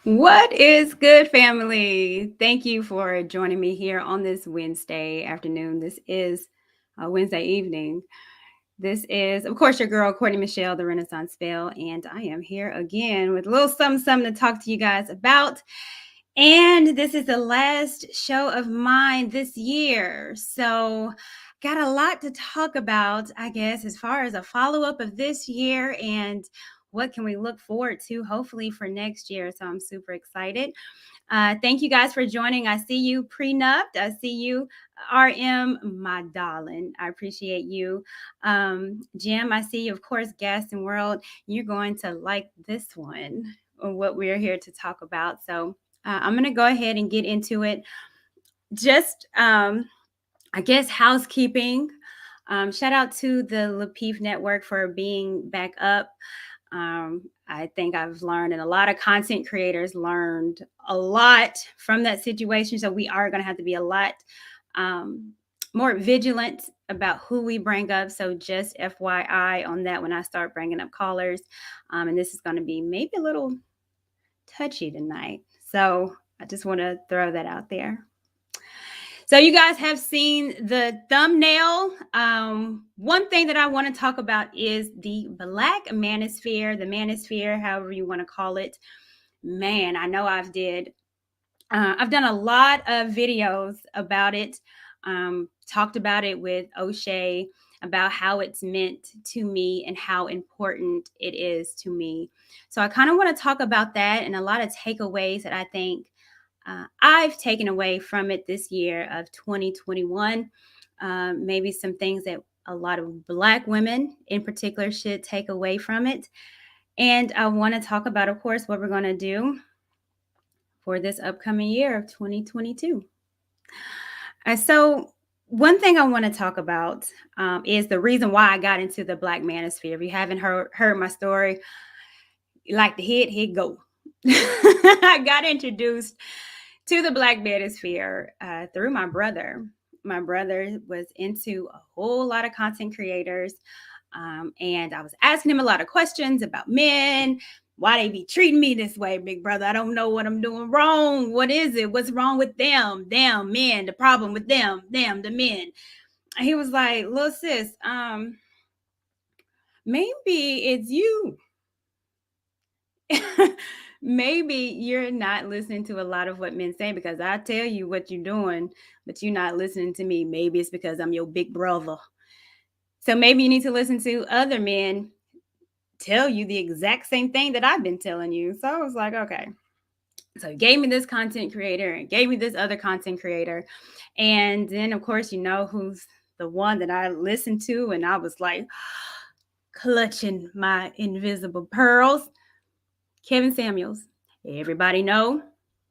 What is good, family? Thank you for joining me here on this Wednesday afternoon. This is Wednesday evening. This is, of course, your girl, Courtney Michelle, the Renaissance Belle, and I am here again with a little something to talk to you guys about. And this is the last show of mine this year. So, got a lot to talk about, I guess, as far as a follow up of this year and what can we look forward to hopefully for next year. So, I'm super excited. Thank you guys for joining. I see you prenupped. I see you, RM, my darling. I appreciate you. Jim, I see you, of course, Gas and World. You're going to like this one, what we're here to talk about. So I'm going to go ahead and get into it. Just, I guess, housekeeping. Shout out to the Lapeef Network for being back up. I think I've learned, and a lot of content creators learned a lot from that situation. So we are going to have to be a lot um, more vigilant about who we bring up. So just FYI on that when I start bringing up callers. And this is going to be maybe a little touchy tonight. So I just want to throw that out there. So you guys have seen the thumbnail. One thing that I want to talk about is the Black manosphere, the manosphere, however you want to call it. Man, I know I've done a lot of videos about it. Talked about it with O'Shea about how it's meant to me and how important it is to me. So I kind of want to talk about that and a lot of takeaways that I think I've taken away from it this year of 2021. Maybe some things that a lot of Black women in particular should take away from it. And I want to talk about, of course, what we're going to do for this upcoming year of 2022. So, one thing I want to talk about is the reason why I got into the Black manosphere. If you haven't heard my story, you like to hit go. I got introduced to the Black manosphere through my brother. My brother was into a whole lot of content creators, and I was asking him a lot of questions about men, why they be treating me this way, big brother. I don't know what I'm doing wrong. What is it? What's wrong with them? Damn men, the problem with them, damn the men. He was like, little sis, maybe it's you. Maybe you're not listening to a lot of what men say because I tell you what you're doing, but you're not listening to me. Maybe it's because I'm your big brother. So maybe you need to listen to other men tell you the exact same thing that I've been telling you. So I was like, okay. So he gave me this content creator and gave me this other content creator. And then, of course, you know who's the one that I listened to. And I was like, clutching my invisible pearls. Kevin Samuels. Everybody know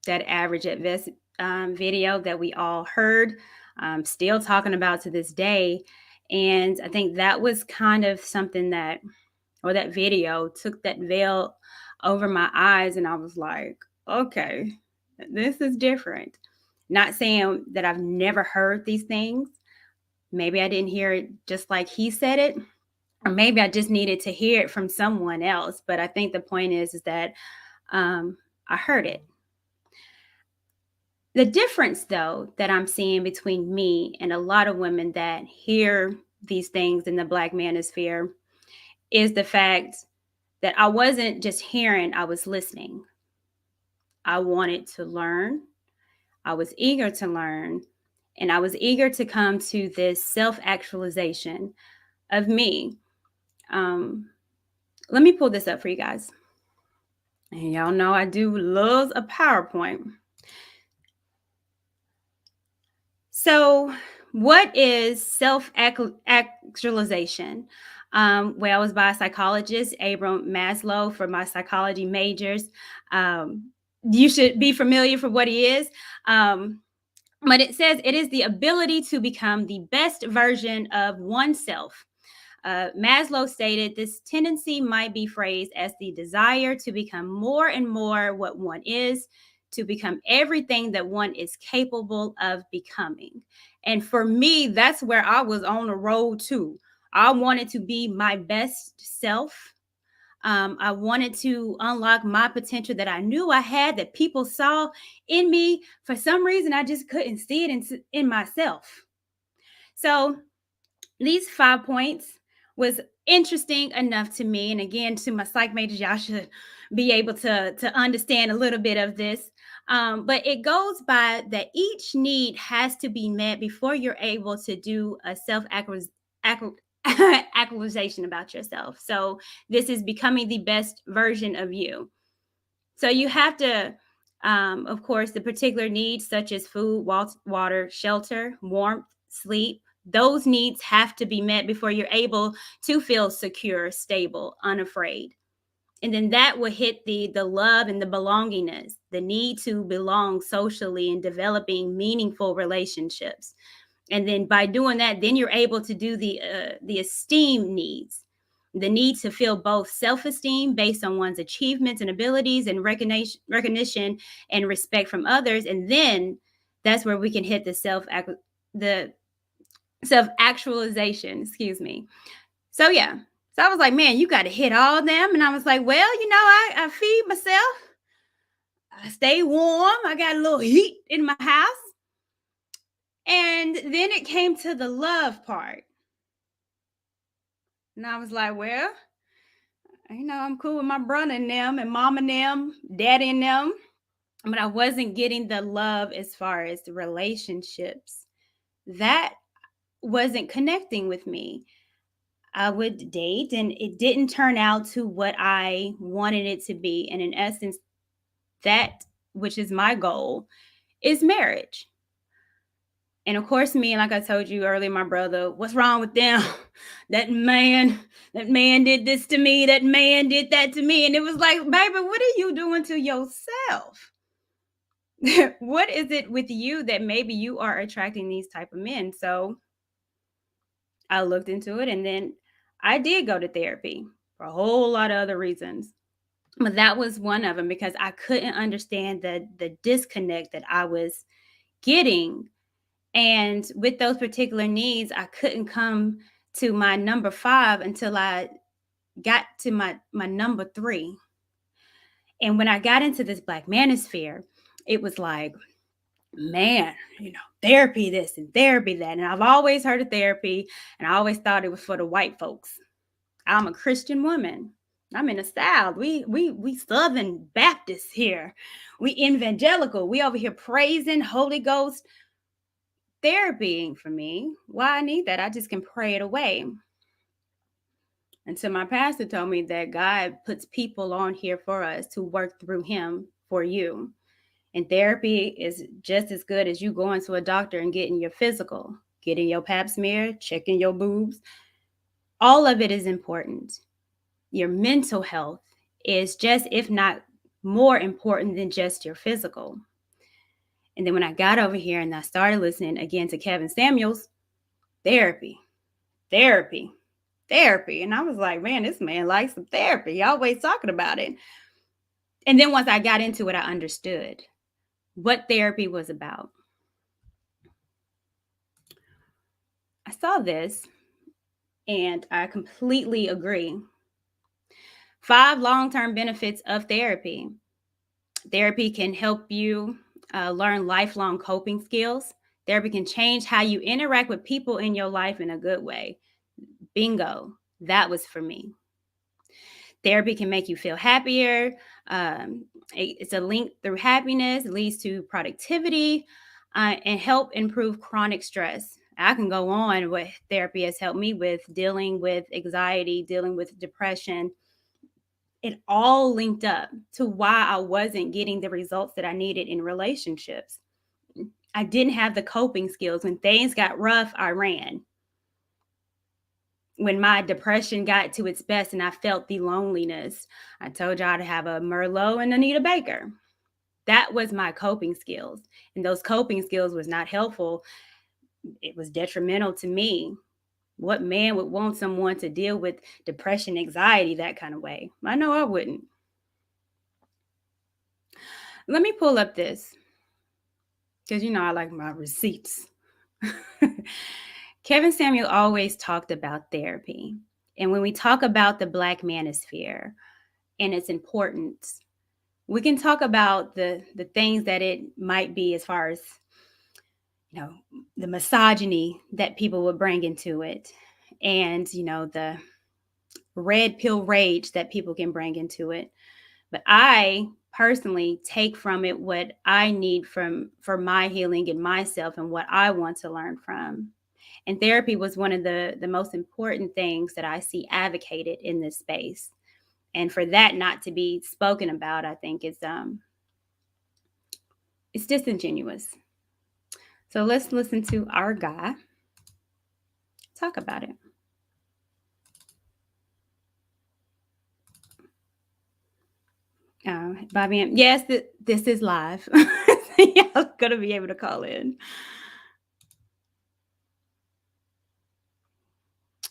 that average at best video that we all heard, still talking about to this day. And I think that was kind of something that, or that video took that veil over my eyes. And I was like, okay, this is different. Not saying that I've never heard these things. Maybe I didn't hear it just like he said it, or maybe I just needed to hear it from someone else. But I think the point is that I heard it. The difference, though, that I'm seeing between me and a lot of women that hear these things in the Black manosphere is the fact that I wasn't just hearing, I was listening. I wanted to learn. I was eager to learn. And I was eager to come to this self actualization of me. Um, Let me pull this up for you guys. And y'all know I do love a PowerPoint. So, what is self actualization? Well, I was by a psychologist, Abram Maslow, for my psychology majors. You should be familiar for what he is. But it says it is the ability to become the best version of oneself. Maslow stated this tendency might be phrased as the desire to become more and more what one is, to become everything that one is capable of becoming. And for me, that's where I was on the road to. I wanted to be my best self. I wanted to unlock my potential that I knew I had, that people saw in me. For some reason, I just couldn't see it in myself. So these 5 points was interesting enough to me. And again, to my psych majors, y'all should be able to understand a little bit of this. But it goes by that each need has to be met before you're able to do a self actualization about yourself. So this is becoming the best version of you. So you have to, of course, the particular needs such as food, water, shelter, warmth, sleep, those needs have to be met before you're able to feel secure, stable, unafraid. And then that will hit the love and the belongingness, the need to belong socially and developing meaningful relationships. And then by doing that, then you're able to do the esteem needs, the need to feel both self-esteem based on one's achievements and abilities, and recognition and respect from others. And then that's where we can hit the self actualization, excuse me. So yeah, so I was like, man, you got to hit all of them. And I was like, well, I feed myself, I stay warm, I got a little heat in my house. And then it came to the love part. And I was like, well, I'm cool with my brother and them and mom and them, daddy and them. But I wasn't getting the love as far as the relationships. That wasn't connecting with me. I would date and it didn't turn out to what I wanted it to be. And in essence, that, which is my goal, is marriage. And of course, me, like I told you earlier, my brother, what's wrong with them? that man did this to me. That man did that to me. And it was like, baby, what are you doing to yourself? What is it with you that maybe you are attracting these type of men? So I looked into it, and then I did go to therapy for a whole lot of other reasons. But that was one of them, because I couldn't understand the disconnect that I was getting. And with those particular needs, I couldn't come to my number 5 until I got to my number 3. And when I got into this Black manosphere, it was like, man, therapy this and therapy that. And I've always heard of therapy, and I always thought it was for the white folks. I'm a Christian woman. I'm in the South. We Southern Baptists here. We evangelical. We over here praising Holy Ghost. Therapy ain't for me. Why I need that? I just can pray it away. Until my pastor told me that God puts people on here for us to work through Him for you. And therapy is just as good as you going to a doctor and getting your physical, getting your pap smear, checking your boobs. All of it is important. Your mental health is just, if not more important than just your physical. And then when I got over here and I started listening again to Kevin Samuels, therapy, therapy, therapy. And I was like, man, this man likes some therapy. He always talking about it. And then once I got into it, I understood what therapy was about. I saw this and I completely agree. 5 long-term benefits of therapy. Therapy can help you learn lifelong coping skills. Therapy can change how you interact with people in your life in a good way. Bingo. That was for me. Therapy can make you feel happier. It's a link through happiness. It leads to productivity and help improve chronic stress. I can go on what therapy has helped me with, dealing with anxiety, dealing with depression. It all linked up to why I wasn't getting the results that I needed in relationships. I didn't have the coping skills. When things got rough, I ran. When my depression got to its best and I felt the loneliness, I told y'all to have a Merlot and Anita Baker. That was my coping skills. And those coping skills was not helpful. It was detrimental to me. What man would want someone to deal with depression, anxiety, that kind of way? I know I wouldn't. Let me pull up this, because I like my receipts. Kevin Samuel always talked about therapy. And when we talk about the Black manosphere and its importance, we can talk about the things that it might be as far as, you know, the misogyny that people would bring into it, and, you know, the red pill rage that people can bring into it. But I personally take from it what I need from for my healing and myself and what I want to learn from. And therapy was one of the most important things that I see advocated in this space. And for that not to be spoken about, I think it's disingenuous. So let's listen to our guy talk about it. Bobby, yes, this is live. Y'all gonna be able to call in.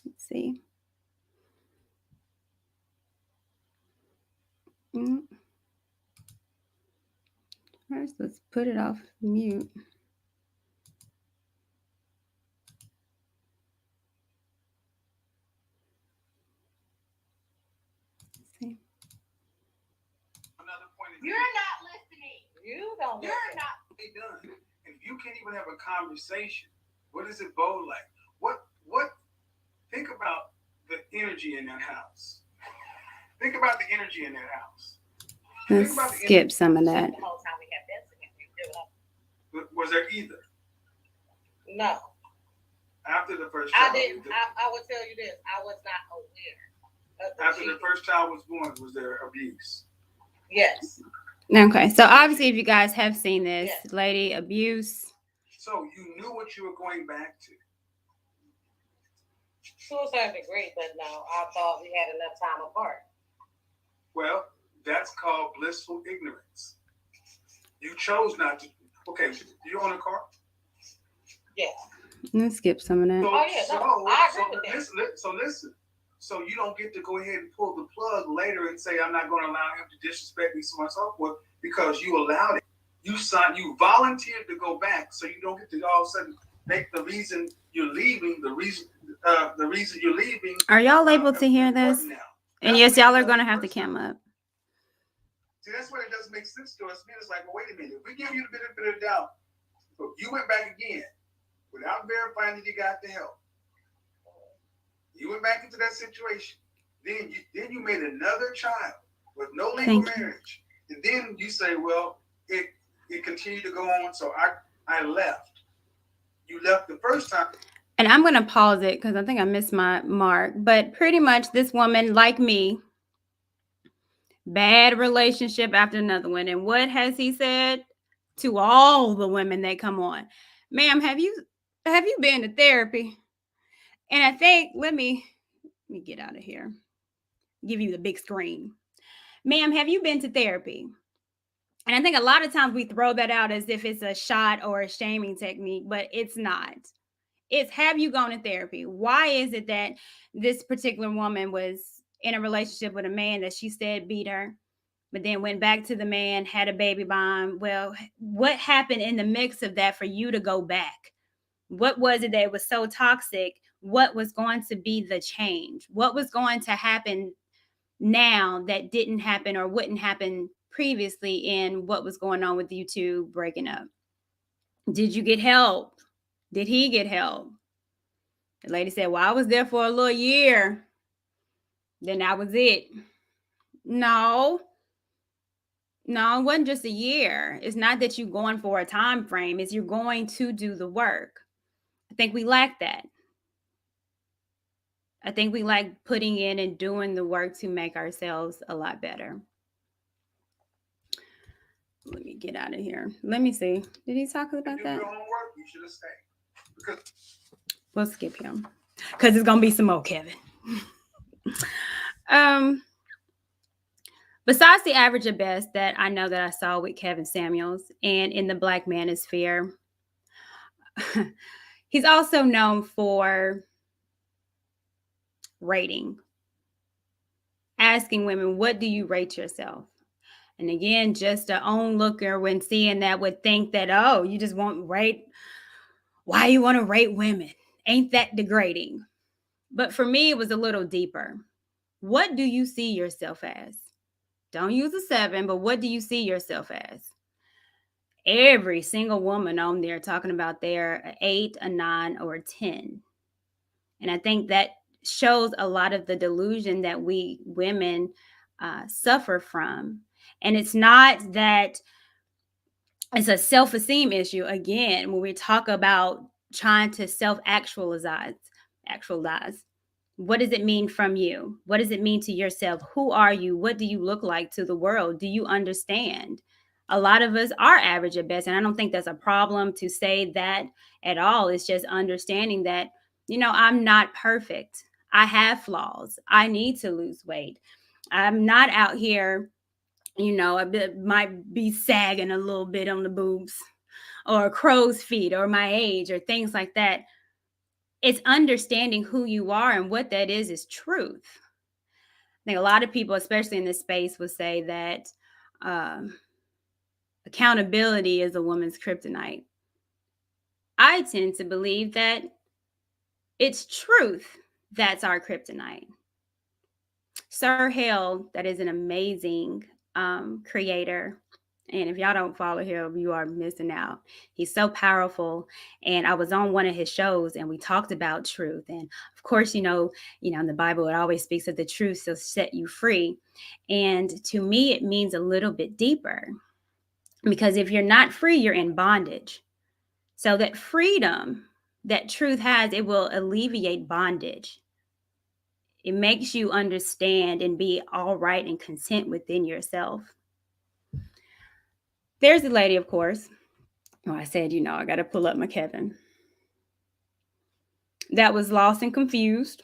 Let's see. First, let's put it off mute. See. Another point is you're not listening. You don't. You're not done. And if you can't even have a conversation, what does it bowl like? What? Think about the energy in that house. Think about the energy in that house. Let's skip some of that. The whole time we have been was there either? No. After the first child, I didn't. I will tell you this. I was not aware. After the first child was born, was there abuse? Yes. Okay, so obviously, if you guys have seen this, yes. Lady abuse. So you knew what you were going back to. To a certain degree, but no, I thought we had enough time apart. Well, that's called blissful ignorance. You chose not to. Okay, do you own a car? Yes. Let's skip some of that. So, I agree with that. So listen. So you don't get to go ahead and pull the plug later and say, I'm not going to allow him to disrespect me, so on and so forth, because you allowed it. You volunteered to go back, so you don't get to all of a sudden make the reason you're leaving, the reason you're leaving. Are y'all able to hear this? And yes, y'all are going to have the camera up. See, that's why it doesn't make sense to us. It's like, well, wait a minute. If we give you the benefit of the doubt, but you went back again without verifying that you got the help. You went back into that situation. Then you made another child with no legal marriage. And then you say, well, it continued to go on, so I left. You left the first time. And I'm going to pause it because I think I missed my mark. But pretty much this woman, like me, bad relationship after another one. And what has he said to all the women that come on? Ma'am, have you been to therapy? And I think, let me get out of here. Give you the big screen. Ma'am, have you been to therapy? And I think a lot of times we throw that out as if it's a shot or a shaming technique, but it's not. It's, have you gone to therapy? Why is it that this particular woman was in a relationship with a man that she said beat her, but then went back to the man, had a baby by him? Well, what happened in the mix of that for you to go back? What was it that was so toxic? What was going to be the change? What was going to happen now that didn't happen or wouldn't happen previously in what was going on with you two breaking up? Did you get help? Did he get help? The lady said, well, I was there for a little year. Then that was it. No, it wasn't just a year. It's not that you're going for a time frame. It's you're going to do the work. I think we lack that. I think we like putting in and doing the work to make ourselves a lot better. Let me get out of here. Let me see. Did he talk about that? Your homework, you should have stayed. We'll skip him because it's gonna be some more Kevin. Besides the average at best that I know that I saw with Kevin Samuels and in the Black manosphere, he's also known for rating, asking women, what do you rate yourself? And again, just an onlooker when seeing that would think that, oh, you just want rate. Why you want to rate women? Ain't that degrading? But for me, it was a little deeper. What do you see yourself as? Don't use a seven, but what do you see yourself as? Every single woman on there talking about their eight, a nine, or a 10. And I think that shows a lot of the delusion that we women suffer from. And it's not that it's a self-esteem issue. Again, when we talk about trying to actualize, what does it mean from you? What does it mean to yourself? Who are you? What do you look like to the world? Do you understand? A lot of us are average at best, and I don't think that's a problem to say that at all. It's just understanding that, I'm not perfect. I have flaws. I need to lose weight. I'm not out here, a bit might be sagging a little bit on the boobs or crow's feet or my age or things like that. It's understanding who you are, and what that is truth. I think a lot of people, especially in this space, would say that um, accountability is a woman's kryptonite. I tend to believe that it's truth that's our kryptonite. Sir Hale, that is an amazing creator. And if y'all don't follow him, you are missing out. He's so powerful. And I was on one of his shows and we talked about truth. And of course, in the Bible, it always speaks of the truth to set you free. And to me, it means a little bit deeper because if you're not free, you're in bondage. So that freedom that truth has, it will alleviate bondage. It makes you understand and be all right and content within yourself. There's the lady, of course. Oh, I said, I got to pull up my Kevin. That was lost and confused,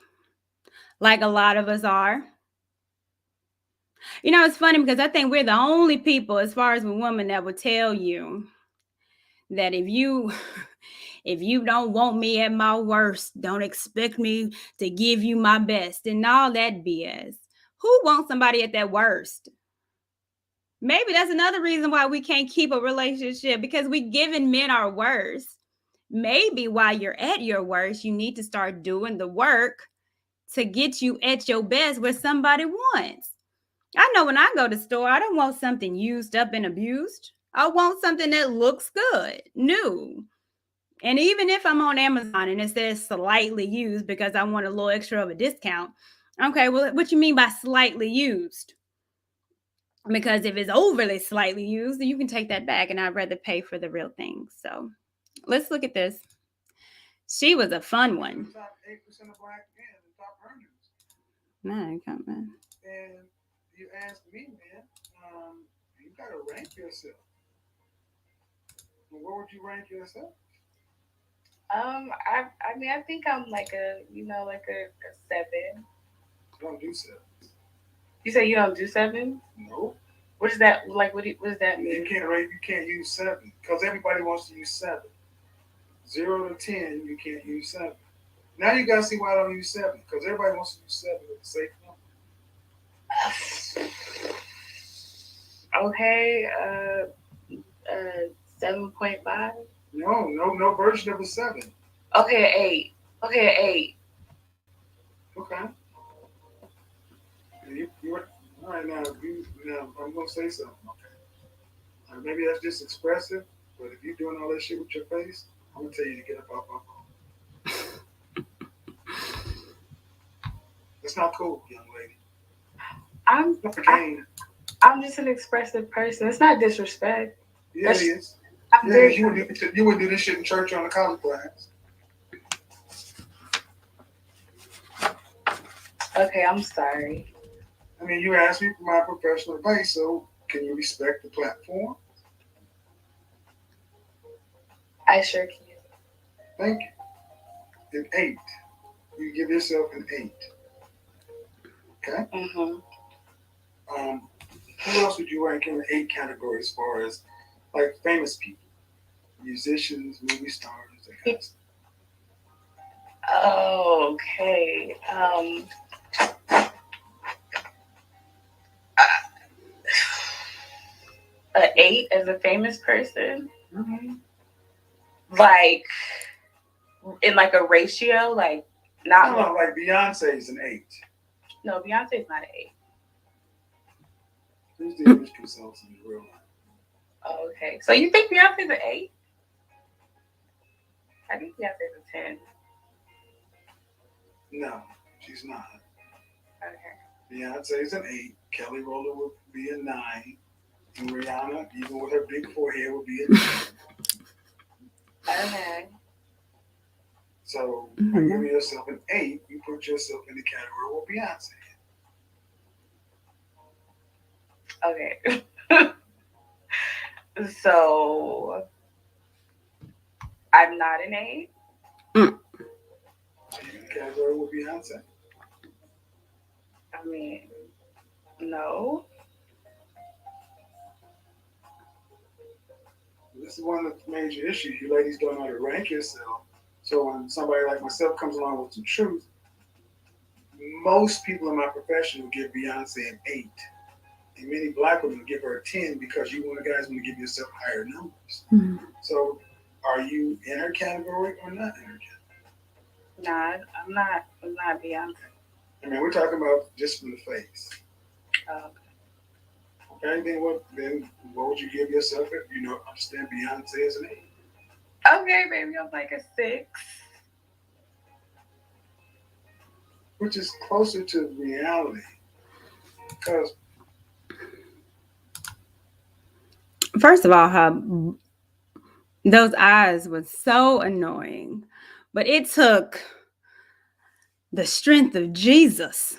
like a lot of us are. It's funny because I think we're the only people, as far as a woman, that would tell you that if you if you don't want me at my worst, don't expect me to give you my best and all that BS. Who wants somebody at their worst? Maybe that's another reason why we can't keep a relationship, because we giving men our worst. Maybe while you're at your worst, you need to start doing the work to get you at your best where somebody wants. I know when I go to the store, I don't want something used up and abused. I want something that looks good, new. And even if I'm on Amazon and it says slightly used because I want a little extra of a discount, okay, well, what you mean by slightly used? Because if it's overly slightly used, then you can take that back, and I'd rather pay for the real thing. So let's look at this. She was a fun one. Top 8% of black men, the top earners. No, come on. And you ask me, man, you gotta rank yourself. Where would you rank yourself? I think I'm like a seven. I don't do seven. You say you don't do seven? No. What is that like? What does that You mean? can't rate. You can't use seven because everybody wants to use seven. 0 to 10, you can't use seven. Now you gotta see why I don't use seven because everybody wants to use seven as a safe number. Okay, 7.5. No version of a seven. Okay, 8. Okay, 8. Okay. You all right now. Now I'm gonna say something. Okay. Maybe that's just expressive, but if you're doing all that shit with your face, I'm gonna tell you to get up off my phone. That's not cool, young lady. I'm Not for I, Kane. I'm just an expressive person. It's not disrespect. Yeah, it is. I'm Yeah, very. you wouldn't do this shit in church or on the college class. Okay, I'm sorry. I mean, you asked me for my professional advice, so can you respect the platform? I sure can. Thank you. An 8. You give yourself an 8. Okay? Mhm. Um, who else would you rank in the 8 category as far as like famous people? Musicians, movie stars, that kind of stuff. Okay. A 8 as a famous person, Mm-hmm. like in like a ratio, like Not No, like Beyonce's an 8. no, Beyonce's not an 8. Who's the image consultant in real life? Oh, okay, so you think Beyonce's an 8? I think Beyonce's a 10. No, she's not. Okay. Beyonce's an 8. Kelly Rowland would be a 9. And Rihanna, even with her big forehead, would be a 10. Okay. So by Mhm. giving yourself an 8, you put yourself in the category with Beyonce. Okay. So I'm not an 8. Mm. So you're in the category with Beyonce. I mean, no. This is one of the major issues. You ladies don't know how to rank yourself. So when somebody like myself comes along with some truth, most people in my profession will give Beyonce an 8. And many black women will give her a 10 because you want guys want to give yourself higher numbers. Mhm. So are you in her category or not in her category? Nah, I'm not. I'm not Beyonce. I mean, we're talking about just from the face. Uh, Okay, then what would you give yourself if you know understand Beyonce as an 8? okay, maybe I'm like a 6. Which is closer to reality. Because First of all, those eyes was so annoying, but it took the strength of Jesus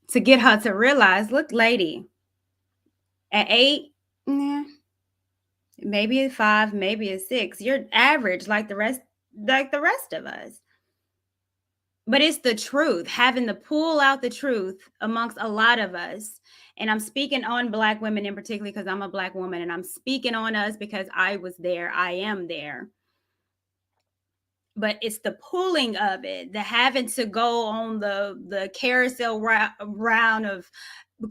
to get her to realize, look, lady, at 8, nah, maybe a 5, maybe a 6. You're average like the rest of us. But it's the truth, having to pull out the truth amongst a lot of us. And I'm speaking on black women in particular because I'm a black woman, and I'm speaking on us because I was there, I am there. But it's the pulling of it, the having to go on the carousel round of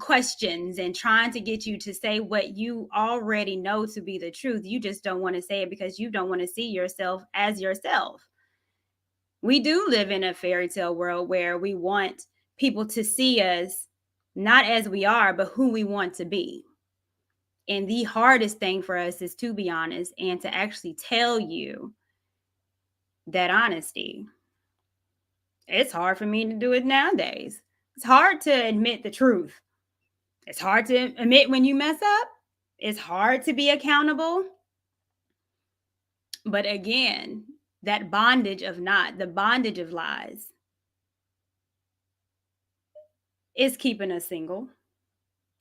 questions and trying to get you to say what you already know to be the truth. You just don't want to say it because you don't want to see yourself as yourself. We do live in a fairy tale world where we want people to see us not as we are, but who we want to be. And the hardest thing for us is to be honest and to actually tell you that honesty. It's hard for me to do it nowadays. It's hard to admit the truth. It's hard to admit when you mess up. It's hard to be accountable. But again, that bondage of not, the bondage of lies, is keeping us single,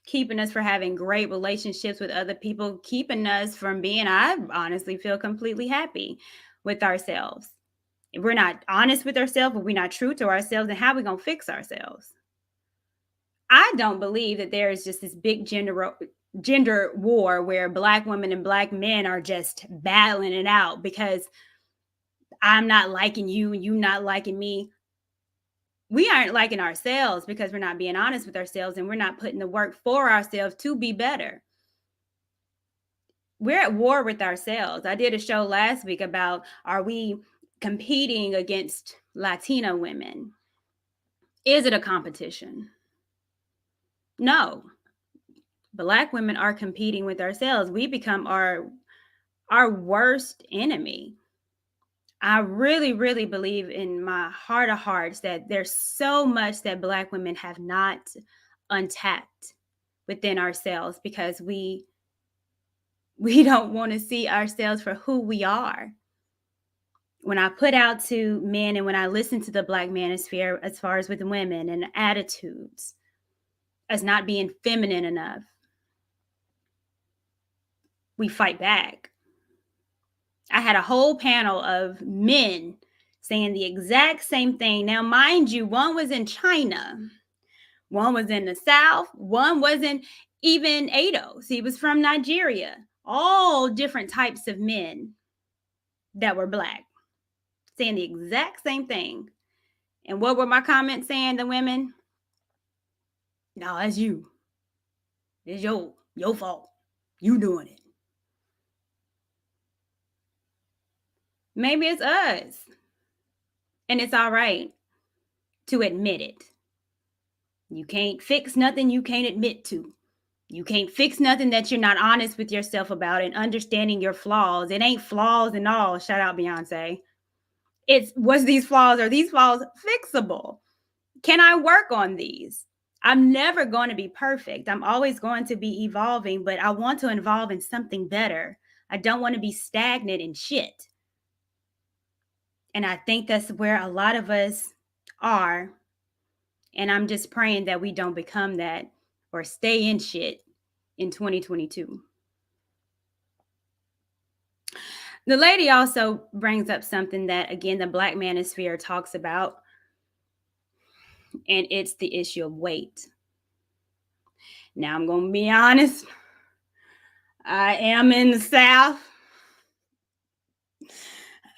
keeping us from having great relationships with other people, keeping us from being, I honestly feel, completely happy with ourselves. If we're not honest with ourselves, if we're not true to ourselves, then how are we going to fix ourselves? I don't believe that there is just this big gender war where black women and black men are just battling it out because I'm not liking you and you not liking me. We aren't liking ourselves because we're not being honest with ourselves and we're not putting the work for ourselves to be better. We're at war with ourselves. I did a show last week about, are we competing against Latina women? Is it a competition? No. Black women are competing with ourselves. We become our worst enemy. I really, really believe in my heart of hearts that there's so much that black women have not untapped within ourselves because we don't want to see ourselves for who we are. When I put out to men and when I listen to the black manosphere as far as with women and attitudes as not being feminine enough, we fight back. I had a whole panel of men saying the exact same thing. Now, mind you, one was in China, one was in the South, one wasn't even ADOS. He was from Nigeria. All different types of men that were black saying the exact same thing. And what were my comments saying, the women? No, that's you. It's your fault. You doing it. Maybe it's us. And it's all right. to admit it. You can't fix nothing you can't admit to. You can't fix nothing that you're not honest with yourself about and understanding your flaws. It ain't flaws and all. Shout out Beyonce. It's what's these flaws? Are these flaws fixable? Can I work on these? I'm never going to be perfect. I'm always going to be evolving, but I want to evolve in something better. I don't want to be stagnant in shit. And I think that's where a lot of us are. And I'm just praying that we don't become that or stay in shit in 2022. The lady also brings up something that, again, the Black manosphere talks about, and it's the issue of weight. Now, I'm going to be honest. I am in the South.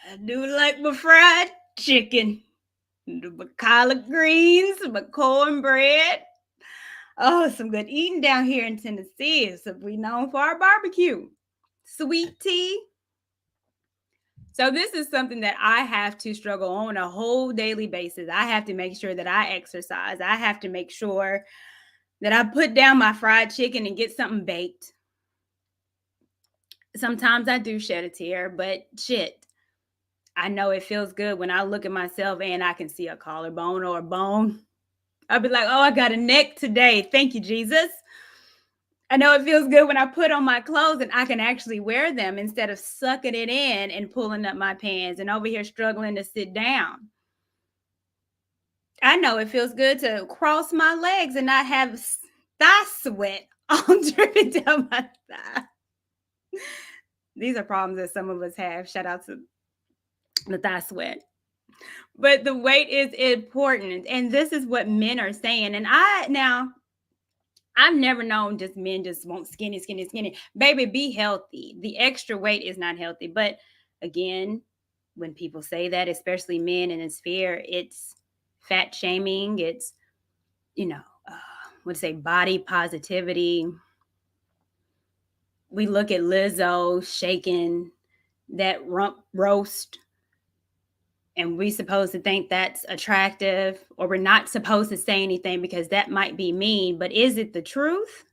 I do like my fried chicken, my collard greens, my cornbread. Oh, some good eating down here in Tennessee. So we known for our barbecue, sweet tea. So this is something that I have to struggle on a whole daily basis. I have to make sure that I exercise. I have to make sure that I put down my fried chicken and get something baked. Sometimes I do shed a tear, but shit, I know it feels good when I look at myself and I can see a collarbone or a bone. I'll be like, oh, I got a neck today. Thank you, Jesus. I know it feels good when I put on my clothes and I can actually wear them instead of sucking it in and pulling up my pants and over here struggling to sit down. I know it feels good to cross my legs and not have thigh sweat all dripping down my thigh. These are problems that some of us have. Shout out to the thigh sweat. But the weight is important. And this is what men are saying. And I've never known just men just want skinny, skinny, skinny. Baby, be healthy. The extra weight is not healthy. But again, when people say that, especially men in this sphere, it's fat shaming. It's, you know, what say, body positivity. We look at Lizzo shaking that rump roast, and we supposed to think that's attractive, or we're not supposed to say anything because that might be mean. But is it the truth?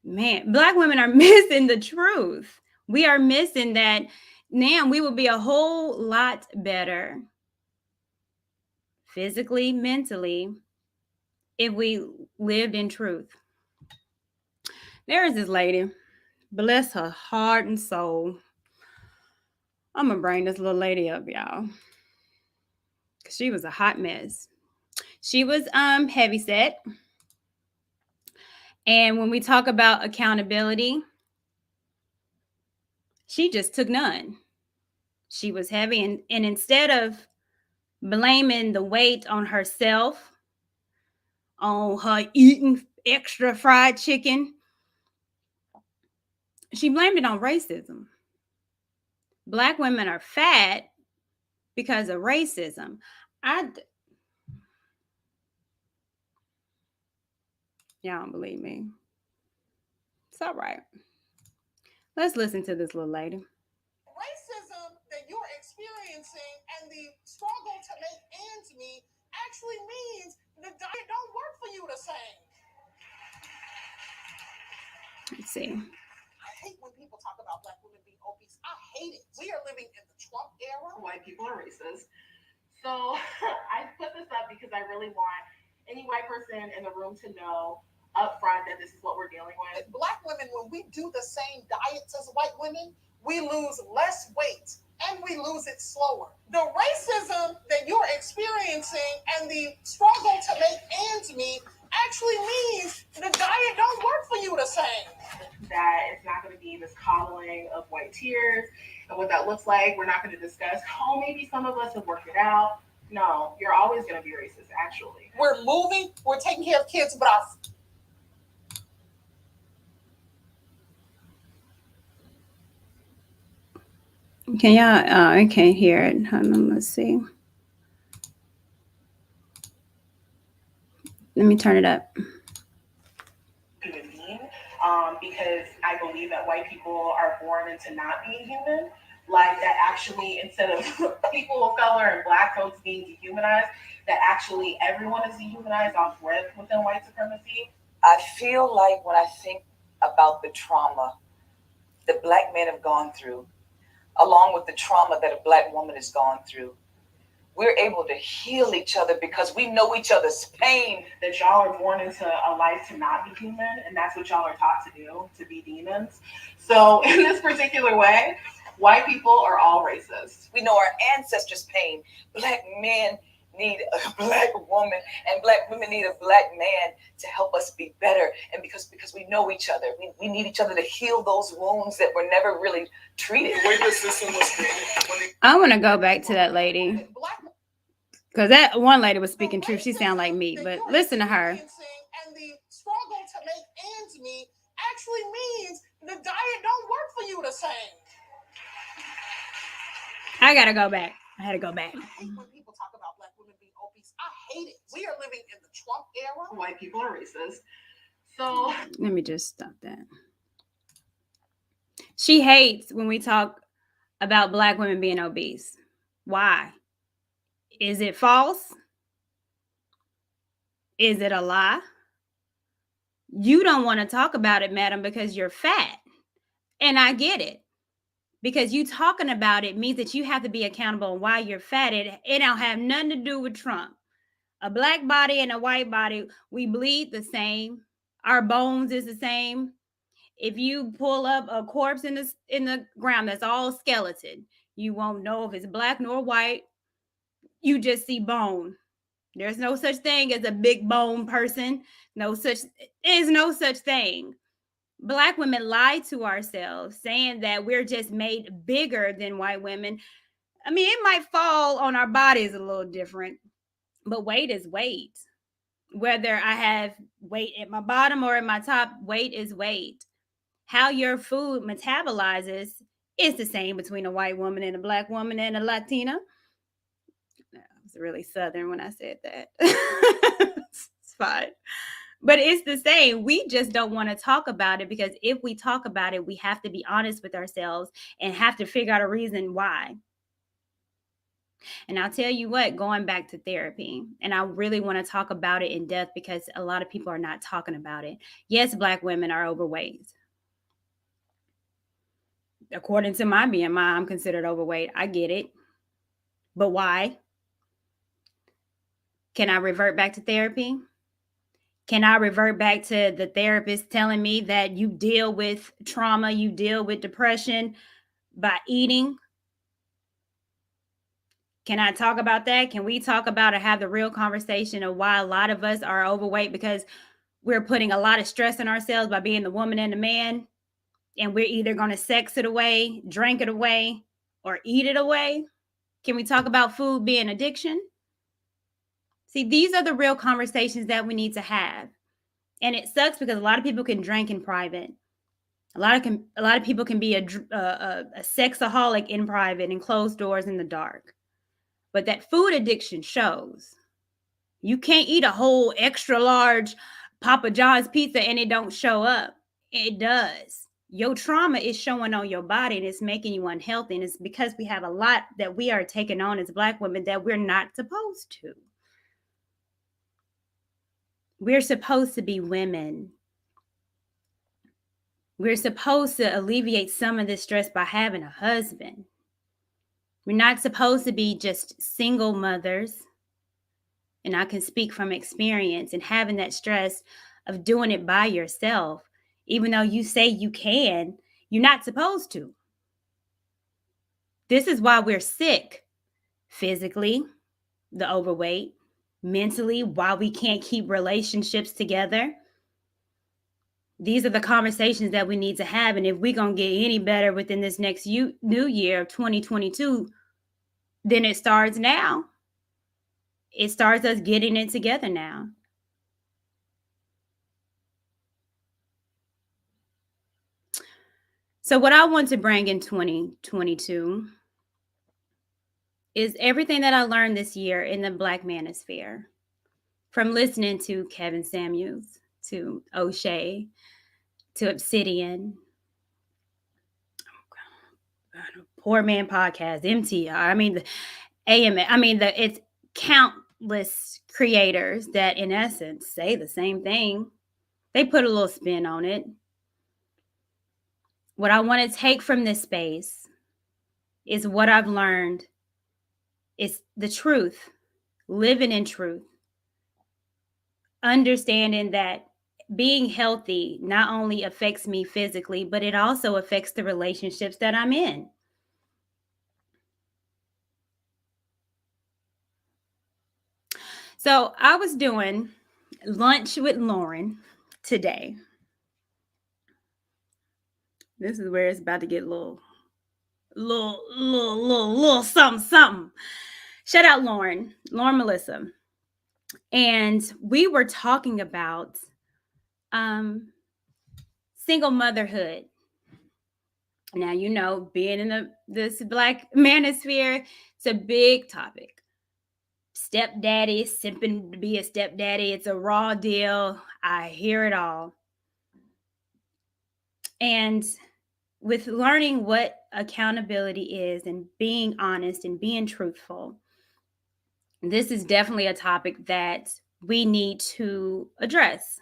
Man, Black women are missing the truth. We are missing that. Now we would be a whole lot better physically, mentally, if we lived in truth. There is this lady, bless her heart and soul. I'm gonna bring this little lady up, y'all. She was a hot mess. She was heavy set. And when we talk about accountability, she just took none. She was heavy, and instead of blaming the weight on herself, on her eating extra fried chicken, she blamed it on racism. Black women are fat because of racism. I Y'all don't believe me. It's all right. Let's listen to this little lady. Racism that you're experiencing and the struggle to make ends meet actually means the diet don't work for you the same. Let's see. I hate when people talk about Black women being obese. I hate it. We are living in the Trump era. White people are racist. So I put this up because I really want any white person in the room to know up front that this is what we're dealing with. Black women, when we do the same diets as white women, we lose less weight and we lose it slower. The racism that you're experiencing and the struggle to make ends meet actually means the diet don't work for you the same. That it's not going to be this coddling of white tears and what that looks like. We're not going to discuss, oh, maybe some of us have worked it out. No, you're always going to be racist, actually. We're moving, we're taking care of kids, but our Can y'all? I can't hear it. Hold on, let's see. Let me turn it up. human being, because I believe that white people are born into not being human. like that actually instead of people of color and black folks being dehumanized, that actually everyone is dehumanized on thread within white supremacy. I feel like when I think about the trauma that black men have gone through, along with the trauma that a black woman has gone through, we're able to heal each other because we know each other's pain. That y'all are born into a life to not be human, and that's what y'all are taught to do, to be demons. So, in this particular way, white people are all racist. We know our ancestors' pain. Black men need a black woman, and black women need a black man to help us be better. And because we know each other, we need each other to heal those wounds that were never really treated. The way the system was created. I want to go back to that lady because that one lady was speaking truth. She sounded like me, but listen to her. And the struggle to make ends meet actually means the diet don't work for you the same. I gotta go back. I had to go back. I hate when people talk about black women being obese. I hate it. We are living in the Trump era. White people are racist. So let me just stop that. She hates when we talk about black women being obese. Why? Is it false? Is it a lie? You don't want to talk about it, madam, because you're fat. And I get it. Because you talking about it means that you have to be accountable on why you're fat. It don't have nothing to do with Trump. A black body and a white body, we bleed the same. Our bones is the same. If you pull up a corpse in the ground that's all skeleton, you won't know if it's black nor white. You just see bone. There's no such thing as a big bone person. There's no such thing. Black women lie to ourselves saying that we're just made bigger than white women. I mean, it might fall on our bodies a little different, but weight is weight. Whether I have weight at my bottom or at my top, weight is weight. How your food metabolizes is the same between a white woman and a black woman and a Latina. I was really Southern when I said that. It's fine. But it's the same. We just don't want to talk about it because if we talk about it, we have to be honest with ourselves and have to figure out a reason why. And I'll tell you what, going back to therapy, and I really want to talk about it in depth because a lot of people are not talking about it. Yes, black women are overweight. According to my BMI, I'm considered overweight. I get it. But why? Can I revert back to therapy? Can I revert back to the therapist telling me that you deal with trauma, you deal with depression by eating? Can I talk about that? Can we talk about or have the real conversation of why a lot of us are overweight because we're putting a lot of stress on ourselves by being the woman and the man, and we're either going to sex it away, drink it away, or eat it away? Can we talk about food being addiction? See, these are the real conversations that we need to have. And it sucks because a lot of people can drink in private. A lot of people can be a sexaholic in private and closed doors in the dark. But that food addiction shows. You can't eat a whole extra large Papa John's pizza and it don't show up. It does. Your trauma is showing on your body and it's making you unhealthy. And it's because we have a lot that we are taking on as black women that we're not supposed to. We're supposed to be women. We're supposed to alleviate some of this stress by having a husband. We're not supposed to be just single mothers. And I can speak from experience and having that stress of doing it by yourself. Even though you say you can, you're not supposed to. This is why we're sick. Physically, the overweight. Mentally, why we can't keep relationships together. These are the conversations that we need to have. And if we're going to get any better within this next new year of 2022, then it starts now. It starts us getting it together now. So what I want to bring in 2022 is everything that I learned this year in the Black Manosphere. From listening to Kevin Samuels, to O'Shea, to Obsidian. Poor Man Podcast, MTR. I mean, the AMA. I mean, it's countless creators that, in essence, say the same thing. They put a little spin on it. What I want to take from this space is what I've learned is the truth, living in truth, understanding that being healthy not only affects me physically, but it also affects the relationships that I'm in. So I was doing lunch with Lauren today. This is where it's about to get a little something. Shout out Lauren Melissa. And we were talking about um, single motherhood. Now, you know, being in this Black manosphere, it's a big topic. Stepdaddy, simping to be a stepdaddy, it's a raw deal. I hear it all. And with learning what accountability is and being honest and being truthful, this is definitely a topic that we need to address.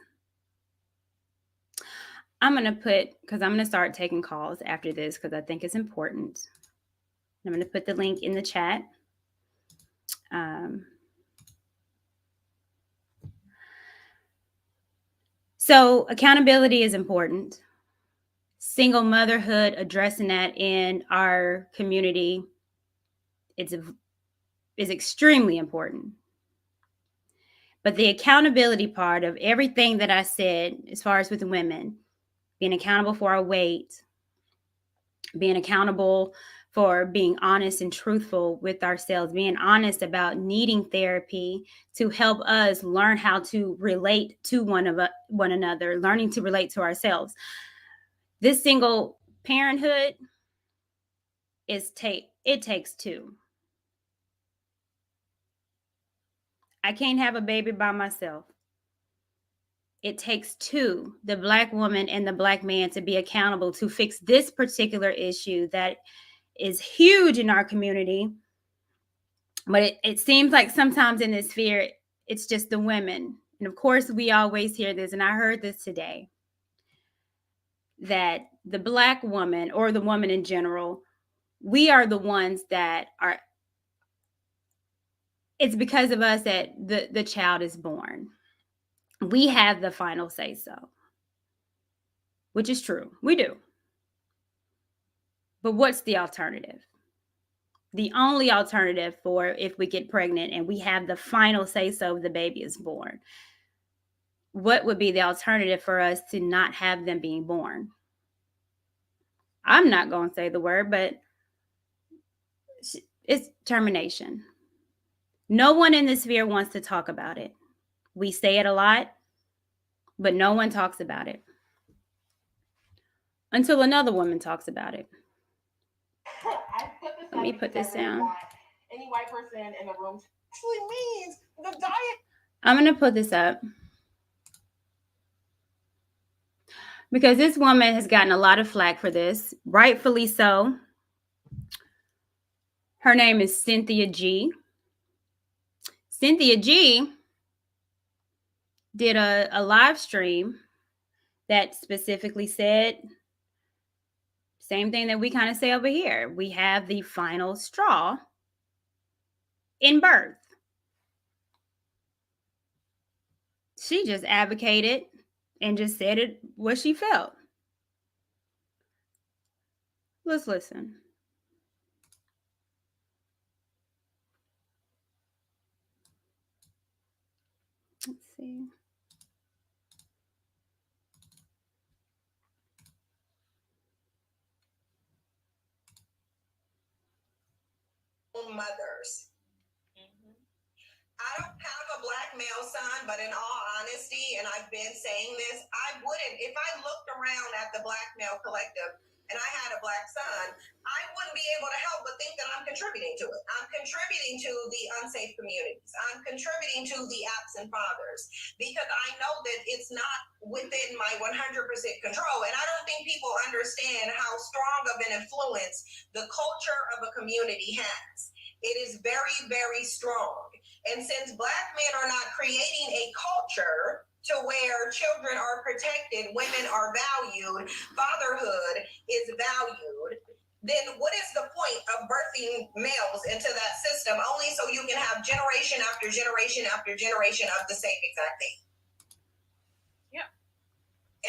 I'm going to put, because I'm going to start taking calls after this because I think it's important. I'm going to put the link in the chat. So, accountability is important. Single motherhood, addressing that in our community, is extremely important. But the accountability part of everything that I said, as far as with women, being accountable for our weight, being accountable for being honest and truthful with ourselves, being honest about needing therapy to help us learn how to relate to one another, learning to relate to ourselves. This single parenthood it takes two. I can't have a baby by myself. It takes two, the Black woman and the Black man, to be accountable to fix this particular issue that is huge in our community. But it seems like sometimes in this sphere, it's just the women. And of course, we always hear this, and I heard this today, that the Black woman, or the woman in general, we are the ones that are, it's because of us that the child is born. We have the final say so, which is true. We do. But what's the alternative? The only alternative for if we get pregnant and we have the final say so if the baby is born, what would be the alternative for us to not have them being born? I'm not going to say the word, but it's termination. No one in this sphere wants to talk about it. We say it a lot, but no one talks about it until another woman talks about it. Let me put this down. Any white person in the room Actually means the diet. I'm going to put this up because this woman has gotten a lot of flack for this, rightfully so. Her name is Cynthia G. Cynthia G did a live stream that specifically said same thing that we kind of say over here. We have the final straw in birth. She just advocated and just said it what she felt. Let's listen. Let's see. Mothers. I don't have a Black male son, but in all honesty, and I've been saying this, I wouldn't, if I looked around at the Black male collective and I had a Black son, I wouldn't be able to help but think that I'm contributing to it. I'm contributing to the unsafe communities. I'm contributing to the absent fathers because I know that it's not within my 100% control. And I don't think people understand how strong of an influence the culture of a community has. It is very, very strong. And since Black men are not creating a culture to where children are protected, women are valued, fatherhood is valued, then what is the point of birthing males into that system only so you can have generation after generation after generation of the same exact thing? Yeah.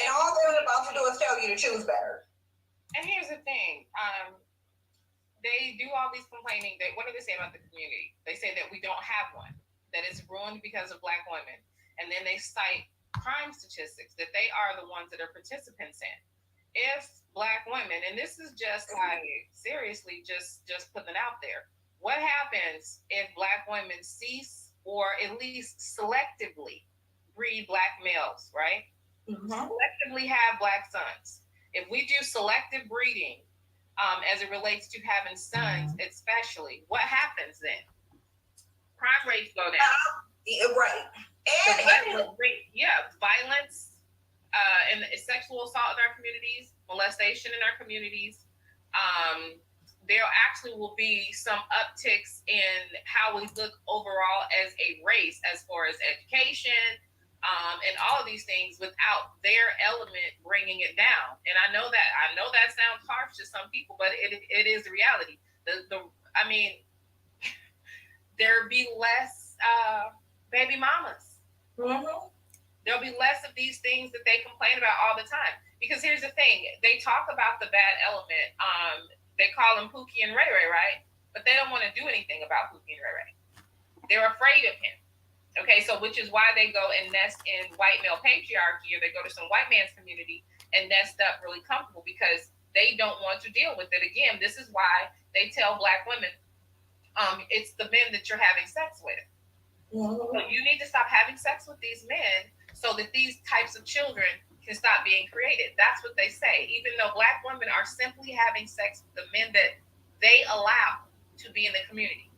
And all they're about to do is tell you to choose better. And here's the thing. They do all these complaining. What do they say about the community? They say that we don't have one, that it's ruined because of Black women. And then they cite crime statistics that they are the ones that are participants in. If Black women, and this is just like seriously just putting it out there, what happens if Black women cease or at least selectively breed Black males, right? Selectively have Black sons. If we do selective breeding, as it relates to having sons, especially, what happens then? Crime rates go down. Right. And violence and sexual assault in our communities, molestation in our communities. There actually will be some upticks in how we look overall as a race, as far as education, and all of these things, without their element bringing it down. And I know that sounds harsh to some people, but it is the reality. There'll be less baby mamas. Mm-hmm. There'll be less of these things that they complain about all the time. Because here's the thing, they talk about the bad element. They call him Pookie and Ray Ray, right? But they don't want to do anything about Pookie and Ray Ray. They're afraid of him. Okay, so which is why they go and nest in white male patriarchy, or they go to some white man's community and nest up really comfortable because they don't want to deal with it. Again, this is why they tell Black women, it's the men that you're having sex with. Mm-hmm. So you need to stop having sex with these men so that these types of children can stop being created. That's what they say. Even though Black women are simply having sex with the men that they allow to be in the community.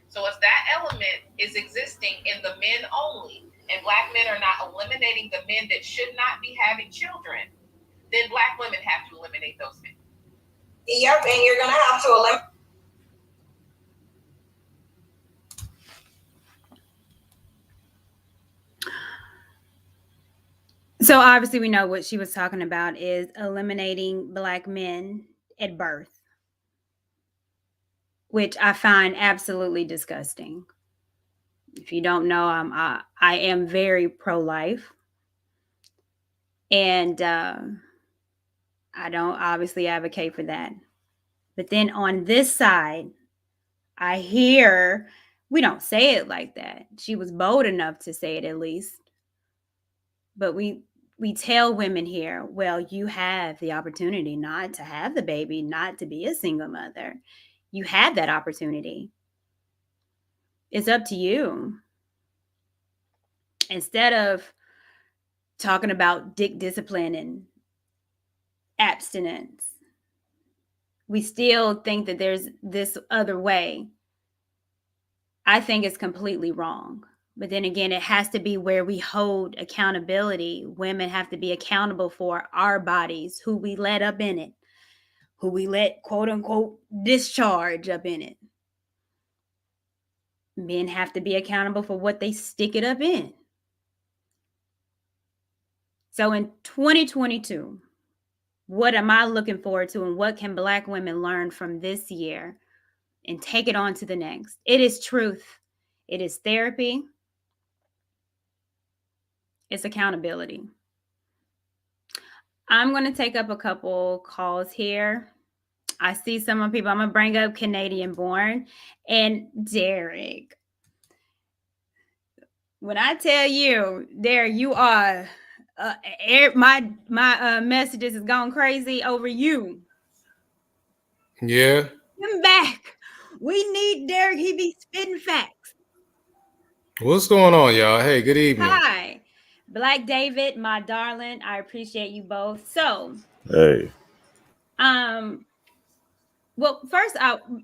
So if that element is existing in the men only, and Black men are not eliminating the men that should not be having children, then Black women have to eliminate those men. Yep, and you're going to have to eliminate. So obviously we know what she was talking about is eliminating Black men at birth, which I find absolutely disgusting. If you don't know, I am very pro-life, and I don't obviously advocate for that. But then on this side, I hear, we don't say it like that. She was bold enough to say it at least. But we tell women here, well, you have the opportunity not to have the baby, not to be a single mother. You have that opportunity. It's up to you. Instead of talking about dick discipline and abstinence, we still think that there's this other way. I think it's completely wrong. But then again, it has to be where we hold accountability. Women have to be accountable for our bodies, who we let up in it, who we let, quote unquote, discharge up in it. Men have to be accountable for what they stick it up in. So in 2022, what am I looking forward to, and what can Black women learn from this year and take it on to the next? It is truth. It is therapy. It's accountability. I'm going to take up a couple calls here. I see some people. I'm going to bring up Canadian born and Derek. When I tell you, there you are, my messages is gone crazy over you. Yeah. Come back. We need Derek. He be spitting facts. What's going on, y'all? Hey, good evening. Hi, Black David, my darling. I appreciate you both. So, hey, Well, first,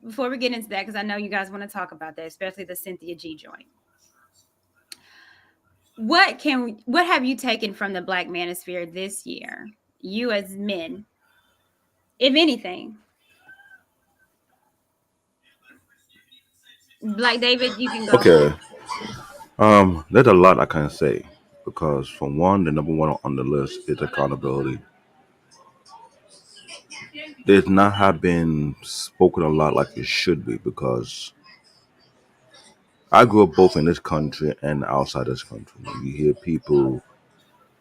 before we get into that, because I know you guys want to talk about that, especially the Cynthia G joint. What have you taken from the Black Manosphere this year? You as men, if anything. Black David, you can go. Okay. There's a lot I can say because for one, the number one on the list is accountability. There's not have been spoken a lot like it should be because I grew up both in this country and outside this country. You hear people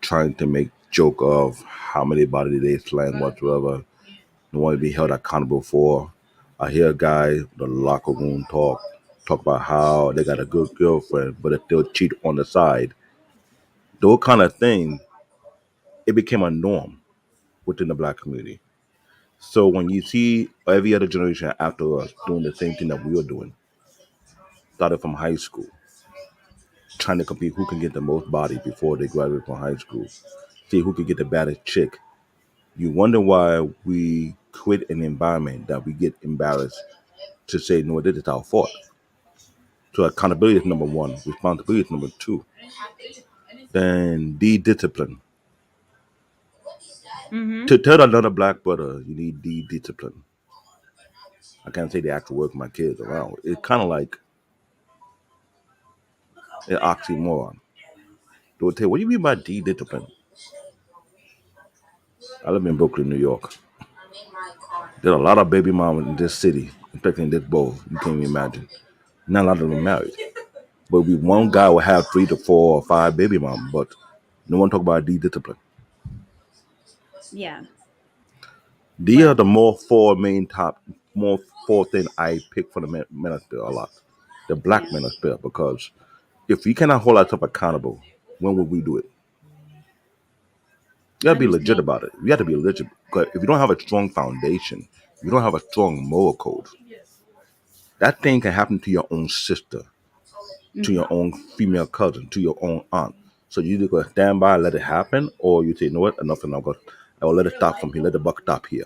trying to make joke of how many body they slam whatsoever. They want to be held accountable for. I hear a guy in the locker room talk about how they got a good girlfriend, but they still cheat on the side. Those kind of things, it became a norm within the black community. So when you see every other generation after us doing the same thing that we were doing, started from high school, trying to compete who can get the most body before they graduate from high school, see who can get the baddest chick. You wonder why we create an environment that we get embarrassed to say, no, this is our fault. So accountability is number one, responsibility is number two. Then the discipline. Mm-hmm. To tell another black brother you need the discipline. I can't say the actual word for my kids around. It's kind of like an oxymoron. They'll tell, what do you mean by the discipline? I live in Brooklyn, New York. There's a lot of baby mamas in this city, especially in this bowl. You can't even imagine. Not a lot of them married. But we one guy will have 3 to 4 or 5 baby mamas, but no one talk about the discipline. Yeah. These are Well. the more four main top, more four thing I pick for the manosphere a lot. The black Yeah. manosphere, because if we cannot hold ourselves accountable, when would we do it? You gotta be legit Understand. about it. You have to be legit. Because if you don't have a strong foundation, you don't have a strong moral code, that thing can happen to your own sister, to Mm-hmm. your own female cousin, to your own aunt. So you either go stand by and let it happen, or you say, you know what, enough and I will let it stop from here, let the buck stop here.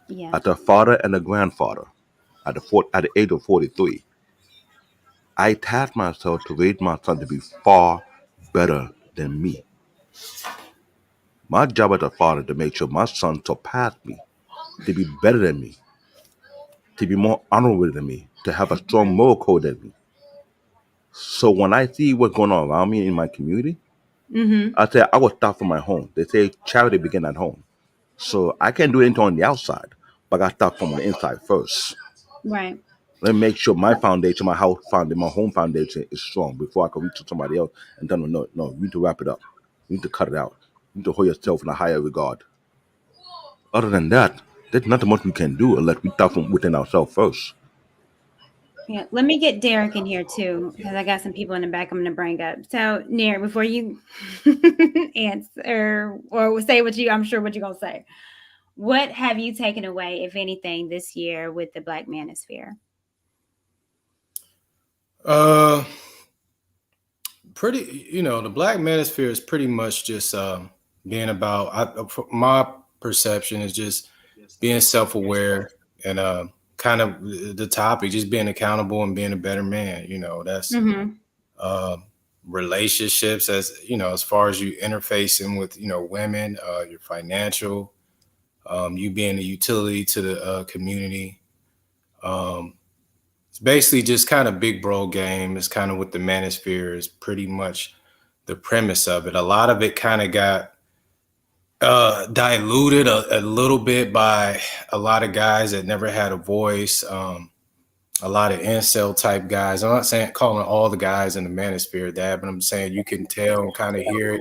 Yeah. As a father and a grandfather, at the age of 43, I tasked myself to raise my son to be far better than me. My job as a father to make sure my son surpassed me, to be better than me, to be more honorable than me, to have a strong Right. moral code than me. So when I see what's going on around me in my community, Mm-hmm. I say I will start from my home. They say charity begin at home. So I can't do anything on the outside, but I start from the inside first. Right. Let me make sure my foundation, my house foundation, my home foundation is strong before I can reach to somebody else and tell them, no, no, you need to wrap it up. You need to cut it out. You need to hold yourself in a higher regard. Other than that, there's nothing much we can do unless we start from within ourselves first. Yeah, let me get Derek in here too, because I got some people in the back I'm going to bring up. So, Nair, before you answer or say what I'm sure what you're going to say, what have you taken away, if anything, this year with the Black Manosphere? Uh, pretty. The Black Manosphere is pretty much just being about. My perception is just being self-aware and kind of the topic, just being accountable and being a better man. That's Mm-hmm. uh, relationships as far as you interfacing with women, your financial, you being a utility to the community. Um, it's basically just kind of big bro game. It's kind of what the manosphere is pretty much the premise of it. A lot of it kind of got diluted a little bit by a lot of guys that never had a voice. A lot of incel type guys. I'm not saying calling all the guys in the manosphere that, but I'm saying you can tell and kind of hear it.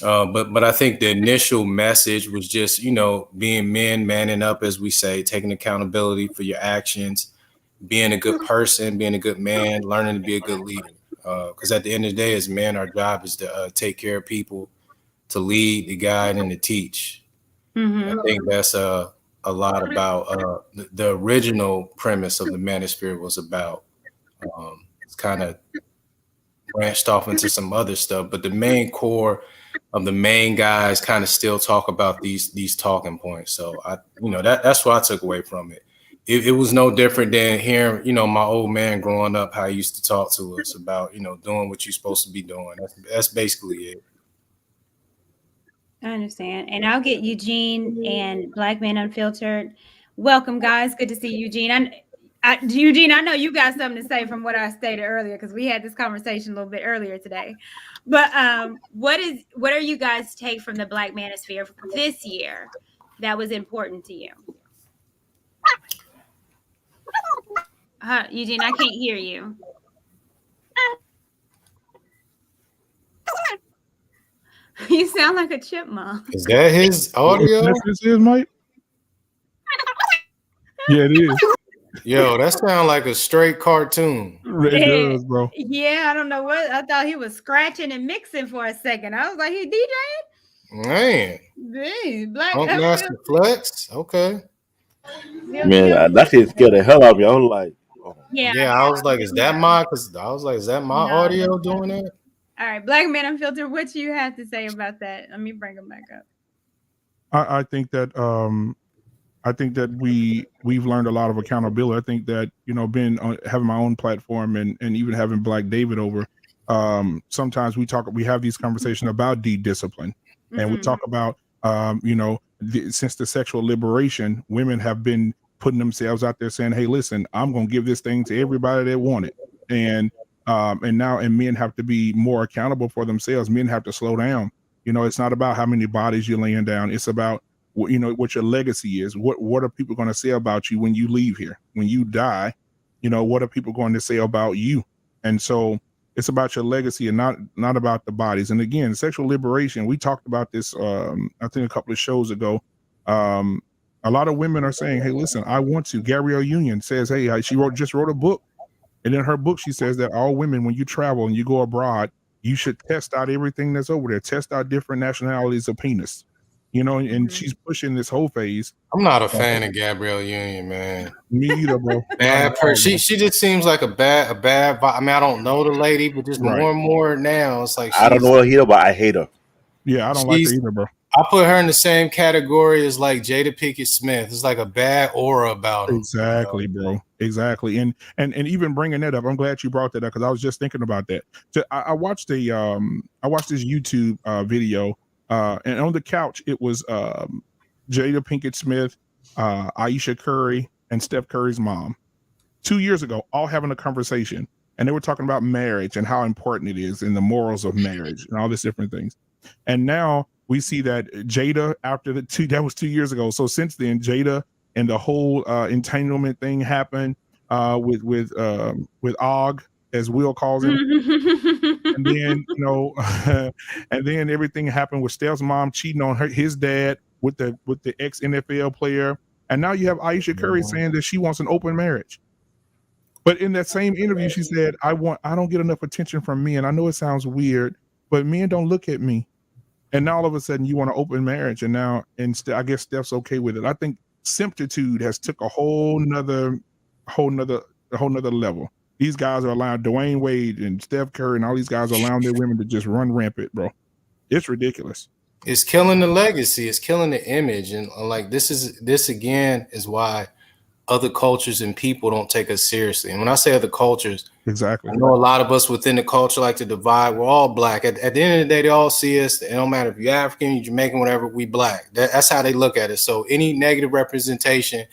But I think the initial message was just being men, manning up, as we say, taking accountability for your actions, being a good person, being a good man, learning to be a good leader. Because at the end of the day, as men, our job is to take care of people, to lead, to guide, and to teach. And I Mm-hmm. think that's a lot about the original premise of the manosphere was about. It's kind of branched off into some other stuff, but the main core of the main guys kind of still talk about these talking points. So that's what I took away from it. it was no different than hearing, my old man growing up, how he used to talk to us about, doing what you're supposed to be doing. That's basically it. I understand. And I'll get Eugene and Black Man Unfiltered. Welcome, guys. Good to see you, Eugene. Eugene, I know you got something to say from what I stated earlier because we had this conversation a little bit earlier today. But what are you guys take from the Black Manosphere this year that was important to you? Eugene, I can't hear you. You sound like a chipmunk. Is that his audio? This is Mike. Yeah, it is. Yo, that sounds like a straight cartoon. It does, bro. Yeah, I don't know what. I thought he was scratching and mixing for a second. I was like, he DJing? Man. Dang, Black Master Flex. Okay. Man, that shit scared the hell out of me. I was like, oh. Yeah, I was like, is that my audio doing that? All right, Black Man Unfiltered, what you have to say about that? Let me bring him back up. I think that we've learned a lot of accountability. I think that having my own platform and even having Black David over, sometimes we have these conversations about discipline, and we talk about since the sexual liberation, women have been putting themselves out there saying, hey, listen, I'm gonna give this thing to everybody that want it, and men have to be more accountable for themselves. Men have to slow down. It's not about how many bodies you're laying down. It's about what your legacy is. What are people going to say about you when you leave here? When you die, what are people going to say about you? And so it's about your legacy and not about the bodies. And again, sexual liberation, we talked about this, I think a couple of shows ago. A lot of women are saying, hey, listen, I want to. Gabrielle Union says, hey, she just wrote a book. And in her book, she says that all women, when you travel and you go abroad, you should test out everything that's over there. Test out different nationalities of penis. And she's pushing this whole phase. I'm not a fan of Gabrielle Union, man. Me either, bro. Bad person. She just seems like a bad vibe. I mean, I don't know the lady, but just more and more now, it's like I don't know her either, but I hate her. Yeah, I don't like her either, bro. I put her in the same category as like Jada Pinkett Smith. It's like a bad aura about her. Exactly, bro. Exactly. And even bringing that up, I'm glad you brought that up because I was just thinking about that. So I watched this YouTube video, and on the couch it was Jada Pinkett Smith, Aisha Curry, and Steph Curry's mom. 2 years ago, all having a conversation, and they were talking about marriage and how important it is and the morals of marriage and all these different things. And now we see that Jada, that was 2 years ago. So since then, Jada and the whole entanglement thing happened with Og, as Will calls him. And then, and then everything happened with Steph's mom cheating on his dad with the ex NFL player. And now you have Aisha Curry saying that she wants an open marriage. But in that same interview, she said, I don't get enough attention from men. I know it sounds weird, but men don't look at me. And now all of a sudden you want an open marriage. And now, I guess Steph's okay with it. I think Simptitude has took a whole nother level. These guys are allowing Dwayne Wade and Steph Curry and all these guys are allowing their women to just run rampant, bro. It's ridiculous. It's killing the legacy. It's killing the image. And like this again is why other cultures and people don't take us seriously. And when I say other cultures, exactly, I know a lot of us within the culture like to divide. We're all black. At the end of the day, they all see us. It don't matter if you're African, you're Jamaican, whatever, we black. That's how they look at it. So any negative representation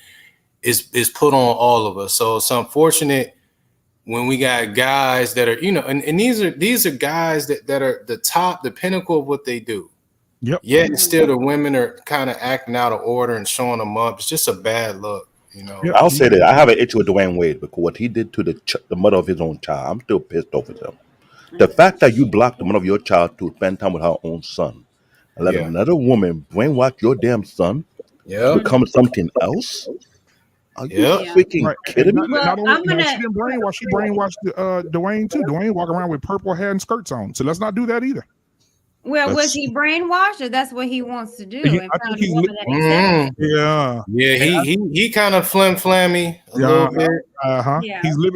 is put on all of us. So it's unfortunate when we got guys that are, and these are guys that are the pinnacle of what they do. Yep. Yet still the women are kind of acting out of order and showing them up. It's just a bad look. I'll say that I have an issue with Dwayne Wade because what he did to the mother of his own child, I'm still pissed off with him. The fact that you blocked the mother of your child to spend time with her own son and let another woman brainwash your damn son to become something else? Are you freaking kidding me? Not only, she didn't brainwash, she brainwashed Dwayne too. Dwayne walking around with purple hair and skirts on. So let's not do that either. Well, was he brainwashed, or that's what he wants to do? I think he's he kind of flammy a little bit. Yeah.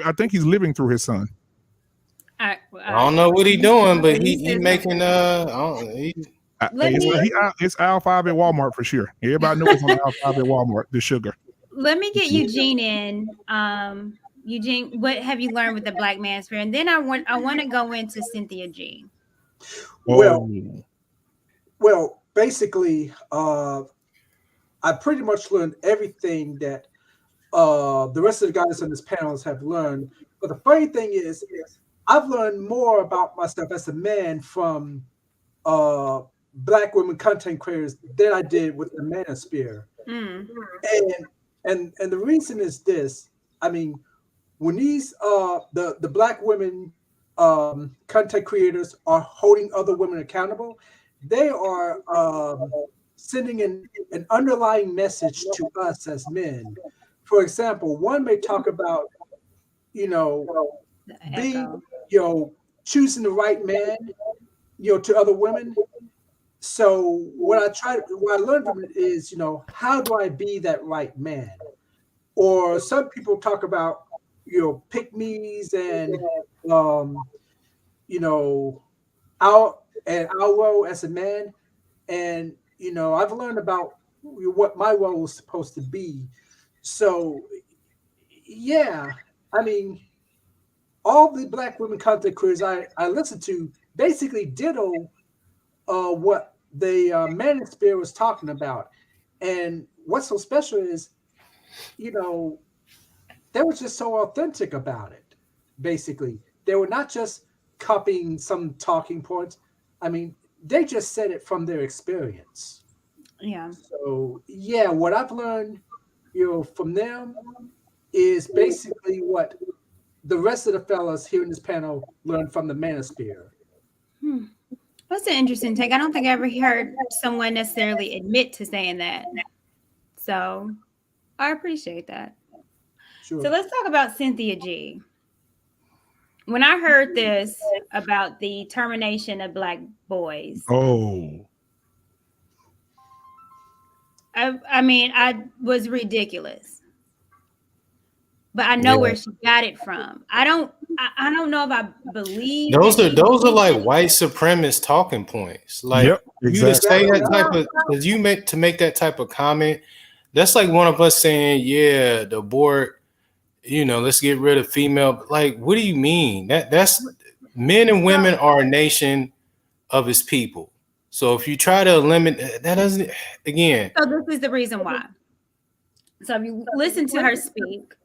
I think he's living through his son. I don't know what he's doing, but he making it's aisle 5 at Walmart for sure. Everybody knows it's on aisle 5 at Walmart. The sugar. let me get Eugene in. Eugene, what have you learned with the Black Manosphere? And then I want to go into Cynthia G. Oh, Well, basically, I pretty much learned everything that the rest of the guys on this panels have learned. But the funny thing is, I've learned more about myself as a man from uh, Black women content creators than I did with the Manosphere. Mm. And the reason is this. I mean, when these the Black women content creators are holding other women accountable, they are sending an underlying message to us as men. For example, one may talk about, you know, The being, echo. choosing the right man, to other women. So what I learned from it is, how do I be that right man? Or some people talk about, pick me's and um, you know, our role as a man. And I've learned about what my role is supposed to be. So yeah, I mean, all the Black women content creators I listen to basically ditto what the Manosphere was talking about. And what's so special is, you know, they were just so authentic about it. Basically, they were not just copying some talking points. I mean, they just said it from their experience. Yeah. So yeah, what I've learned, from them is basically what the rest of the fellas here in this panel learned from the Manosphere. Hmm. That's an interesting take. I don't think I ever heard someone necessarily admit to saying that. So I appreciate that. So Sure. let's talk about Cynthia G. When I heard this about the termination of Black boys, oh, I mean, I was ridiculous, but I know Yeah. where she got it from. I don't know if I believe that Those are she those are did like that. white supremacist talking points. Like yep, you to exactly. say Exactly. that type of because you make to make that type of comment, that's like one of us saying, yeah, the abort, let's get rid of female. Like, what do you mean? That's men and So, women are a nation of his people. So if you try to eliminate that doesn't again, so this is the reason why. So if you listen to her speak,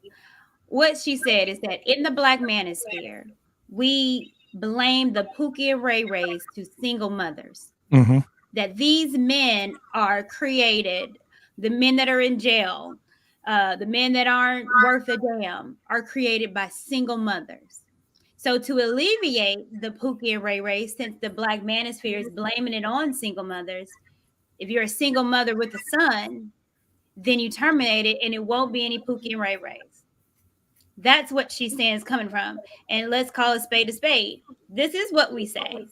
what she said is that in the Black manosphere, we blame the Pookie and Ray Rays to single mothers. Mm-hmm. That these men are created, the men that are in jail, the men that aren't worth a damn, are created by single mothers. So to alleviate the Pookie and Ray Ray, since the Black manosphere is blaming it on single mothers, if you're a single mother with a son, then you terminate it and it won't be any Pookie and Ray Rays. That's what she's saying is coming from. And let's call a spade a spade. This is what we say.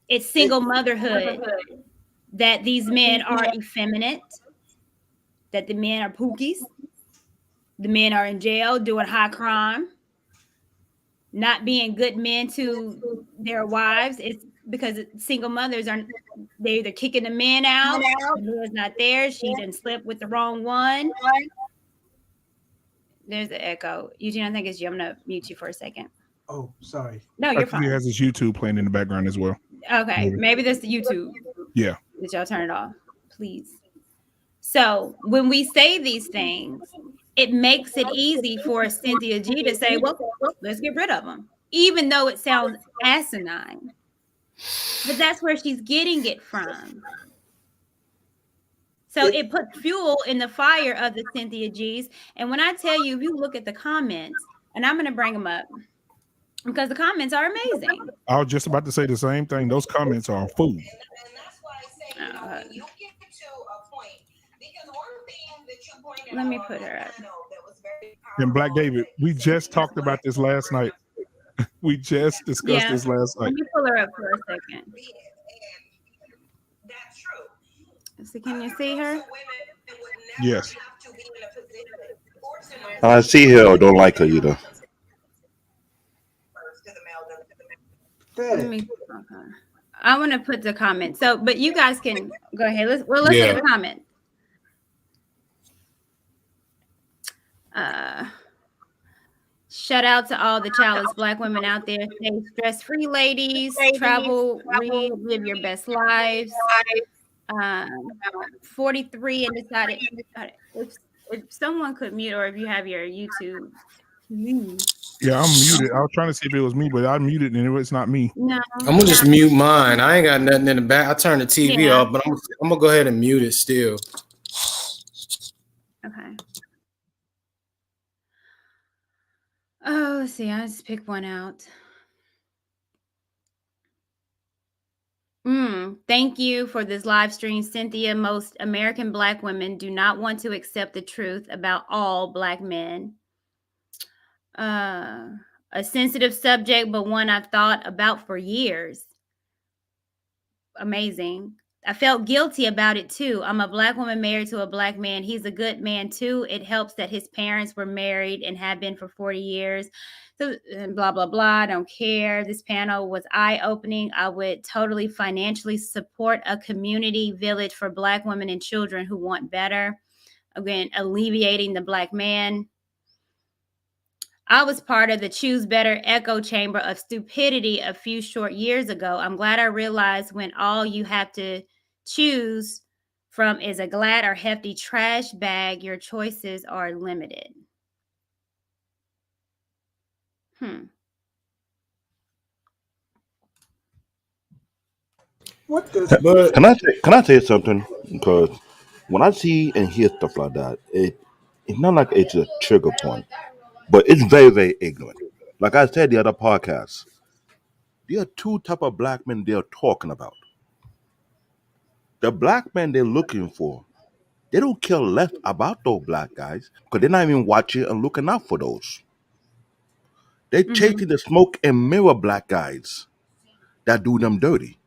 It's It, single motherhood, that these men are effeminate, that the men are pookies, the men are in jail doing high crime, not being good men to their wives. It's because single mothers are they're either kicking the men out, the man's not there, she didn't slip with the wrong one. There's the echo. Eugene, I think it's you. I'm gonna mute you for a second. oh, sorry. No, I you're think he fine. has his YouTube playing in the background as well. Okay, Maybe. maybe that's the YouTube. Yeah. Did y'all turn it off, please? So when we say these things, it makes it easy for Cynthia G to say, well, let's get rid of them, even though it sounds asinine. But that's where she's getting it from. So It, it puts fuel in the fire of the Cynthia G's. And when I tell you, if you look at the comments, and I'm going to bring them up because the comments are amazing. I was just about to say the same thing. Those comments are food. And that's why I say, when you get to a point, because one thing that you pointed Let out me on put that her up. panel that was very And Black powerful is David, that you we said just that talked Black about this women last were night. We just discussed Yeah. this last Let night. me pull her up for a second. being, and that's true. So can you Other see her? groups of women would never Yes. have to be in a position, forced in a I position see her or don't like her either. first to the male than to the Let that me. Okay. I want to put the comment. So, but you guys can go ahead. Let's look yeah. at the comment. Uh, Shout out to all the childless Black women out there. Stay stress free, ladies. Travel, read, live your best lives. 43 and decided if if someone could mute or if you have your YouTube, please. Yeah, I'm muted. I was trying to see if it was me, but I muted and it's not me. No, I'm gonna just mute mine. I ain't got nothing in the back. I turned the TV yeah, off, but I'm gonna go ahead and mute it still. okay. Oh, let's see. I just pick one out. Thank you for this live stream, Cynthia. Most American Black women do not want to accept the truth about all Black men. Uh, a sensitive subject, but one I've thought about for years. Amazing. I felt guilty about it too. I'm a Black woman married to a Black man. He's a good man too. It helps that his parents were married and have been for 40 years. So, blah, blah, blah. I don't care. This panel was eye opening. I would totally financially support a community village for Black women and children who want better. Again, alleviating the Black man. I was part of the Choose Better echo chamber of stupidity a few short years ago. I'm glad I realized when all you have to choose from is a glad or hefty trash bag, your choices are limited. What does But Can I say something? Because when I see and hear stuff like that, it's not like it's a trigger point, but it's very very ignorant. Like I said the other podcast, there are two type of black men they're talking about. The black men they're looking for, they don't care less about those black guys because they're not even watching and looking out for those. They're Mm-hmm. chasing the smoke and mirror black guys that do them dirty.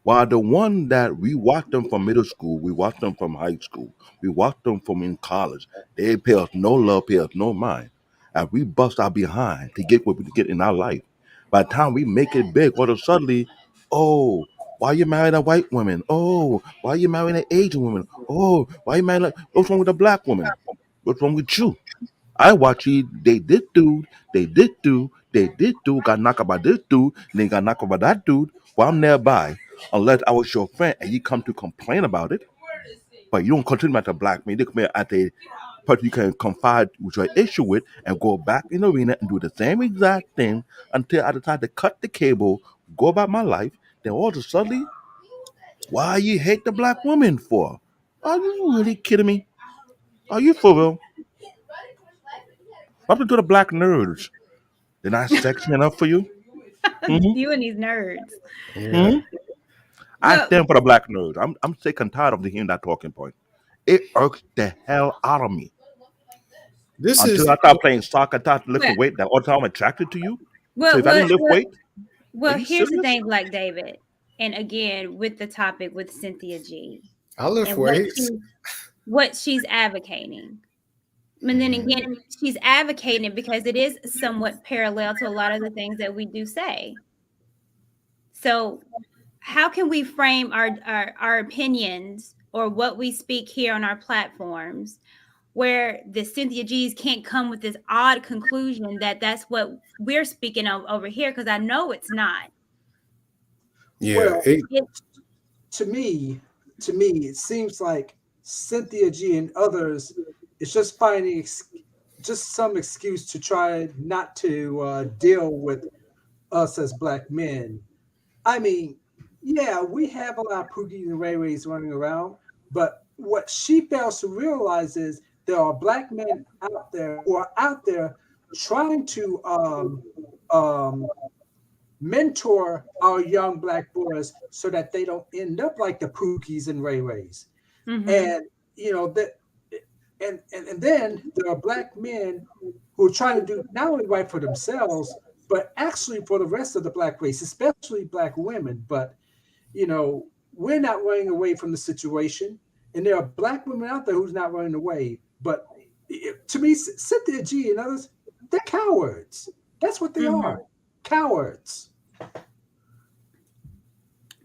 While the one that we watched them from middle school, we watched them from high school, we watched them from in college, they pay us no love, pay us no mind. And we bust our behind to get what we get in our life. By the time we make it big, all of a sudden, oh, why you marrying a white woman? Oh, why you marrying an Asian woman? Oh, why you marrying what's wrong with a black woman? What's wrong with you? I watch it. They did do, got knocked about this dude, and then got knocked about that dude while I'm nearby. Unless I was your friend and you come to complain about it, but you don't continue at the black man. You come here at a person you can confide with your issue with and go back in the arena and do the same exact thing until I decide to cut the cable, go about my life. Then all of a sudden, why you hate the black woman for? Are you really kidding me? Are you for real? What happened to the black nerds? They're not sexy enough for you? hmm You and these nerds. yeah, hmm I Well, stand for the black nerds. I'm sick and tired of hearing that talking point. It irks the hell out of me. this Until is I start playing soccer, start well, lifting weight, that all the time I'm attracted to you. So well, if I well, didn't lift well, weight, are well, you here's the serious? thing, Black David. And again, with the topic with Cynthia G I lift and what weights. she's advocating. And then again, she's advocating it because it is somewhat parallel to a lot of the things that we do say. So, how can we frame our opinions or what we speak here on our platforms where the Cynthia G's can't come with this odd conclusion that that's what we're speaking of over here? Because I know it's not. Yeah, well, It, to me, it seems like Cynthia G and others is just finding just some excuse to try not to deal with us as black men. I mean, yeah, we have a lot of Pookies and Ray Rays running around, but what she fails to realize is there are black men out there who are out there trying to um, mentor our young black boys so that they don't end up like the Pookies and Ray Rays. mm-hmm, And you know that, and then there are black men who are trying to do not only right for themselves, but actually for the rest of the black race, especially black women. But you know, we're not running away from the situation, and there are black women out there who's not running away. But to me, Cynthia G and others, they're cowards. That's what they mm-hmm. are, cowards.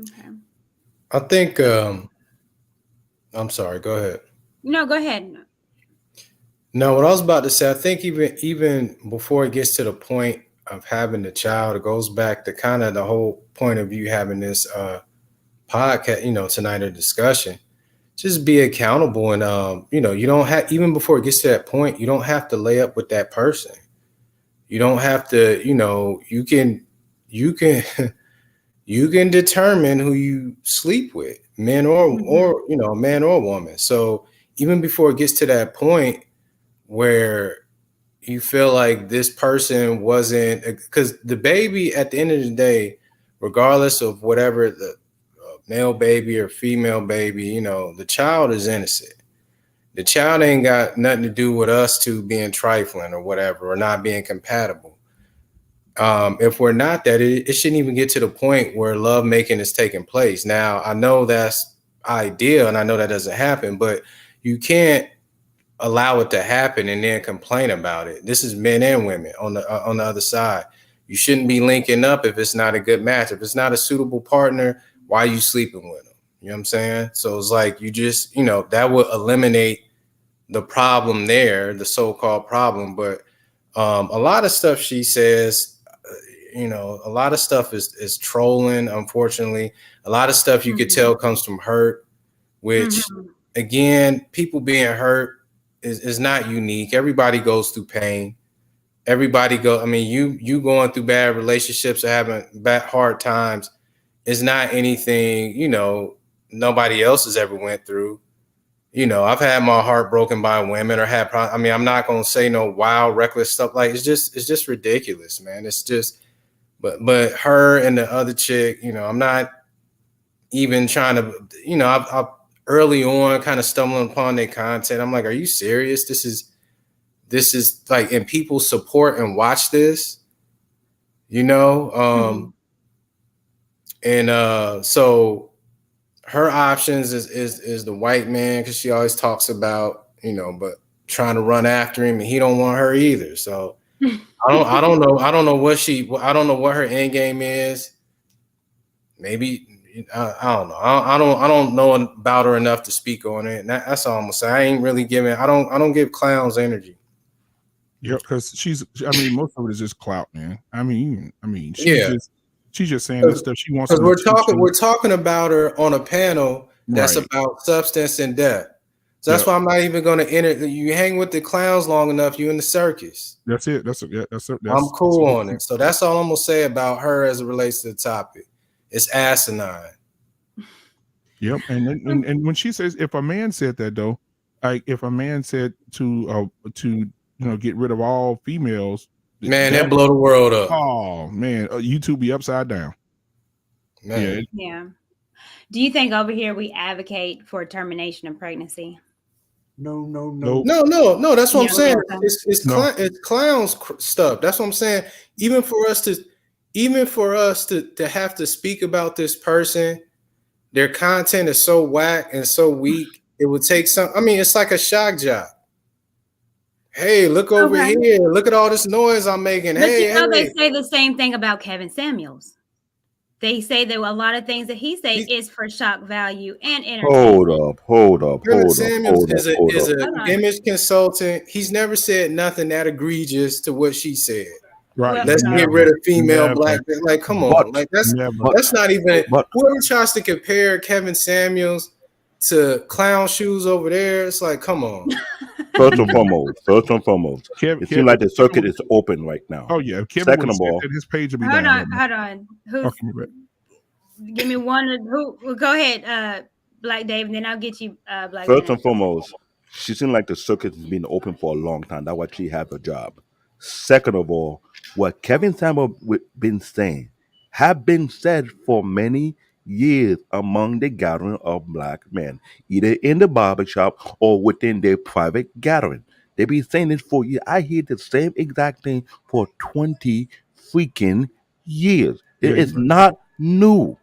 Okay. I think. I'm sorry. Go ahead. No, go ahead. No, what I was about to say, I think even before it gets to the point of having the child, it goes back to kind of the whole point of you having this podcast, tonight, a discussion. Just be accountable, and you don't have, even before it gets to that point, you don't have to lay up with that person. You don't have to, you can you can determine who you sleep with, men Mhm. or man or woman. So even before it gets to that point where you feel like this person wasn't, because the baby at the end of the day, regardless of whatever the male baby or female baby, the child is innocent. The child ain't got nothing to do with us two being trifling or whatever, or not being compatible. If we're not that, it shouldn't even get to the point where love making is taking place. Now, I know that's ideal, and I know that doesn't happen, but you can't allow it to happen and then complain about it. This is men and women on the other side. You shouldn't be linking up if it's not a good match. If it's not a suitable partner, why are you sleeping with them? You know what I'm saying? So it's like you just, that would eliminate the problem there, the so-called problem. But a lot of stuff she says, a lot of stuff is trolling. Unfortunately, a lot of stuff you could Mhm. tell comes from hurt, which Mhm. again, people being hurt is not unique. Everybody goes through pain. Everybody go. I mean, you going through bad relationships or having bad hard times is not anything nobody else has ever went through. I've had my heart broken by women or had I mean, I'm not gonna say no wild, reckless stuff. Like it's just ridiculous, man. It's just, but her and the other chick, I'm not even trying to, I early on kind of stumbling upon their content. I'm like, are you serious? This is like, and people support and watch this, you know. Mhm. And so her options is the white man, because she always talks about, but trying to run after him, and he don't want her either. So I don't know I don't know what her end game is. Maybe I don't know. I don't know about her enough to speak on it. And that's all I'm gonna say. I ain't really giving. I don't give clowns energy. Yeah, because I mean, most of it is just clout, man. I mean, Yeah, she's just saying that because stuff. She wants because some we're talking attention. we're talking about her on a panel that's Right. about substance and death. So that's Yep. why I'm not even gonna enter. You hang with the clowns long enough, you in the circus. That's it. Yeah, I'm that's cool what on it. So that's all I'm gonna say about her as it relates to the topic. It's asinine. Yep. And when she says, if a man said that though, like if a man said to get rid of all females, Man, that that blow the world up. oh man, YouTube be upside down. Yeah. Man. Yeah. Do you think over here we advocate for termination of pregnancy? No, no, Nope. no. No. That's what You I'm don't saying. think so? No. It's clowns stuff. That's what I'm saying. Even for us to, even for us to have to speak about this person, their content is so whack and so weak. It would take some. I mean, it's like a shock job. Hey, look over Okay. here. Look at all this noise I'm making. But Hey, they hey. say the same thing about Kevin Samuels. They say that a lot of things that he say He, is for shock value and Hold entertainment. up, hold up, Kevin hold up, Samuels hold up, is a hold is up. a Hold on. image consultant. He's never said nothing that egregious to what she said. Right. Well, Let's get no. rid Never. of female black. Never. Like, come on. But Like that's Never. but that's not even, but whoever tries to compare Kevin Samuels to clown shoes over there. It's like, come on. first and foremost, Kev, it seems Kev, like the circuit is open right now. oh yeah. If Kevin would Second have of said all, that, his page would be Hold down on. right now. Hold on. Who's? Okay, but Give me one. Who? Well, go ahead, Black Dave, and then I'll get you, Black man first and after that. foremost, she seemed like the circuit has been open for a long time. That's why she had a job. Second of all, what Kevin Samuel been saying have been said for many years among the gathering of black men, either in the barbershop or within their private gathering. They be saying this for years. I hear the same exact thing for 20 freaking years. yeah, It you is right. not new.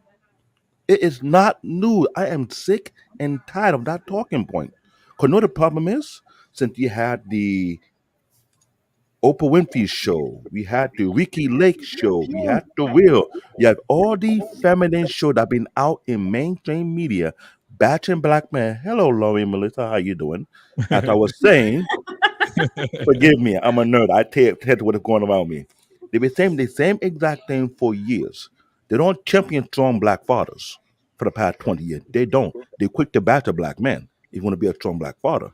It is not new. I am sick and tired of that talking point. Because know the problem is, since you had the Oprah Winfrey show, we had the Ricky Lake show, we had the Real, you have all the feminine shows that have been out in mainstream media, batching black men. Hello, Laurie and Melissa, how you doing? As I was saying, Forgive me, I'm a nerd. I tell you what's going around me. They've been saying the same exact thing for years. They don't champion strong black fathers for the past 20 years. They don't. They're quick to batter black men if you want to be a strong black father.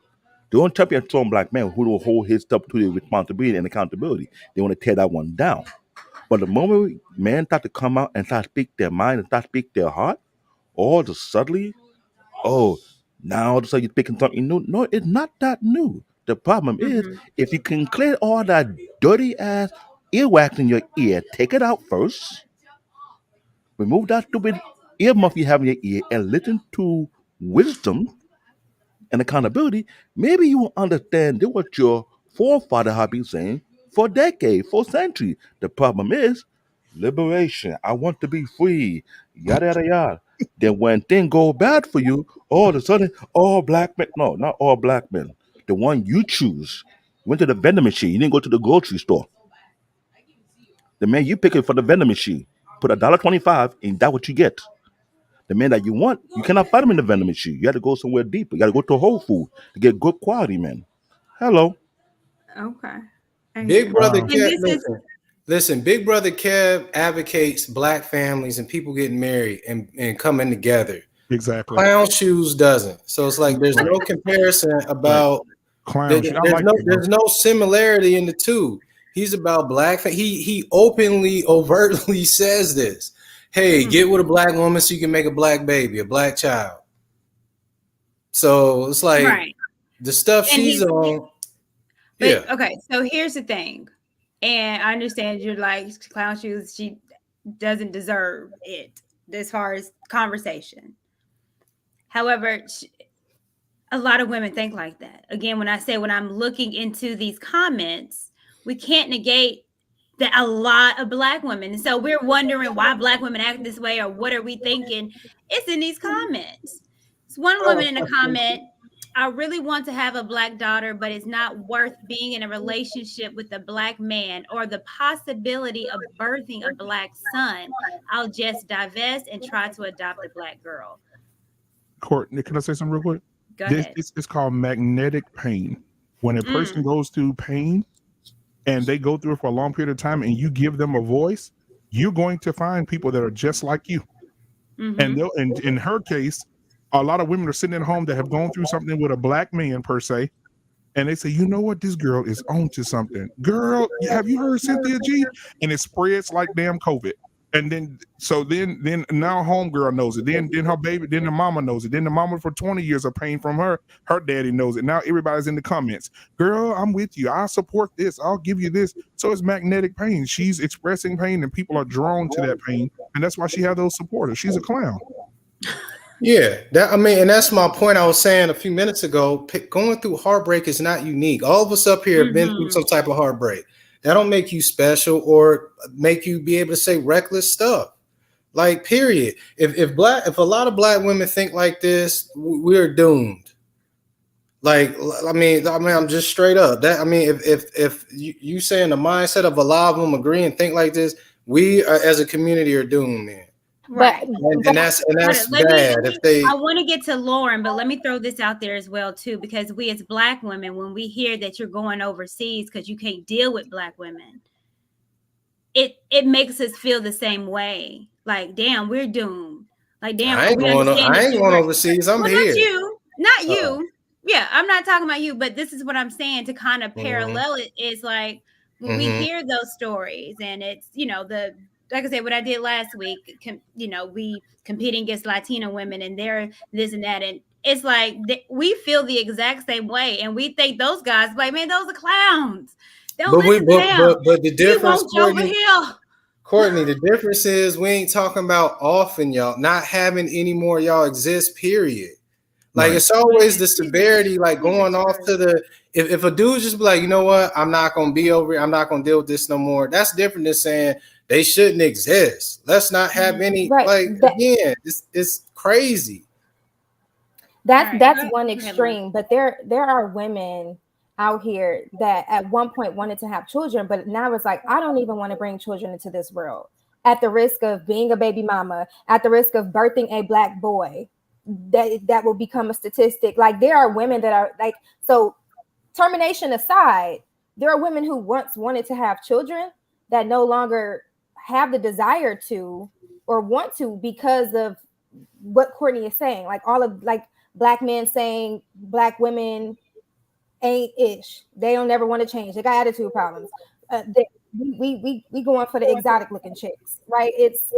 They don't champion a strong black man who will hold his stuff to the responsibility and accountability. They want to tear that one down. But the moment men start to come out and start to speak their mind and start to speak their heart, all of a suddenly, oh, now all of a sudden you're speaking something new. No, it's not that new. The problem is Hmm. if you can clear all that dirty ass earwax in your ear, take it out first, remove that stupid earmuff you have in your ear, and listen to wisdom and accountability, maybe you will understand what your forefather have been saying for decades, for centuries. The problem is liberation. I want to be free. Yada yada yada. Then when things go bad for you, all of a sudden, all black men. No, not all black men. The one you choose. Went to the vending machine. You didn't go to the grocery store. The man you pick it for the vending machine. Put $1.25 and that's what you get. The man that you want, you cannot find him in the vending machine. You got to go somewhere deeper. You got to go to Whole Food to get good quality, man. Hello. Okay. I Big hear. brother Wow. And Kev, this is listen. Big brother Kev advocates black families and people getting married and coming together. Exactly. Clown Shoes doesn't. So it's like there's Right. no comparison Right. about. Clown shit. I There's like no that, bro. similarity in the two. He's about he openly, overtly says this. Hey, get with a black woman so you can make a black baby, a black child. So it's like right. the stuff And she's he's on. but Yeah. okay, so here's the thing. And I understand you're like clown shoes, she doesn't deserve it as far as conversation. However, a lot of women think like that. Again, when I say when I'm looking into these comments, we can't negate that a lot of black women. And so we're wondering why black women act this way or what are we thinking? It's in these comments. It's one woman in a comment. I really want to have a black daughter, but it's not worth being in a relationship with a black man or the possibility of birthing a black son. I'll just divest and try to adopt a black girl. Courtney, can I say something real quick? Go This ahead. is called magnetic pain. When a person Mm, goes through pain and they go through it for a long period of time and you give them a voice, you're going to find people that are just like you. And mm-hmm. they'll, and in her case, a lot of women are sitting at home that have gone through something with a black man per se, and they say, you know what, this girl is on to something. Girl, have you heard Cynthia G? And it spreads like damn COVID. And then then now homegirl knows it. Then her baby, then the mama knows it. Then the mama for 20 years of pain from her daddy knows it. Now everybody's in the comments. Girl, I'm with you. I support this. I'll give you this. So it's magnetic pain. She's expressing pain and people are drawn to that pain. And that's why she has those supporters. She's a clown. Yeah, and that's my point. I was saying a few minutes ago. Going through heartbreak is not unique. All of us up here have been through Mm-hmm. some type of heartbreak. That don't make you special or make you be able to say reckless stuff. Like, period. If a lot of black women think like this, we're doomed. Like, I'm just straight up. That I mean, if you saying the mindset of a lot of them agree and think like this, we are, as a community are doomed, man. Right. And that's Let me bad. If they I want to get to Lauren, but let me throw this out there as well too, because we as black women, when we hear that you're going overseas because you can't deal with black women, it makes us feel the same way. Like, damn, we're doomed. Like, damn, we understand I that ain't you're going right. overseas. I'm Well, not here. you, not Uh-uh. you. Yeah, I'm not talking about you, but this is what I'm saying to kind of Mm-hmm. parallel it is like when we Mm-hmm. hear those stories and it's, the like I said, what I did last week, we competing against Latino women and they're this and that. And it's like we feel the exact same way. And we think those guys, like, man, those are clowns. Don't But we listen to them. but the We difference, want you over here. Courtney, the difference is we ain't talking about often, y'all, not having any more y'all exist, period. Like Right. it's always the Here's the severity, like going off truth. to the if a dude just be like, you know what, I'm not gonna be over here, I'm not gonna deal with this no more. That's different than saying they shouldn't exist. Let's not have any Right. like again, it's crazy. All right, That's go one ahead, Lauren. extreme, but there are women out here that at one point wanted to have children, but now it's like I don't even want to bring children into this world at the risk of being a baby mama, at the risk of birthing a black boy that will become a statistic. Like there are women that are like so termination aside, there are women who once wanted to have children that no longer have the desire to or want to because of what Courtney is saying. Like all of like black men saying black women ain't ish. They don't never want to change. They got attitude problems. We going for the exotic looking chicks, right? It's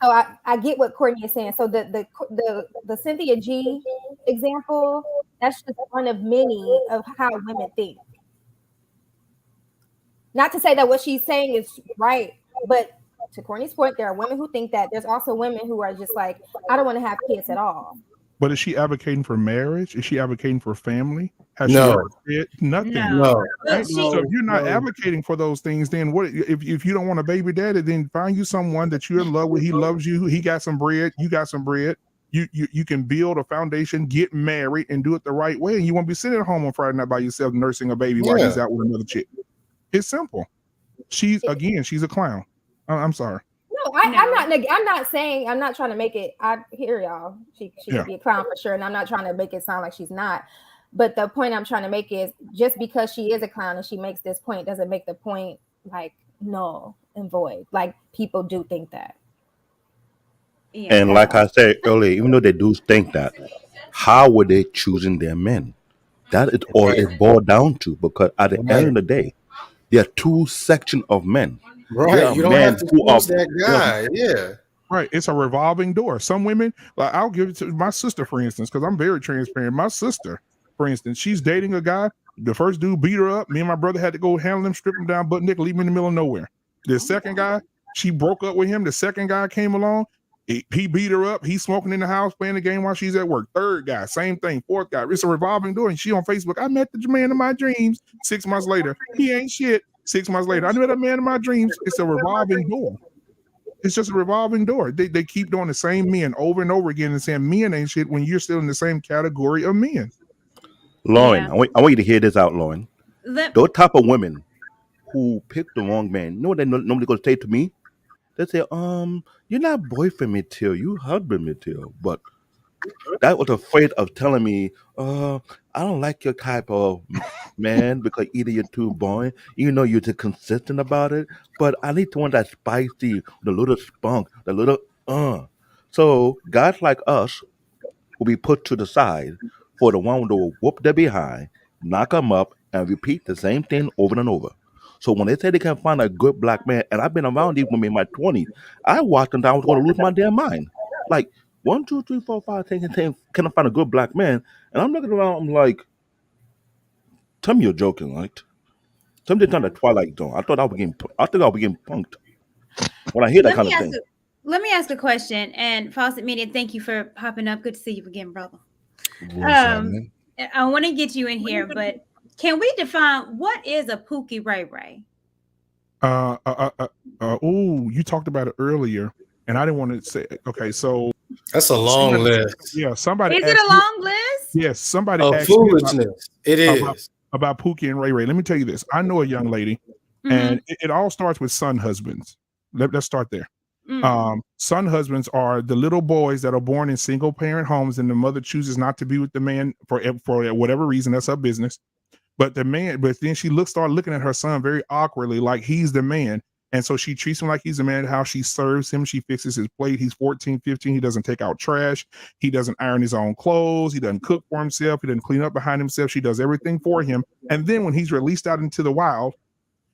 so I get what Courtney is saying. So the Cynthia G example, that's just one of many of how women think. Not to say that what she's saying is right, but to Courtney's point, there are women who think that. There's also women who are just like, I don't want to have kids at all. But is she advocating for marriage? Is she advocating for family? Has she No, ever said nothing? No. no. Well, Right? she So if No, you're not no. advocating for those things, then what if you don't want a baby daddy, then find you someone that you're in love with, he loves you, he got some bread, you got some bread. You can build a foundation, get married, and do it the right way, and you won't be sitting at home on Friday night by yourself nursing a baby while he's Yeah. out with another chick. It's simple. She's a clown. I'm sorry. No, No. I'm not saying, I'm not trying to make it. I hear y'all. She Yeah. could be a clown for sure, and I'm not trying to make it sound like she's not. But the point I'm trying to make is just because she is a clown and she makes this point doesn't make the point like null and void. Like people do think that. Yeah. And like I said earlier, even though they do think that, how were they choosing their men? That is all Right. it boiled down to. Because at the end Right. of the day, there are two sections of men. There Right. are You don't have men to who are choose that there are guy. Yeah. Right. It's a revolving door. Some women, like I'll give it to my sister, for instance, because I'm very transparent. My sister, for instance, she's dating a guy. The first dude beat her up. Me and my brother had to go handle him, strip him down, butt naked, leave him in the middle of nowhere. The second guy, she broke up with him. The second guy came along. He beat her up. He's smoking in the house, playing the game while she's at work. Third guy, same thing. Fourth guy. It's a revolving door. And she on Facebook. I met the man of my dreams. 6 months later, he ain't shit. 6 months later, I met a man of my dreams. It's a revolving door. It's just a revolving door. They keep doing the same men over and over again and saying men ain't shit when you're still in the same category of men. Lauren. Yeah. I want you to hear this out, Lauren. Let, Those type of women who pick the wrong man, you know what they normally gonna say to me? They say, you're not boyfriend material, you husband material. But that was afraid of telling me, I don't like your type of man because either you're too boring, even though you're too consistent about it. But I need the one that's spicy, the little spunk, the little So guys like us will be put to the side for the one who will whoop their behind, knock them up, and repeat the same thing over and over. So when they say they can find a good black man, and I've been around these women in my 20s, I watched them. I was going to lose my damn mind. Like, 1, 2, 3, 4, 5, 10, can I find a good black man? And I'm looking around, I'm like, tell me you're joking, right? Tell me they're trying to Twilight Zone. I think I was getting punked when I hear that let kind me of ask thing. let me ask a question. And Fawcett Media, thank you for popping up. Good to see you again, brother. What's Um, happening? I want to get you in here, but can we define what is a Pookie Ray Ray? Oh, you talked about it earlier, and I didn't want to say. Okay, so That's a long somebody, list somebody Is it asked a me. long list? Yes, somebody of asked me foolishness. It about is. about Pookie and Ray Ray. Let me tell you this. I know a young lady, Mm-hmm. and it all starts with son husbands. Let's start there. Mm. Son husbands are the little boys that are born in single parent homes, and the mother chooses not to be with the man for whatever reason. That's her business. But then she start looking at her son very awkwardly, like he's the man. And so she treats him like he's the man. How she serves him, she fixes his plate. He's 14, 15. He doesn't take out trash. He doesn't iron his own clothes. He doesn't cook for himself. He doesn't clean up behind himself. She does everything for him. And then when he's released out into the wild,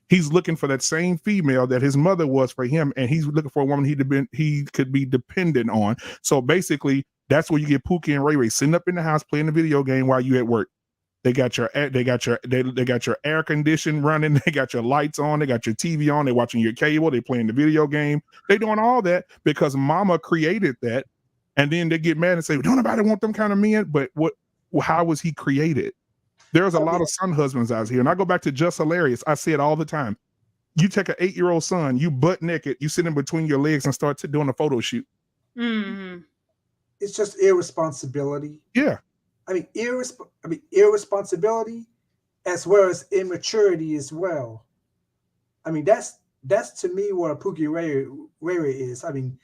he's looking for that same female that his mother was for him, and he's looking for a woman he could be dependent on. So basically, that's where you get Pookie and Ray Ray sitting up in the house playing the video game while you at work. They got your air condition running. They got your lights on. They got your TV on. They're watching your cable. They playing the video game. They doing all that because Mama created that, and then they get mad and say, "Don't nobody want them kind of men." But how was he created? There's a lot of son husbands out here, and I go back to Just Hilarious. I say it all the time. You take an 8-year-old son, you butt naked, you sit in between your legs and start doing a photo shoot. Mm-hmm. It's just irresponsibility. Yeah. I mean, irresponsibility as well as immaturity as well. I mean, that's to me what a Pookie Ray is. I mean,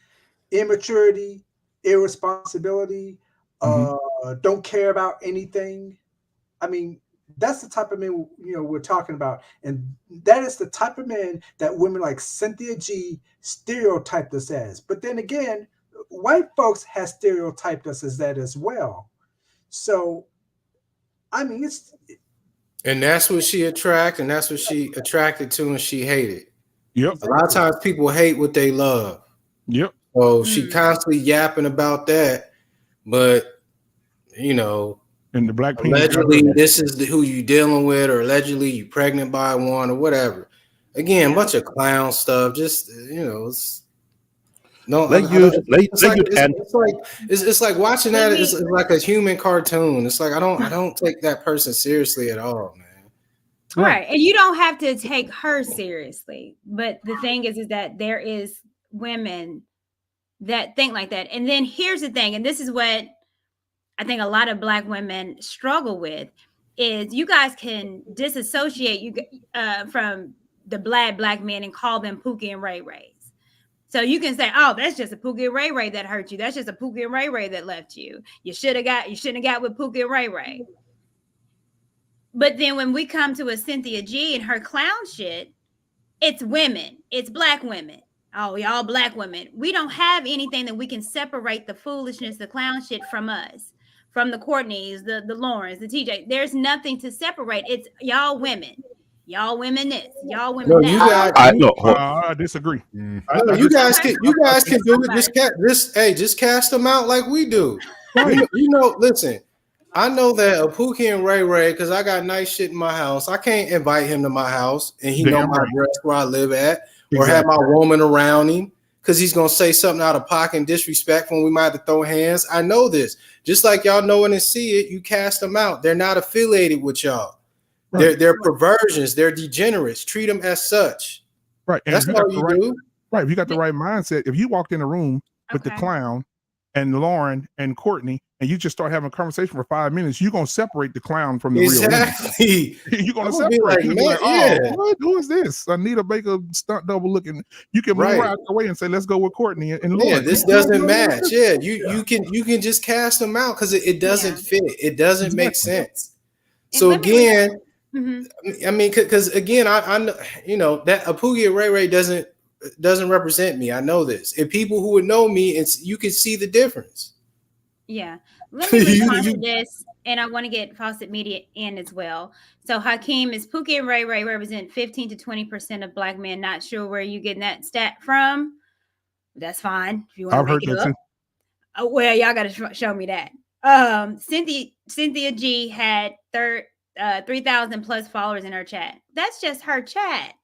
immaturity, irresponsibility, Mhm. don't care about anything. I mean, That's the type of men we're talking about, and that is the type of men that women like Cynthia G stereotyped us as. But then again, white folks has stereotyped us as that as well. So, I mean, And that's what she attracted, and that's what she attracted to, and she hated. Yep. A lot of times people hate what they love. Yep. So she constantly yapping about that, but And the black penis got allegedly her. this is who you dealing with, or allegedly you pregnant by one, or whatever. Again, bunch of clown stuff. Just it's no. It's like watching that. It's like a human cartoon. It's like I don't take that person seriously at all, man. Right. And you don't have to take her seriously. But the thing is that there is women that think like that. And then here's the thing, and this is what I think a lot of Black women struggle with, is you guys can disassociate from the black men and call them Pookie and Ray Rays. So you can say, oh, that's just a Pookie and Ray Ray that hurt you. That's just a Pookie and Ray Ray that left you. You shouldn't have got with Pookie and Ray Ray. But then when we come to a Cynthia G and her clown shit, it's women. It's Black women. Oh, y'all Black women. We don't have anything that we can separate the foolishness, the clown shit from us, from the Courtneys, the Laurens, the TJ. There's nothing to separate. It's y'all women. Y'all women this. Y'all women that. I disagree. You guys can do it. Just cast them out like we do. Listen. I know that a Pookie and Ray Ray, because I got nice shit in my house. I can't invite him to my house and he know my address where I live at, or have my woman around him, because he's gonna say something out of pocket and disrespectful. We might have to throw hands. I know this. Just like y'all know it and see it, you cast them out. They're not affiliated with y'all. Right. They're perversions. They're degenerates. Treat them as such. Right. And that's all you do. Right. If you got the right mindset, if you walked in a room with the clown and Lauren and Courtney, and you just start having a conversation for 5 minutes, you're gonna separate the clown from the real woman. You're gonna separate. You're like, oh, who is this? Anita Baker stunt double looking. You can move out the way and say, let's go with Courtney and Lauren. Yeah, this doesn't match. Yeah, you can just cast them out because it doesn't fit. It doesn't make sense. So again, I mean, because again, I know that a Poogie and Ray Ray doesn't represent me. I know this, and people who would know me, you can see the difference. Yeah. Let me respond to this, and I want to get Fawcett Media in as well. So Hakeem, is Pookie and Ray Ray represent 15 to 20% of Black men? Not sure where you getting that stat from. That's fine. If you want to make it up. Oh, well, y'all got to show me that. Cynthia G had 3,000 plus followers in her chat. That's just her chat.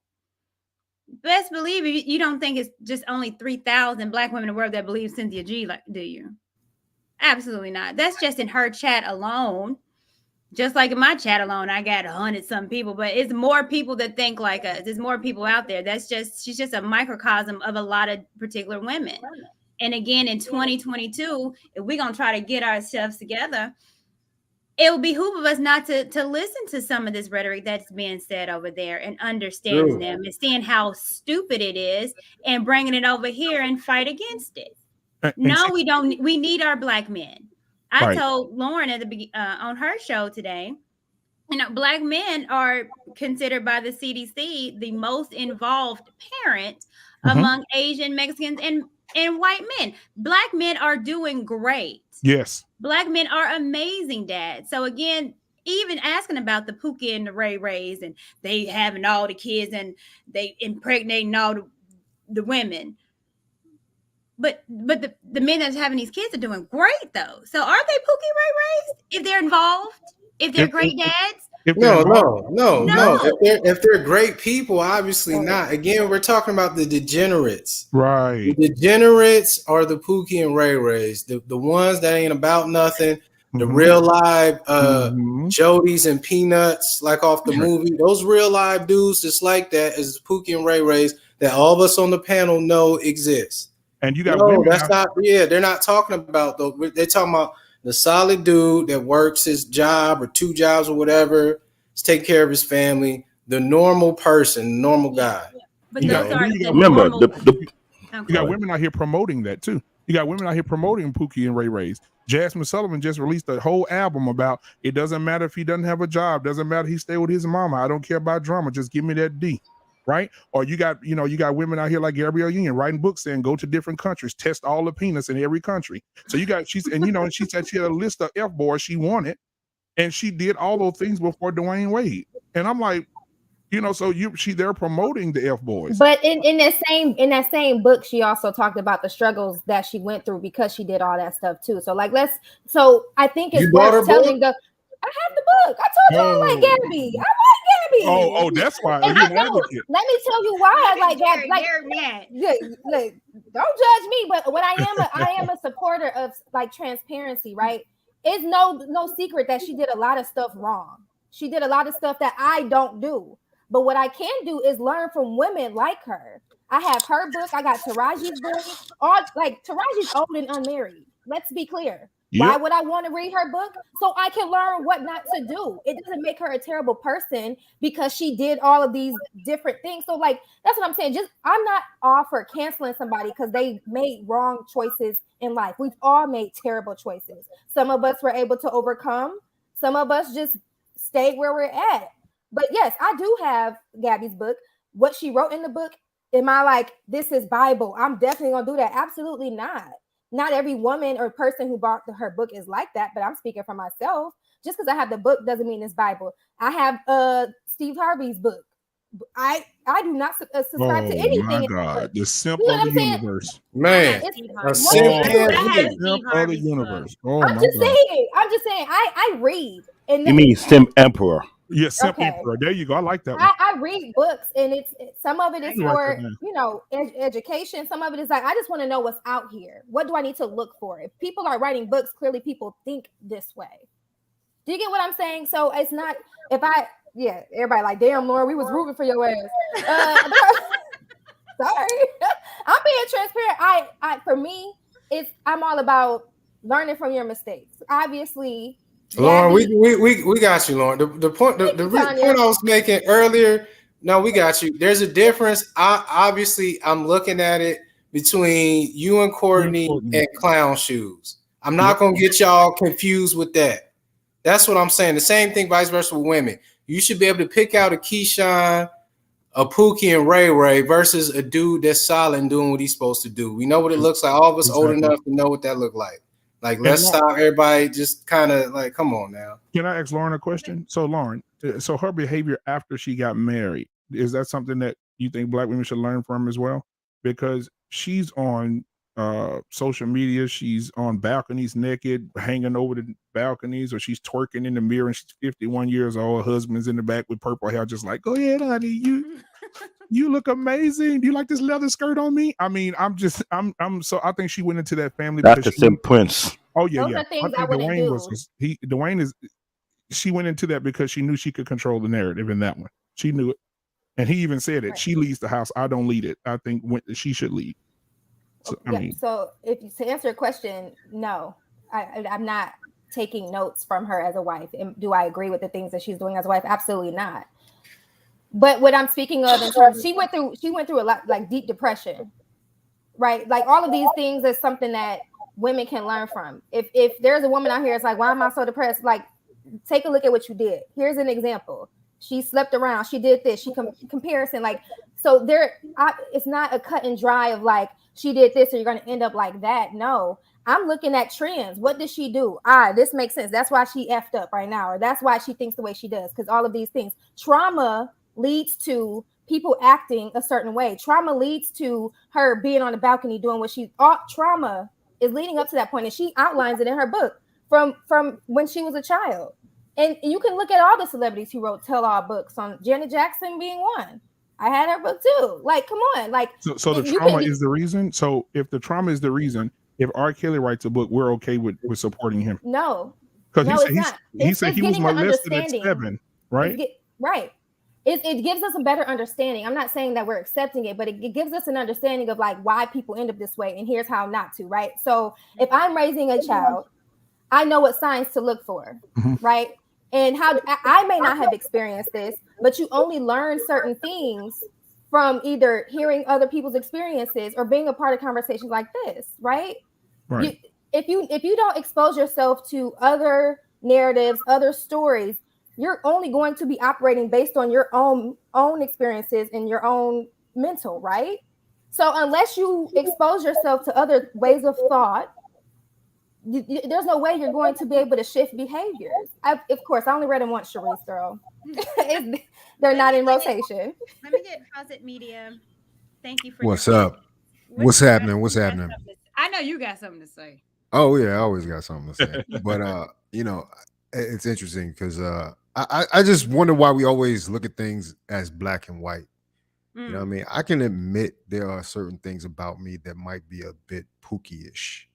Best believe you don't think it's just only 3,000 Black women in the world that believe Cynthia G, do you? Absolutely not. That's just in her chat alone. Just like in my chat alone, I got 100-some people, but it's more people that think like us. There's more people out there. She's just a microcosm of a lot of particular women. And again, in 2022, if we're going to try to get ourselves together, it will behoove of us not to listen to some of this rhetoric that's being said over there and understanding them and seeing how stupid it is and bringing it over here and fight against it. No, we don't. We need our Black men. I told Lauren at the on her show today, Black men are considered by the CDC the most involved parent among Asian, Mexicans, and white men. Black men are doing great. Yes. Black men are amazing dads. So again, even asking about the Pookie and the Ray Rays, and they having all the kids and they impregnating all the women. But the men that's having these kids are doing great though. So are they Pookie Ray Rays if they're involved? If they're great dads? No. If they're great people, obviously not. Again, we're talking about the degenerates. Right. The degenerates are the Pookie and Ray Rays, the ones that ain't about nothing. The real live Jodies and Peanuts, like off the movie. Those real live dudes just like that is Pookie and Ray Rays that all of us on the panel know exist. And you got women. That's not. Yeah, they're not talking about those. They're talking about the solid dude that works his job or 2 jobs or whatever, to take care of his family. The normal person, the normal guy. But those are you got women out here promoting that too. You got women out here promoting Pookie and Ray Ray's. Jasmine Sullivan just released a whole album about it doesn't matter if he doesn't have a job, doesn't matter he stay with his mama. I don't care about drama. Just give me that D. Right? Or you got women out here like Gabrielle Union writing books saying go to different countries, test all the penis in every country. So she said she had a list of F boys she wanted, and she did all those things before Dwayne Wade. And I'm like, so they're promoting the F boys. But in that same book, she also talked about the struggles that she went through because she did all that stuff too. So I think it's worth telling the. I have the book. I told you I like Gabby. I like Gabby. Oh, that's why. Let me tell you why I like Gabby. Look, don't judge me, but what I am a supporter of like transparency, right? It's no secret that she did a lot of stuff wrong. She did a lot of stuff that I don't do. But what I can do is learn from women like her. I have her book. I got Taraji's book. Taraji's old and unmarried. Let's be clear. Yep. Why would I want to read her book? So I can learn what not to do. It doesn't make her a terrible person because she did all of these different things. So that's what I'm saying. I'm not all for canceling somebody because they made wrong choices in life. We've all made terrible choices. Some of us were able to overcome. Some of us just stayed where we're at. But yes, I do have Gabby's book. What she wrote in the book, am I like, this is Bible? I'm definitely going to do that. Absolutely not. Not every woman or person who bought her book is like that, but I'm speaking for myself. Just because I have the book doesn't mean it's Bible. I have Steve Harvey's book. I do not subscribe to anything. Oh my God, the simp of the universe, man. A simp of the universe. Oh, I'm just saying. I read. And you mean Simp Emperor? Yes, Simp Emperor. There you go. I like that one. I read books, and some of it is for education. Some of it is like I just want to know what's out here. What do I need to look for? If people are writing books, clearly people think this way. Do you get what I'm saying? So it's not everybody like, damn, Lauren, we was rooting for your ass. Sorry, I'm being transparent. For me, I'm all about learning from your mistakes. Obviously. Lauren, we got you, Lauren. The point I was making earlier. No, we got you. There's a difference. I'm looking at it between you and Courtney and clown shoes. I'm not gonna get y'all confused with that. That's what I'm saying. The same thing, vice versa with women. You should be able to pick out a Keyshawn, a Pookie, and Ray Ray versus a dude that's solid and doing what he's supposed to do. We know what it looks like. All of us old enough to know what that looked like. Like, let's stop everybody just kind of like, come on now. Can I ask Lauren a question? So, Lauren, so her behavior after she got married, is that something that you think Black women should learn from as well? Because she's on social media, she's on balconies naked, hanging over the balconies, or she's twerking in the mirror and she's 51 years old. Her husband's in the back with purple hair, just like, go ahead, honey, you look amazing. Do you like this leather skirt on me? I mean, I think she went into that family. That's the Sim Prince. Oh yeah, Those are things I Dwayne was she went into that because she knew she could control the narrative in that one. She knew it. And he even said it. Right. She leads the house. I don't lead it. I think she should lead. So, to answer your question, no, I'm not taking notes from her as a wife. And do I agree with the things that she's doing as a wife? Absolutely not. But what I'm speaking of in terms, she went through a lot, like deep depression, right? Like all of these things is something that women can learn from. If there's a woman out here, it's like, why am I so depressed? Like, take a look at what you did. Here's an example. She slept around. She did this. She comparison. Like, so it's not a cut and dry of like, she did this, so you're going to end up like that. No, I'm looking at trends. What did she do? This makes sense. That's why she effed up right now. Or that's why she thinks the way she does. Because all of these things, trauma leads to people acting a certain way. Trauma leads to her being on the balcony doing what trauma is leading up to that point. And she outlines it in her book from when she was a child. And you can look at all the celebrities who wrote tell-all books, on Janet Jackson being one. I had her book too. Like, come on. Like, so the trauma is the reason. So if the trauma is the reason, if R. Kelly writes a book, we're okay with supporting him. No, because he said he was molested at 7, right? Right. It gives us a better understanding. I'm not saying that we're accepting it, but it gives us an understanding of like why people end up this way, and here's how not to. Right. So if I'm raising a child, I know what signs to look for. Right. And how I may not have experienced this, but you only learn certain things from either hearing other people's experiences or being a part of conversations like this, right? Right. If you don't expose yourself to other narratives, other stories, you're only going to be operating based on your own experiences and your own mental, right? So unless you expose yourself to other ways of thought, there's no way you're going to be able to shift behaviors. Of course, I only read them once, Sharice, girl. They're not in rotation. Let me get Faucet Media. Thank you for What's your up? What's happening? What's happening? I know you got something to say. Oh yeah, I always got something to say. But it's interesting because I just wonder why we always look at things as black and white. You know what I mean? I can admit there are certain things about me that might be a bit Pookie-ish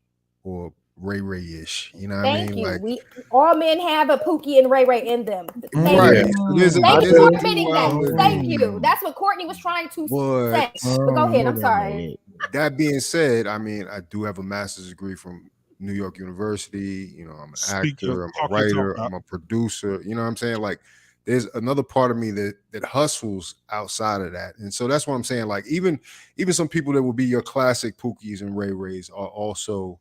or Ray Ray-ish. You know what I Thank mean? you. Like, We all men have a Pookie and Ray Ray in them. Thank right. you. So there's a Thank bit you for of admitting that. Thank you. That's what Courtney was trying to say. But go ahead. I'm sorry. That being said, I mean, I do have a master's degree from New York University. You know, I'm an actor, I'm a writer, I'm a producer. You know what I'm saying? Like, there's another part of me that hustles outside of that. And so that's what I'm saying. Like, even some people that will be your classic Pookies and Ray Rays are also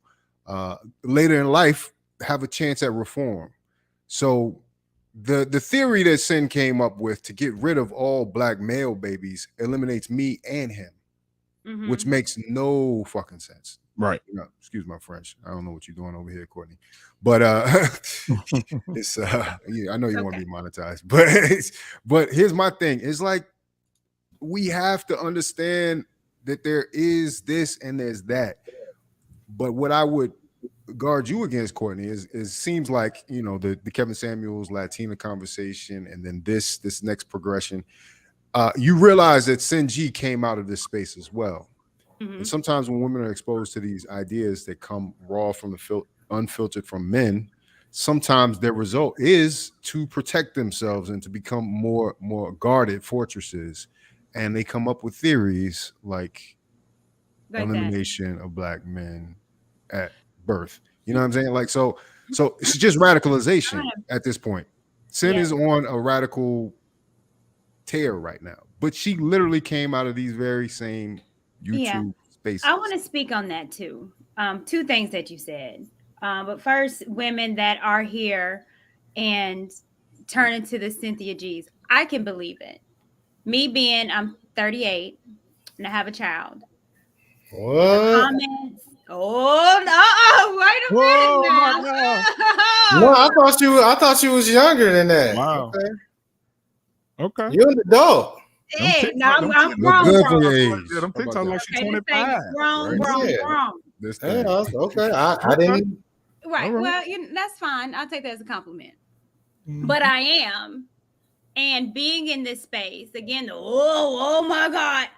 later in life have a chance at reform. So the theory that Sin came up with to get rid of all black male babies eliminates me and him, which makes no fucking sense. Right. You know, excuse my French. I don't know what you're doing over here, Courtney. But it's I know you want to be monetized, but here's my thing. It's like we have to understand that there is this and there's that. But what I would guard you against, Courtney, is seems like, you know, the Kevin Samuels Latina conversation and then this next progression. You realize that Sin G came out of this space as well. And sometimes when women are exposed to these ideas that come raw from the unfiltered from men, sometimes their result is to protect themselves and to become more guarded fortresses. And they come up with theories like elimination of black men at birth. You know what I'm saying? Like, so it's just radicalization at this point. Sin is on a radical tear right now, but she literally came out of these very same YouTube spaces. I want to speak on that too. Two things that you said. But first, women that are here and turn into the Cynthia G's. I can believe it. Me being, I'm 38 and I have a child. What? Comments. Oh, wait a minute now. No, I thought you was younger than that. Wow. Okay. You're an adult. Hey, no, I'm grown. Good for your age. Yeah, them TikTok like she's 25. Grown. This thing. Yeah, okay. I didn't. Right. Well, that's fine. I'll take that as a compliment. But I am. And being in this space, again, oh my God.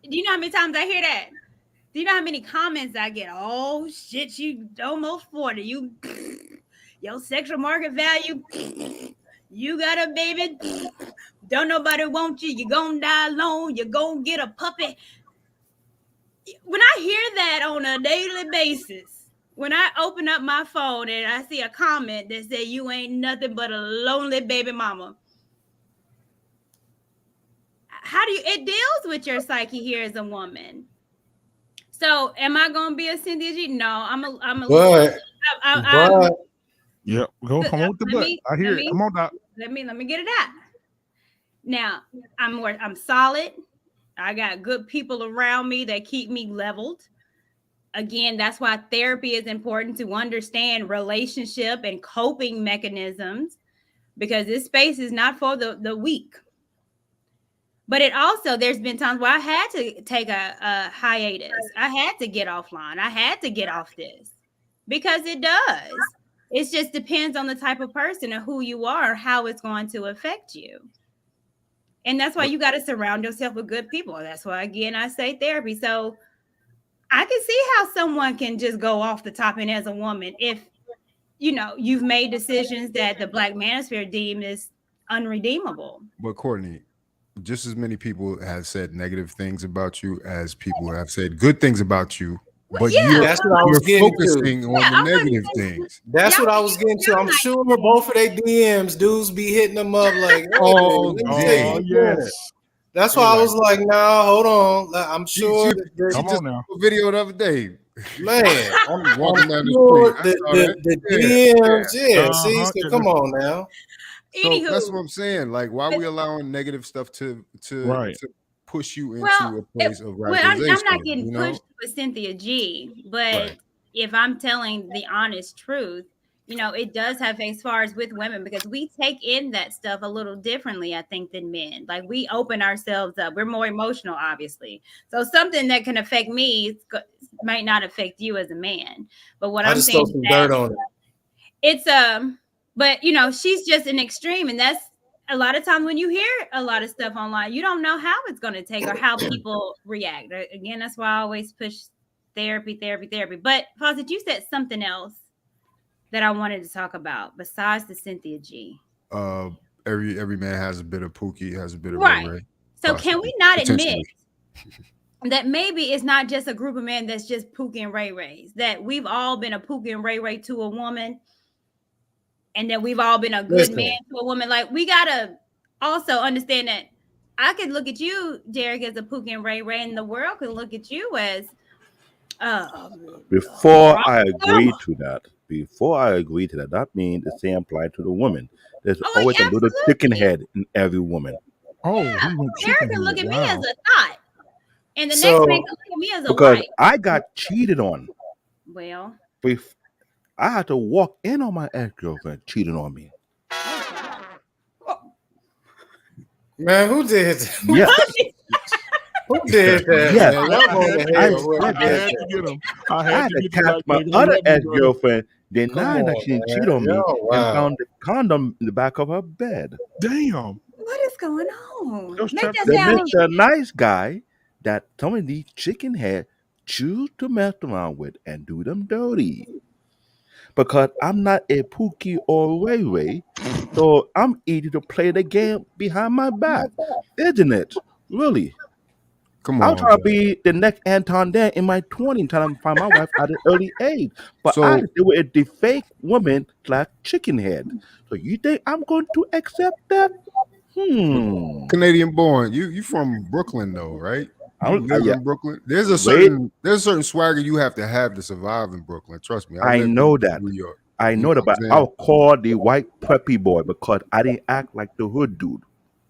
Do you know how many times I hear that? Do you know how many comments I get? Oh, shit, you almost 40. Your sexual market value, you got a baby. Don't nobody want you. You're going to die alone. You're going to get a puppy. When I hear that on a daily basis, when I open up my phone and I see a comment that says you ain't nothing but a lonely baby mama, how do you, it deals with your psyche here as a woman. So am I going to be a Cynthia G? No, I'm yeah, go come on with the butt. I hear it. Come on, Doc. Let me get it out. Now, I'm solid. I got good people around me that keep me leveled. Again, that's why therapy is important, to understand relationship and coping mechanisms, because this space is not for the weak. But it also, there's been times where I had to take a hiatus. I had to get offline. I had to get off this, because it does. It just depends on the type of person and who you are, how it's going to affect you. And that's why you got to surround yourself with good people. That's why, again, I say therapy. So I can see how someone can just go off the top end as a woman if, you know, you've made decisions that the Black manosphere deem is unredeemable. But Courtney, just as many people have said negative things about you as people have said good things about you. But that's what I was getting focusing to. on the negative things. That's what I was getting to. I'm sure both of their DMs, dudes be hitting them up like, oh yes. That's why I was like, nah, hold on. I'm sure. She just put a video the other day. Man, I'm Walking down the pure street, I saw that. the Yeah, DMs. yeah. Yeah, see, so come on now. So that's what Anywho, I'm saying. Like, why but, we allowing negative stuff to Right. push you well, into a place of I'm not radicalization? getting You know, pushed with Cynthia G, but right? if I'm telling the honest truth, it does have as far as with women because we take in that stuff a little differently, I think, than men. Like we open ourselves up. We're more emotional, obviously. So something that can affect me might not affect you as a man. But what I I'm just throw saying is some that dirt on it. it's but she's just an extreme, and that's a lot of times when you hear a lot of stuff online, you don't know how it's going to take or how people react. Again, that's why I always push therapy. But Fawcett, you said something else that I wanted to talk about besides the Cynthia G. Uh, every man has a bit of Pookie, has a bit of Ray Right. Ray, So can possibly, we not admit potentially. that maybe it's not just a group of men that's just Pookie and Ray Rays, that we've all been a Pookie and Ray Ray to a woman, and that we've all been a good man Listen, to a woman. Like we gotta also understand that I could look at you, Derek, as a Pookie and Ray Ray, and the world could look at you as a Before I problem. agree to that, that means the same apply to the woman. There's Oh, always a little chicken absolutely. head in every woman. Oh, Yeah. he went Derek chicken can look head. at me as Wow. a thought, and the next man so can look at me as a Because wife. I got cheated on. Well, Bef- I had to walk in on my ex girlfriend cheating on me. man, who did that? Yes, Who did that, yes. man? Y'all I going had to to get I hell. him. Whoever said I did that. had to that. get him. I I had had to to get you catch like my nigga. I other love you, ex brother. girlfriend Come denying that on, she didn't cheat man. on me Yo, and wow. found the condom in the back of her bed. Damn. what is going on? Those Make traps that The didn't sound work. Mr. easy. Nice Guy that some of these chicken head choose to mess around with and do them dirty. Because I'm not a Pookie or Ray Ray, so I'm easy to play the game behind my back. Isn't it? Really? Come I'm on, trying to bro. be the next Anton Dan in my 20s, trying to find my wife at an early age. But I So had to deal with the fake woman slash chicken head. So you think I'm going to accept that? Canadian born, you from Brooklyn though, right? You live Yeah, in Brooklyn. wait, There's a certain swagger you have to survive in Brooklyn. Trust me, I I lived know in that. New York. I You know know that, what I'm but saying? I'll call the white preppy boy because I didn't act like the hood dude.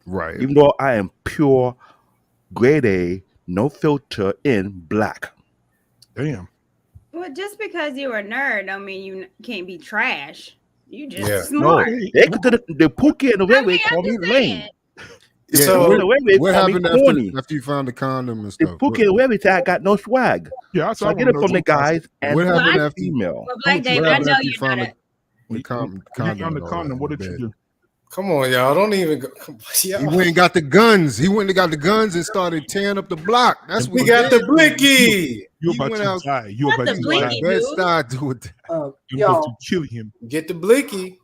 Right. Even though I am pure grade A, no filter in black. Damn. Well, just because you're a nerd don't mean you can't be trash. You Yeah. just No, smart. Okay. they consider the Pookie and the I Ray mean, Ray call I'm me just lame. saying. The Yeah. Pookie and So the Ray Ray What call me happened corny. after you found the condom and The stuff? Pookie and the Ray Ray say I got no swag. Yeah, So I I want get to it know from the too, Foster. guys and What from Well, happened the after female. I Black want you to David, what I tell happened know me. after you you're found not a. the When you condom found and the all that condom, in what the did you bed? do? come on, y'all. Don't even go. He Y'all. went and got the guns. He went and got the guns and started tearing up the block. That's And what We he brother, got did. the you blicky. you He about went to out. die. You Not about the to He went die. blicky, bed dude. start doing that. I'm about to Y'all, kill him. Get the blicky.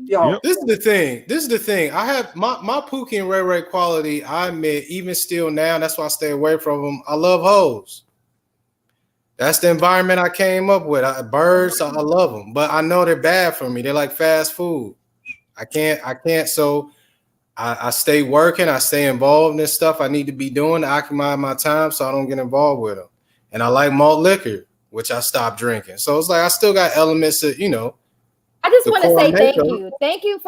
y'all, Yep. This is the thing. This is the thing. I have my Pookie and Ray Ray quality. I admit, even still now, that's why I stay away from them. I love hoes. That's the environment I came up with. Birds, I love them, but I know they're bad for me. They're like fast food. I can't. I can't. So I stay working. I stay involved in stuff I need to be doing to occupy my time, so I don't get involved with them. And I like malt liquor, which I stopped drinking. So it's like I still got elements of I just the want to core say thank makeup. you. Thank you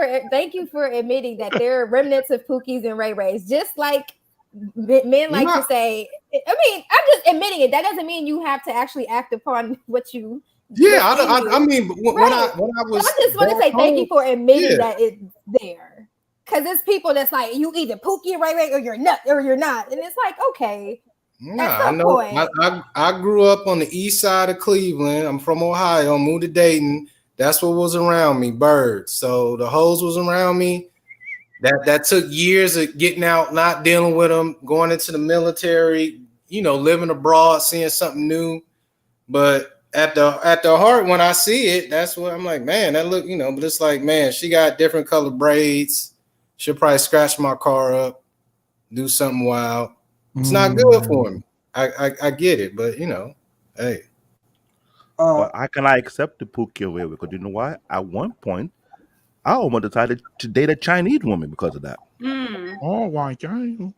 for admitting that there are remnants of Pookies and Ray Rays. Just like men like to Not, say, I mean, I'm just admitting it. That doesn't mean you have to actually act upon what's in yeah, I you. mean, Right. when I So I was just want to back say thank you home, for admitting yeah, that it's there. Cause it's people that's like, you either Pookie and Ray Ray or you're not. And it's like, okay, at nah, I some know. point. I grew up on the east side of Cleveland. I'm from Ohio. Moved to Dayton. That's what was around me. Birds. So the hoes was around me. That took years of getting out, not dealing with them, going into the military. Living abroad, seeing something new. But at the heart, when I see it, that's what I'm like, man, that look. But it's like, man, she got different colored braids. She'll probably scratch my car up, do something wild. It's not good for me. I get it, but hey. uh, But how can I accept the Pookie away? Because you know why? At one point, I almost decided to date a Chinese woman because of that. Mm. Oh my god.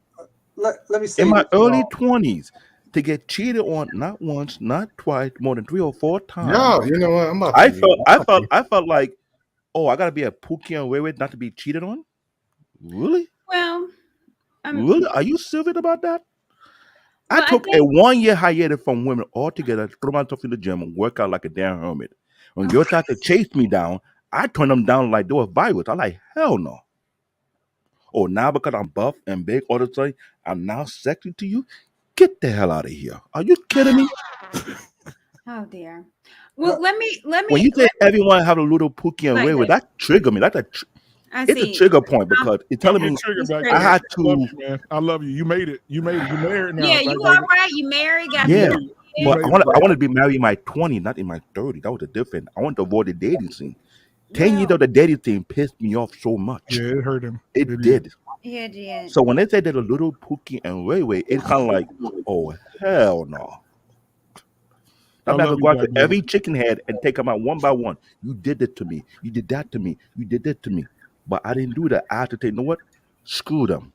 let me In say my this, early y'all. 20s, to get cheated on not once, not twice, more than 3 or 4 times. No, you know what? I'm about to I leave. felt, I felt, I felt like, oh, I gotta be a Pookie and Ray not to be cheated on. Really? Well, Really? Are you serious about that? I well, I took a think 1 year hiatus from women altogether, throw myself in the gym and work out like a damn hermit. When girls tried to chase me down, I turned them down like they were virus. I'm like, hell no. Oh, now because I'm buff and big all of a sudden, I'm now sexy to you? Get the hell out of here. Are you kidding me? oh dear. Well, let me When you say everyone have a little Pookie and Ray, like, that trigger me. I It's a see. trigger point because it's telling me It triggered back I there. had I love to. you, man. I love you. You made it. You made it. You married now. Yeah, Like, you all right? You married? Got Yeah, beautiful you but kids? made it. I wanted to be married in my 20s, not in my 30s. That was the difference. I want to avoid the dating scene. 10 years Well, of the dating scene pissed me off so much. Yeah, it hurt him. It did. yeah, yeah. So when they say there's a little Pookie and Ray, it's kind of like, oh hell no. I I'm not love gonna you, go Black after man. every chicken head and take them out one by one. You did it to me. You did that to me. You did that to me. But I didn't do that. I had to say, you know what? Screw them.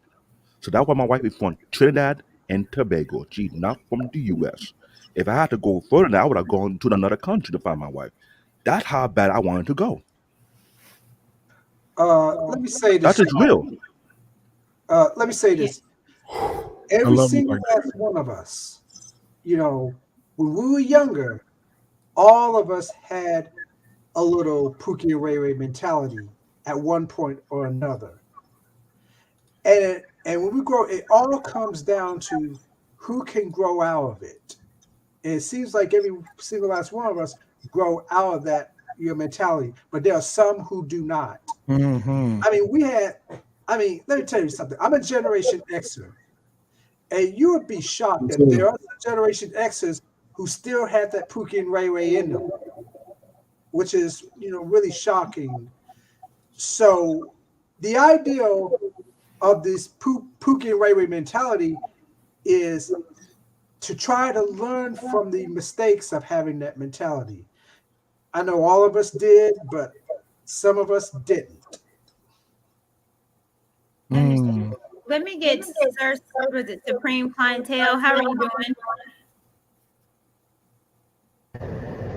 So that's why my wife is from Trinidad and Tobago. She's not from the U.S. If I had to go further, I would have gone to another country to find my wife. That's how bad I wanted to go. Let me say That this. is real. Let me say this. I Every love you, single Black last one of us, when we were younger, all of us had a little Pookie and Ray mentality at one point or another. And when we grow, it all comes down to who can grow out of it. And it seems like every single last one of us grow out of that your mentality, but there are some who do not. Mm-hmm. Let me tell you something. I'm a Generation Xer, and you would be shocked that there are some Generation Xers who still have that Pookie and Ray in them, which is really shocking. So the ideal of this Pookie and Ray mentality is to try to learn from the mistakes of having that mentality. I know all of us did, but some of us didn't. Understood. Let me get Sir with the Supreme Clientele. How are you doing?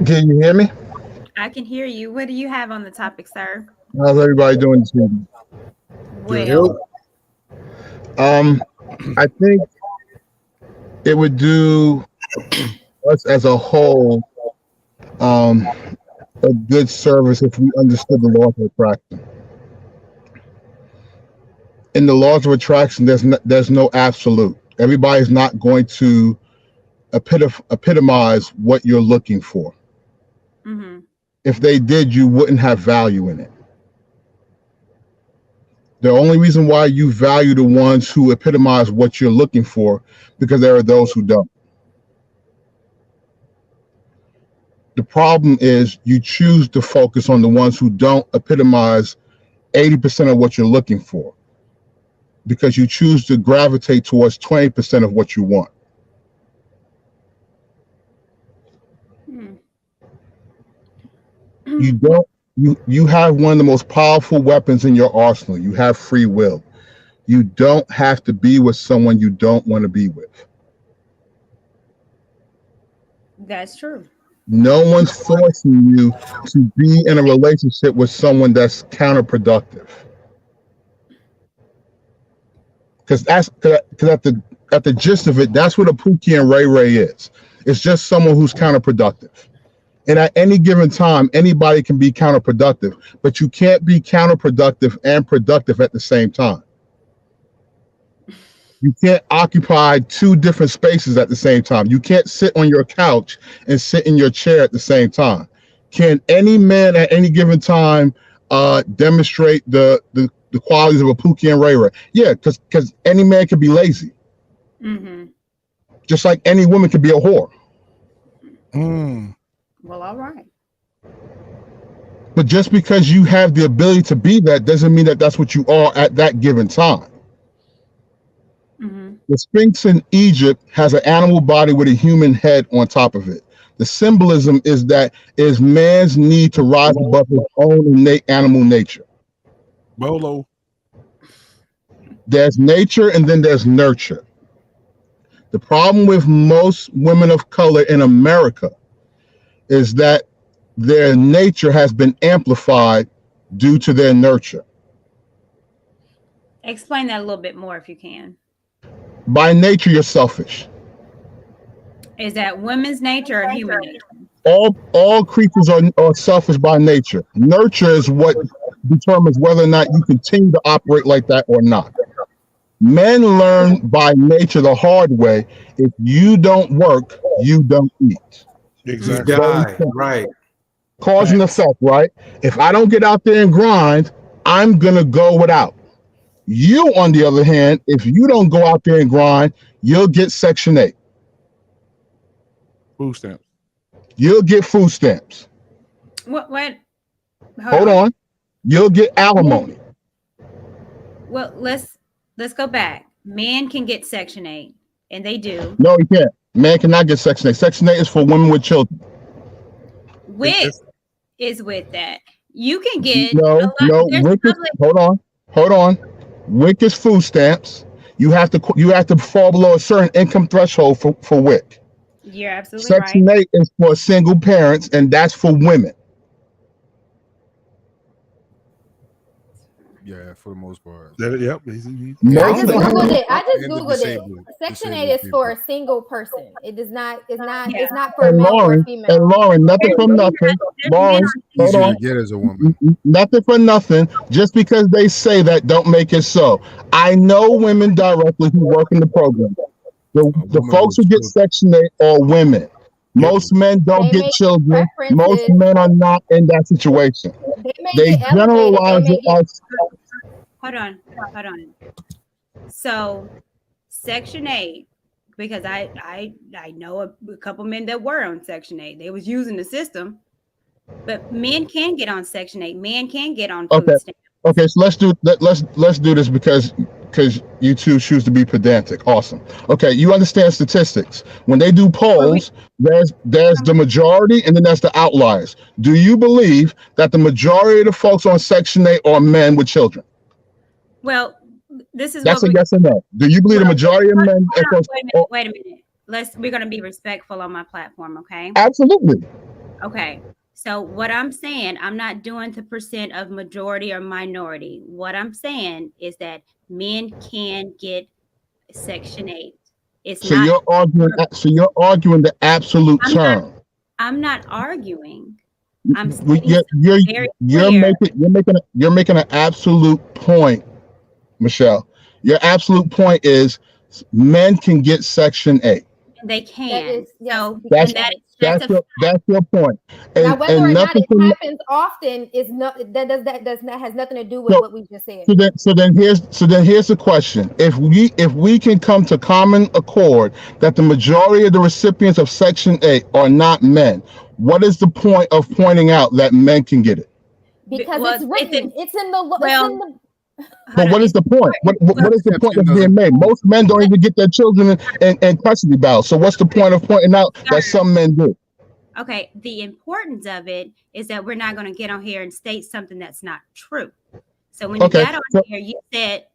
Can you hear me? I can hear you. What do you have on the topic, sir? How's everybody doing this evening? Well, I think it would do us as a whole a good service if we understood the laws of attraction. In the laws of attraction, there's no absolute. Everybody's not going to epitomize what you're looking for. mm-hmm. If they did, you wouldn't have value in it. The only reason why you value the ones who epitomize what you're looking for, because there are those who don't. The problem is you choose to focus on the ones who don't epitomize 80% of what you're looking for, because you choose to gravitate towards 20% of what you want. You don't. You have one of the most powerful weapons in your arsenal. You have free will. You don't have to be with someone you don't want to be with. That's true. No one's forcing you to be in a relationship with someone that's counterproductive. Because at the gist of it, that's what a Pookie and Ray is. It's just someone who's counterproductive. And at any given time, anybody can be counterproductive, but you can't be counterproductive and productive at the same time. You can't occupy two different spaces at the same time. You can't sit on your couch and sit in your chair at the same time. Can any man at any given time demonstrate the qualities of a Pookie and Ray? Yeah, because any man can be lazy. Mm-hmm. Just like any woman can be a whore. Well, all right. But just because you have the ability to be that doesn't mean that that's what you are at that given time. Mm-hmm. The Sphinx in Egypt has an animal body with a human head on top of it. The symbolism is man's need to rise above his own innate animal nature. Bolo. There's nature and then there's nurture. The problem with most women of color in America is that their nature has been amplified due to their nurture. Explain that a little bit more if you can. By nature, you're selfish. Is that women's nature or human nature? All creatures are selfish by nature. Nurture is what determines whether or not you continue to operate like that or not. Men learn by nature the hard way. If you don't work, you don't eat. Exactly. Right. Cause and effect, right? If I don't get out there and grind, I'm gonna go without. You, on the other hand, if you don't go out there and grind, you'll get Section 8. Food stamps. You'll get food stamps. What? Hold on. You'll get alimony. Well, let's go back. Men can get Section 8, and they do. No, he can't. Man cannot get Section 8. Section 8 is for women with children. WIC is with that. You can get no. WIC is, hold on. WIC is food stamps. You have to fall below a certain income threshold for WIC. You're absolutely Section right. 8 is for single parents, and that's for women. Yeah, for the most part. Yep. I just Googled it. Section 8 is for a single person. It does not. It's not for male or female. And Lauren, nothing from nothing. Lauren, hold on. Get as a woman. Nothing for nothing. Just because they say that, don't make it so. I know women directly who work in the program. The folks who get Section 8 are women. Most men don't get children. Most men are not in that situation. They generalize it as. Hold on. So, Section 8, because I know a couple men that were on Section 8. They was using the system, but men can get on Section 8. Men can get on food stamps. Okay, so let's do this because you two choose to be pedantic. Awesome. Okay, you understand statistics. When they do polls, there's the majority and then there's the outliers. Do you believe that the majority of the folks on Section 8 are men with children? Well, this is that's a yes or no. Do you believe the majority of men? Wait a minute. We're going to be respectful on my platform, okay? Absolutely. Okay. So what I'm saying, I'm not doing the percent of majority or minority. What I'm saying is that men can get Section 8. You're arguing the absolute term. I'm not arguing. I'm you're making an absolute point, Michelle. Your absolute point is men can get Section 8. They can. That's your point. And, now, whether or not it happens often has nothing to do with what we just said. So then here's the question: If we can come to common accord that the majority of the recipients of Section 8 are not men, what is the point of pointing out that men can get it? Because it's written. It's in the. But what is the point? What is the point of being made? Most men don't even get their children in custody battles. So what's the point of pointing out that some men do? Okay, the importance of it is that we're not going to get on here and state something that's not true. So when you got on here, you said.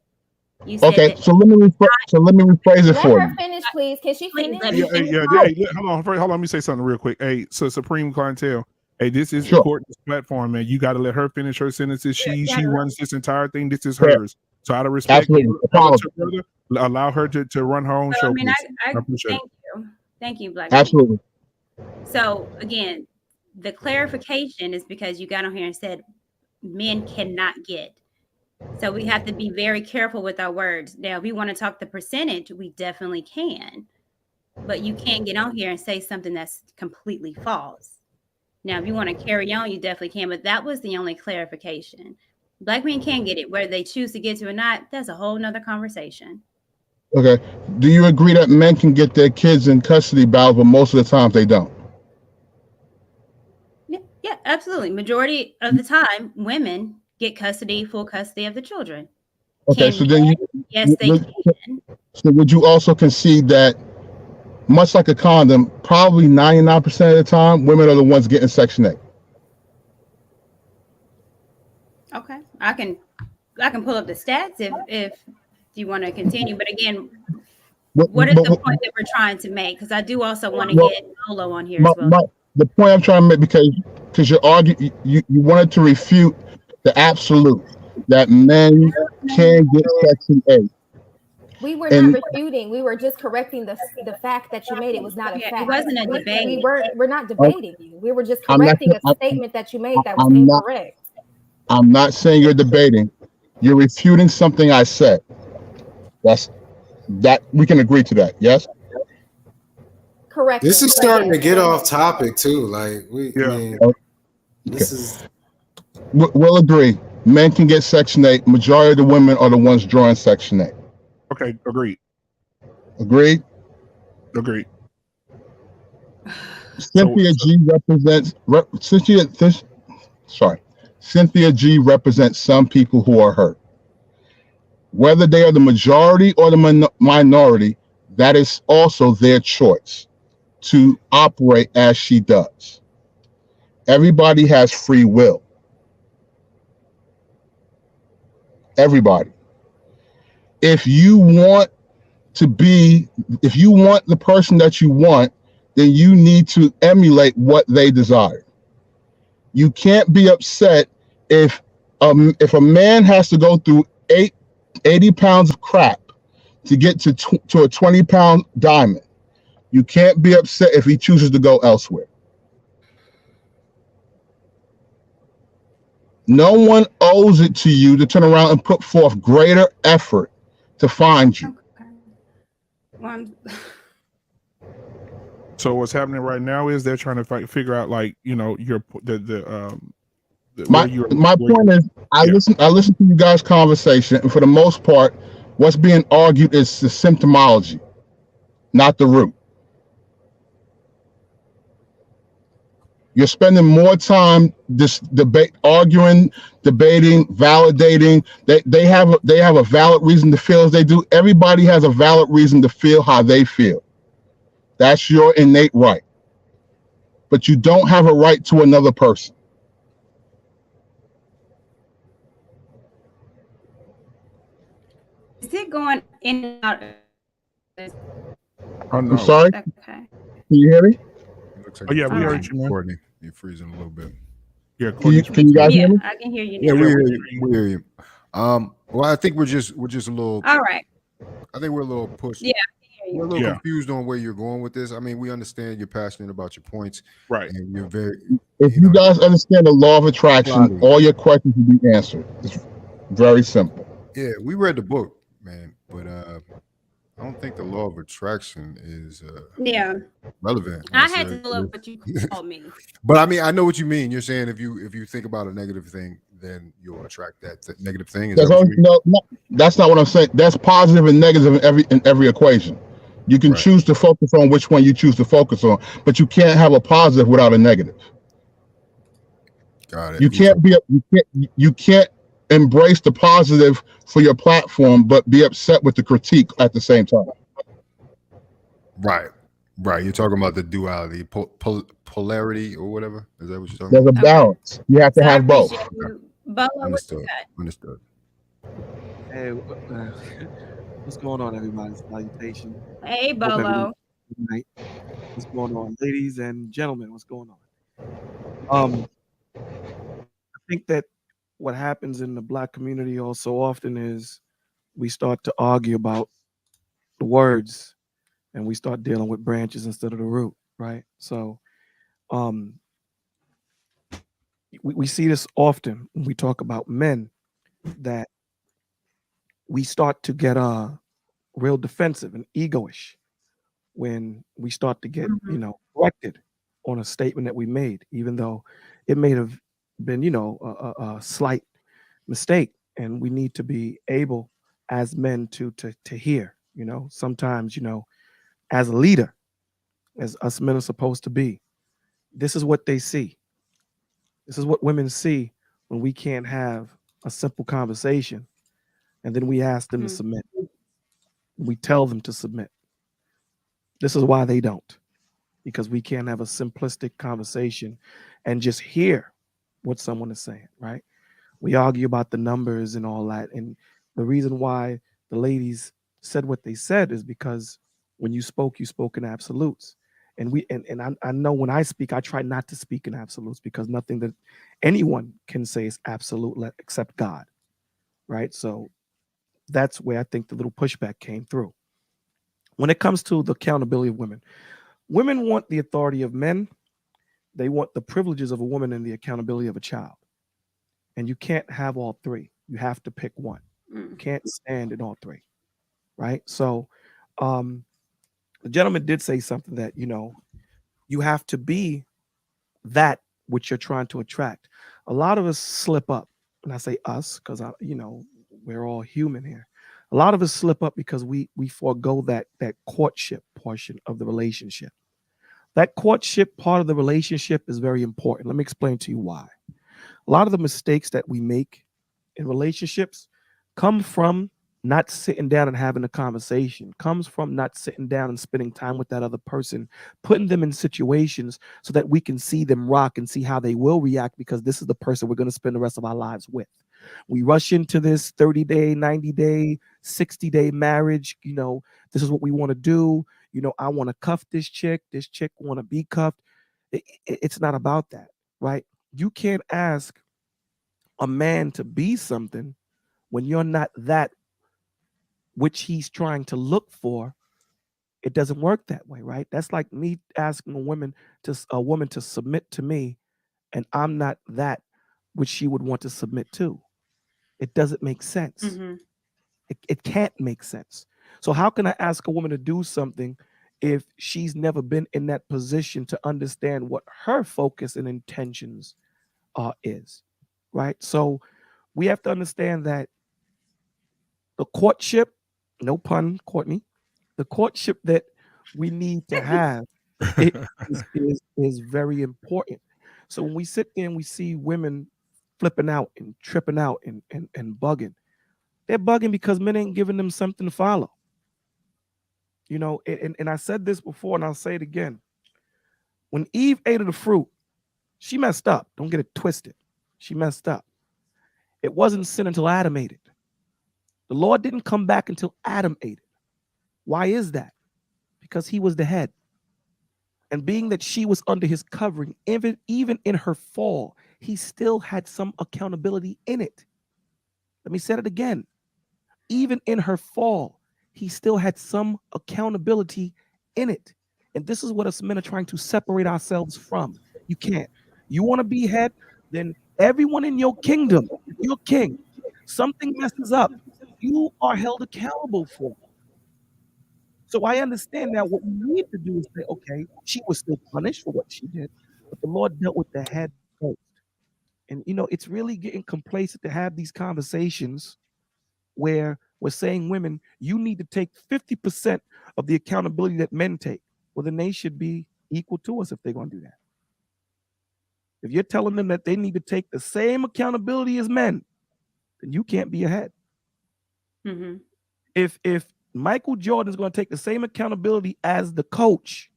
Okay, so let me rephrase it for you. Let her finish, please. Can she finish? Hold on. Let me say something real quick. Hey, so Supreme Clientele. Hey, this is recording this platform, man. You got to let her finish her sentences. She runs this entire thing. This is hers. So out of respect, allow her to run her own show. Thank you, Black. Absolutely. So again, the clarification is because you got on here and said men cannot get. So we have to be very careful with our words. Now, if we want to talk the percentage, we definitely can. But you can't get on here and say something that's completely false. Now, if you want to carry on, you definitely can. But that was the only clarification. Black men can get it. Whether they choose to get to or not, that's a whole nother conversation. Okay. Do you agree that men can get their kids in custody battles, but most of the time they don't? Yeah, absolutely. Majority of the time, women get full custody of the children. Okay, yes, they can. So would you also concede that, much like a condom, probably 99% of the time, women are the ones getting Section 8? Okay, I can pull up the stats if you want to continue. But again, what is but, the point that we're trying to make? Because I do also want to well, get Bolo on here as well. the point I'm trying to make, because you're arguing, you wanted to refute the absolute that men can get Section 8. We were not And refuting. We were just correcting the fact that you made. It was not a Yeah, it fact. wasn't a debate. We're not debating you. We were just I'm not, correcting a statement that you made that was I'm not, incorrect. I'm not saying you're debating. You're refuting something I said. That's that we can agree to that. Yes. Correcting. This is But starting to yes, get go off ahead. topic too. Like I Yeah. mean, Okay. this is We'll agree. Men can get Section 8. Majority of the women are the ones drawing Section 8. Okay. Agreed. Agreed. Agreed. Cynthia G represents. Cynthia G represents some people who are hurt. Whether they are the majority or the minority, that is also their choice to operate as she does. Everybody has free will. Everybody. If you want if you want the person that you want, then you need to emulate what they desire. You can't be upset if a man has to go through 80 pounds of crap to get to a 20-pound diamond. You can't be upset if he chooses to go elsewhere. No one owes it to you to turn around and put forth greater effort to find you. Okay. Well, So what's happening right now is they're trying to figure out, like, you know, your My point is, I listen to you guys' conversation, and for the most part, what's being argued is the symptomology, not the root. You're spending more time arguing, debating, validating. They have a valid reason to feel as they do. Everybody has a valid reason to feel how they feel. That's your innate right. But you don't have a right to another person. is it going in and out? Oh no. I'm sorry. Okay. Can you hear me? Looks like Oh yeah, we All heard right. you, man. Courtney, you're freezing a little bit. Yeah, Can you guys Yeah, hear me? I can hear you Yeah, now. we hear you. We hear you. Well, I think we're just a little. All right. I think we're a little pushed. Yeah, I can hear We're a you. little Yeah. confused on where you're going with this. I mean, we understand you're passionate about your points, Right. and you're very, If you you know, guys understand the law of attraction, body. all your questions will be answered. It's very simple. Yeah, we read the book, man, but I don't think the law of attraction is Yeah. relevant. I had to look what you called me. But I mean, I know what you mean. You're saying if you think about a negative thing, then you'll attract that negative thing. Is that what you mean? No, that's not what I'm saying. That's positive and negative in every equation. You can Right. choose to focus on which one you choose to focus on, but you can't have a positive without a negative. Got it. You can't embrace the positive for your platform, but be upset with the critique at the same time. Right. Right. You're talking about the duality, polarity, or whatever. Is that what you're talking There's a about? Okay. balance. You have to So I have both. appreciate you. Bolo, what you Understood. got? Understood. Hey, what's going on, everybody? Salutation. Hey, Hope everyone's Bolo. good night. What's going on, ladies and gentlemen? What's going on? I think that what happens in the Black community also often is we start to argue about the words, and we start dealing with branches instead of the root, right? So, um, we see this often when we talk about men, that we start to get real defensive and egoish when we start to get, corrected on a statement that we made, even though it may have been, a slight mistake. And we need to be able as men to hear, sometimes, as a leader, as us men are supposed to be. This is what they see. This is what women see when we can't have a simple conversation, and then we ask them to submit. We tell them to submit. This is why they don't, because we can't have a simplistic conversation and just hear what someone is saying, right? We argue about the numbers and all that. And the reason why the ladies said what they said is because When you spoke in absolutes. And I know when I speak, I try not to speak in absolutes because nothing that anyone can say is absolute except God. Right. So that's where I think the little pushback came through. When it comes to the accountability of women, women want the authority of men. They want the privileges of a woman and the accountability of a child. And you can't have all three. You have to pick one. You can't stand in all three. Right. So um, the gentleman did say something that, you have to be that which you're trying to attract. A lot of us slip up, and I say us because we're all human here. A lot of us slip up because we forego that courtship portion of the relationship. That courtship part of the relationship is very important. Let me explain to you why. A lot of the mistakes that we make in relationships come from not sitting down and having a conversation, comes from not sitting down and spending time with that other person, putting them in situations so that we can see them rock and see how they will react, because this is the person we're going to spend the rest of our lives with. We rush into this 30-day, 90-day, 60-day marriage. This is what we want to do. I want to cuff this chick want to be cuffed. It's not about that, right? You can't ask a man to be something when you're not that which he's trying to look for. It doesn't work that way, right? That's like me asking a woman to submit to me, and I'm not that which she would want to submit to. It doesn't make sense. It can't make sense. So how can I ask a woman to do something if she's never been in that position to understand what her focus and intentions is, right? So we have to understand that the courtship, no pun, Courtney, the courtship that we need to have is very important. So when we sit there and we see women flipping out and tripping out and bugging, they're bugging because men ain't giving them something to follow. And I said this before and I'll say it again. When Eve ate of the fruit, she messed up. Don't get it twisted. She messed up. It wasn't sin until Adam ate it. The Lord didn't come back until Adam ate it. Why is that? Because he was the head. And being that she was under his covering, even in her fall, he still had some accountability in it. Let me say it again. Even in her fall, he still had some accountability in it. And this is what us men are trying to separate ourselves from. You can't. You want to be head, then everyone in your kingdom, if you're king, something messes up, you are held accountable for it. So I understand now what we need to do is say, okay, she was still punished for what she did, but the Lord dealt with the head first. And it's really getting complacent to have these conversations where we're saying, women, you need to take 50% of the accountability that men take. Well, then they should be equal to us if they're going to do that. If you're telling them that they need to take the same accountability as men, then you can't be ahead. If Michael Jordan is going to take the same accountability as the coach,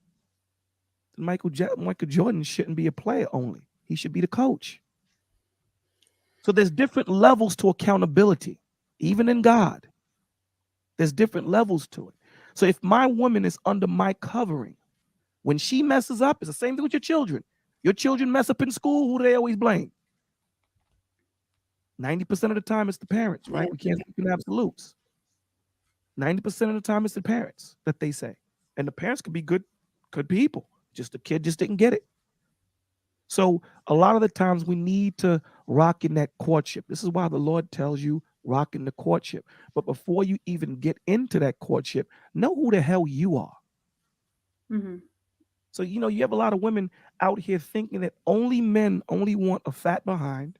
then Michael Jordan shouldn't be a player only. He should be the coach. So there's different levels to accountability, even in God. There's different levels to it. So if my woman is under my covering, when she messes up, it's the same thing with your children. Your children mess up in school, who do they always blame? 90% of the time, it's the parents, right? We can't speak in absolutes. 90% of the time, it's the parents that they say. And the parents could be good people. Just the kid just didn't get it. So a lot of the times we need to rock in that courtship. This is why the Lord tells you rock in the courtship. But before you even get into that courtship, know who the hell you are. So, you have a lot of women out here thinking that men only want a fat behind.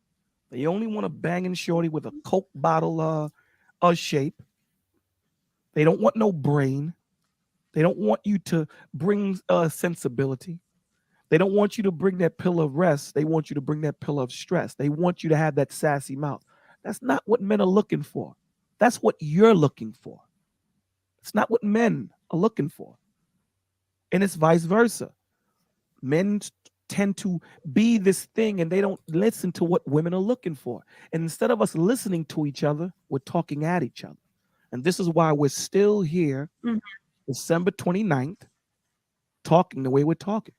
They only want a banging shorty with a Coke bottle shape. They don't want no brain. They don't want you to bring sensibility. They don't want you to bring that pill of rest. They want you to bring that pill of stress. They want you to have that sassy mouth. That's not what men are looking for. That's what you're looking for. It's not what men are looking for. And it's vice versa. Men tend to be this thing and they don't listen to what women are looking for. And instead of us listening to each other, we're talking at each other. And this is why we're still here December 29th, talking the way we're talking.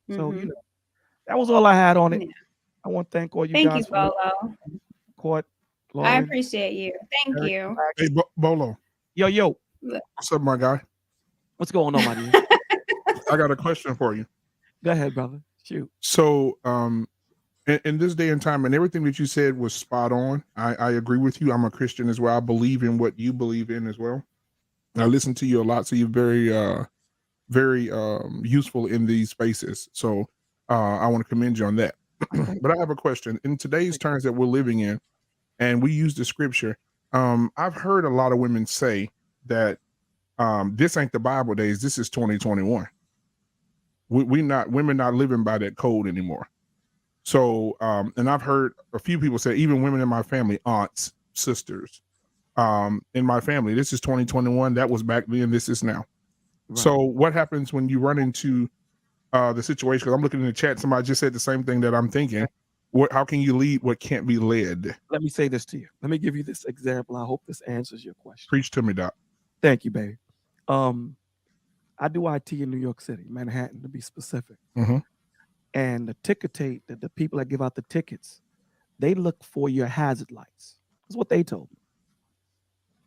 So, Mhm. that was all I had on it. Yeah. I want to thank all you Thank you, guys for Bolo. Court, I Lauren, appreciate you. Thank Eric, you. Hey, Bolo, yo, Look. what's up, my guy? what's going on, my dear? I got a question for you. Go ahead, brother. Shoot. So, in this day and time, and everything that you said was spot on. I agree with you. I'm a Christian as well. I believe in what you believe in as well. I listen to you a lot, so you're very useful in these spaces. So I want to commend you on that. But I have a question. In today's times that we're living in, and we use the scripture, I've heard a lot of women say that this ain't the Bible days. This is 2021. Women not living by that code anymore. So, and I've heard a few people say, even women in my family, aunts, sisters, in my family, this is 2021. That was back then. This is now. Right. So what happens when you run into the situation? Because I'm looking in the chat, somebody just said the same thing that I'm thinking. How can you lead what can't be led? Let me say this to you. Let me give you this example. I hope this answers your question. Preach to me, Doc. Thank you, baby. I do IT in New York City, Manhattan, to be specific. Mm-hmm. And the ticket tape, the people that give out the tickets, they look for your hazard lights. That's what they told me.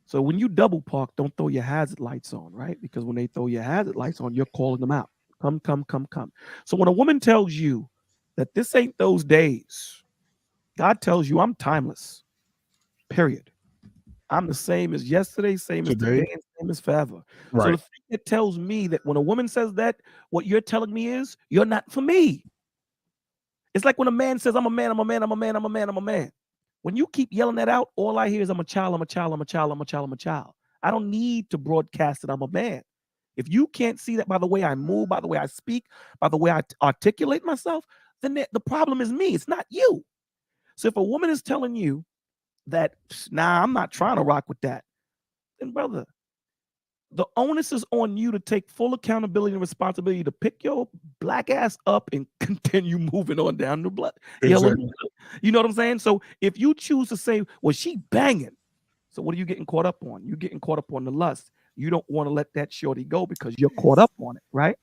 So when you double park, don't throw your hazard lights on, right? Because when they throw your hazard lights on, you're calling them out. Come, come, come, come. So when a woman tells you that this ain't those days, God tells you I'm timeless, period. I'm the same as yesterday, same as today, and same as forever. Right. So the thing that tells me that when a woman says that, what you're telling me is you're not for me. It's like when a man says, I'm a man, I'm a man, I'm a man, I'm a man, I'm a man. When you keep yelling that out, all I hear is I'm a child, I'm a child, I'm a child, I'm a child, I'm a child. I don't need to broadcast that I'm a man. If you can't see that by the way I move, by the way I speak, by the way I articulate myself, then the problem is me. It's not you. So if a woman is telling you that, nah, I'm not trying to rock with that, then brother, the onus is on you to take full accountability and responsibility to pick your black ass up and continue moving on down the blood. Exactly. You know what I'm saying? So if you choose to say, well, she banging, so what are you getting caught up on? You're getting caught up on the lust. You don't want to let that shorty go because you're caught up on it, right?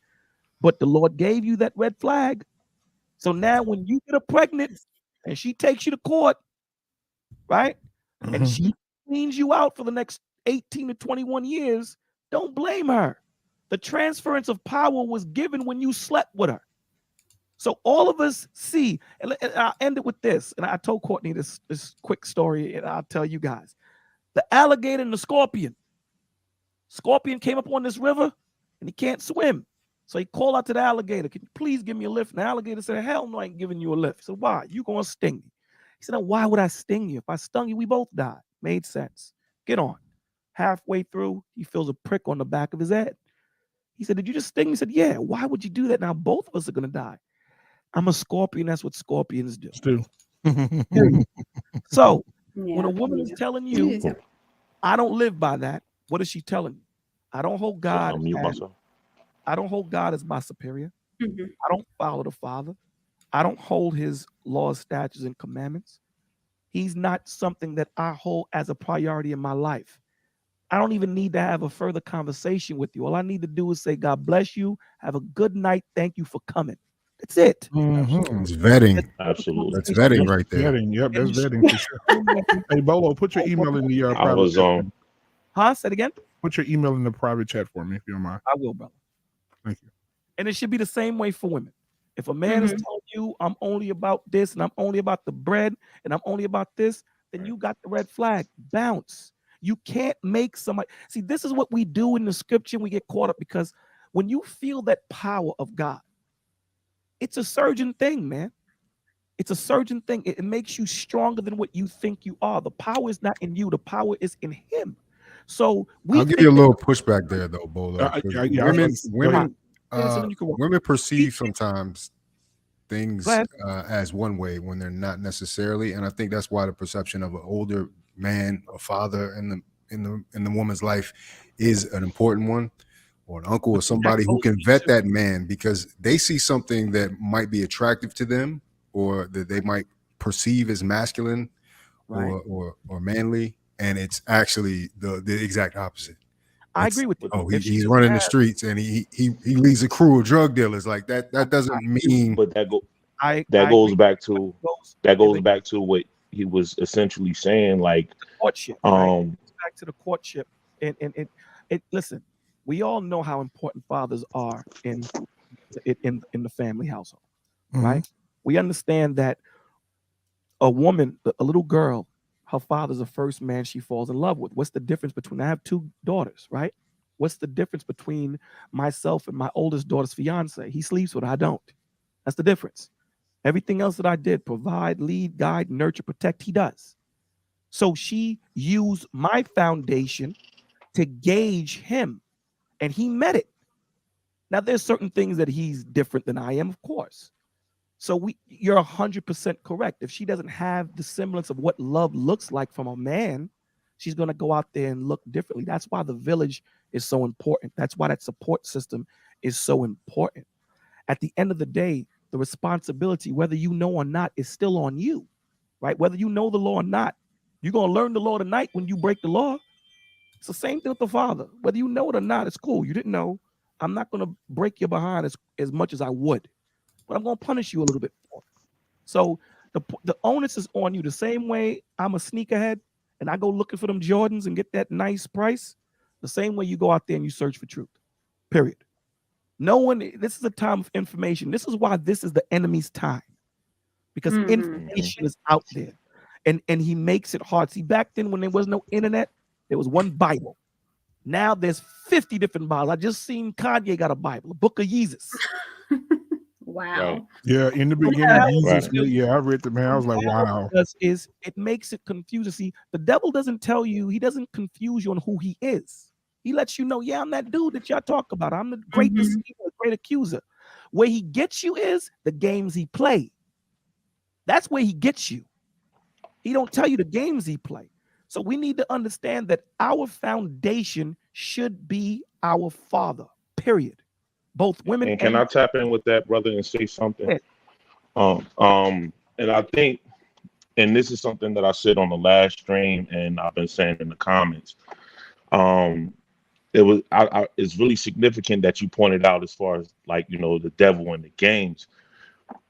But the Lord gave you that red flag. So now when you get her pregnant and she takes you to court, right? Mm-hmm. And she cleans you out for the next 18 to 21 years, don't blame her. The transference of power was given when you slept with her. So all of us see, and I'll end it with this. And I told Courtney this quick story, and I'll tell you guys. The alligator and the scorpion. Scorpion came up on this river, and he can't swim. So he called out to the alligator, can you please give me a lift? And the alligator said, hell no, I ain't giving you a lift. He said, why? You gonna sting me. He said, now, why would I sting you? If I stung you, we both die. Made sense. Get on. Halfway through, he feels a prick on the back of his head. He said, did you just sting me? He said, yeah. Why would you do that? Now both of us are going to die. I'm a scorpion. That's what scorpions do. So when a woman is telling you, I don't live by that, what is she telling you? I don't hold God as my superior. Mm-hmm. I don't follow the Father. I don't hold his laws, statutes, and commandments. He's not something that I hold as a priority in my life. I don't even need to have a further conversation with you. All I need to do is say, God bless you. Have a good night. Thank you for coming. That's it. Mm-hmm. It's vetting. Absolutely. That's vetting right there. Vetting. Yep, that's vetting for sure. Hey, Bolo, put your email in the private chat. Huh? Say it again? Put your email in the private chat for me, if you don't mind. I will, brother. Thank you. And it should be the same way for women. If a man is telling you, I'm only about this, and I'm only about the bread, and I'm only about this, then you got the red flag. Bounce. You can't make somebody. See, this is what we do in the scripture. We get caught up because when you feel that power of God, it's a surging thing, man. It's a surging thing. It makes you stronger than what you think you are. The power is not in you. The power is in him. So I'll give you a little pushback there, though, Bolo. Women perceive sometimes things as one way when they're not necessarily, and I think that's why the perception of an older man, a father in the woman's life, is an important one, or an uncle or somebody who can vet that man because they see something that might be attractive to them or that they might perceive as masculine or manly, and it's actually the exact opposite. I agree with you. Oh, If she he's doesn't running the have, streets and he leads a crew of drug dealers like that. That doesn't mean. But I that agree. goes back But to it goes, what he was essentially saying. Like, courtship, right? um, Back to the courtship, and listen, we all know how important fathers are in the family household, right? We understand that a woman, a little girl, her father's the first man she falls in love with. What's the difference between? I have two daughters, right? What's the difference between myself and my oldest daughter's fiance? He sleeps with her, I don't. That's the difference. Everything else that I did, provide, lead, guide, nurture, protect, he does. So she used my foundation to gauge him, and he met it. Now, there's certain things that he's different than I am, of course. So you're 100% correct. If she doesn't have the semblance of what love looks like from a man, she's going to go out there and look differently. That's why the village is so important. That's why that support system is so important. At the end of the day, the responsibility, whether you know or not, is still on you, right? Whether you know the law or not, you're going to learn the law tonight when you break the law. It's the same thing with the father. Whether you know it or not, it's cool. You didn't know. I'm not going to break your behind as much as I would, but I'm going to punish you a little bit more. So the onus is on you. The same way I'm a sneakerhead and I go looking for them Jordans and get that nice price, the same way you go out there and you search for truth. Period. No one, this is a time of information. This is why this is the enemy's time. Because information is out there. And he makes it hard. See, back then when there was no internet, there was one Bible. Now there's 50 different Bibles. I just seen Kanye got a Bible, a book of Jesus. Wow. right. Yeah, in the beginning, Jesus. Yeah, I read the man. I was like, wow. What it does is it makes it confusing. See, the devil doesn't tell you, he doesn't confuse you on who he is. He lets you know, yeah, I'm that dude that y'all talk about. I'm the great deceiver, great accuser. Where he gets you is the games he play. That's where he gets you. He don't tell you the games he play. So we need to understand that our foundation should be our father, period. Both women And can I tap in with that, brother, and say something? men. And I think, and this is something that I said on the last stream, and I've been saying in the comments. Um, it's really significant that you pointed out, as far as, like, the devil in the games,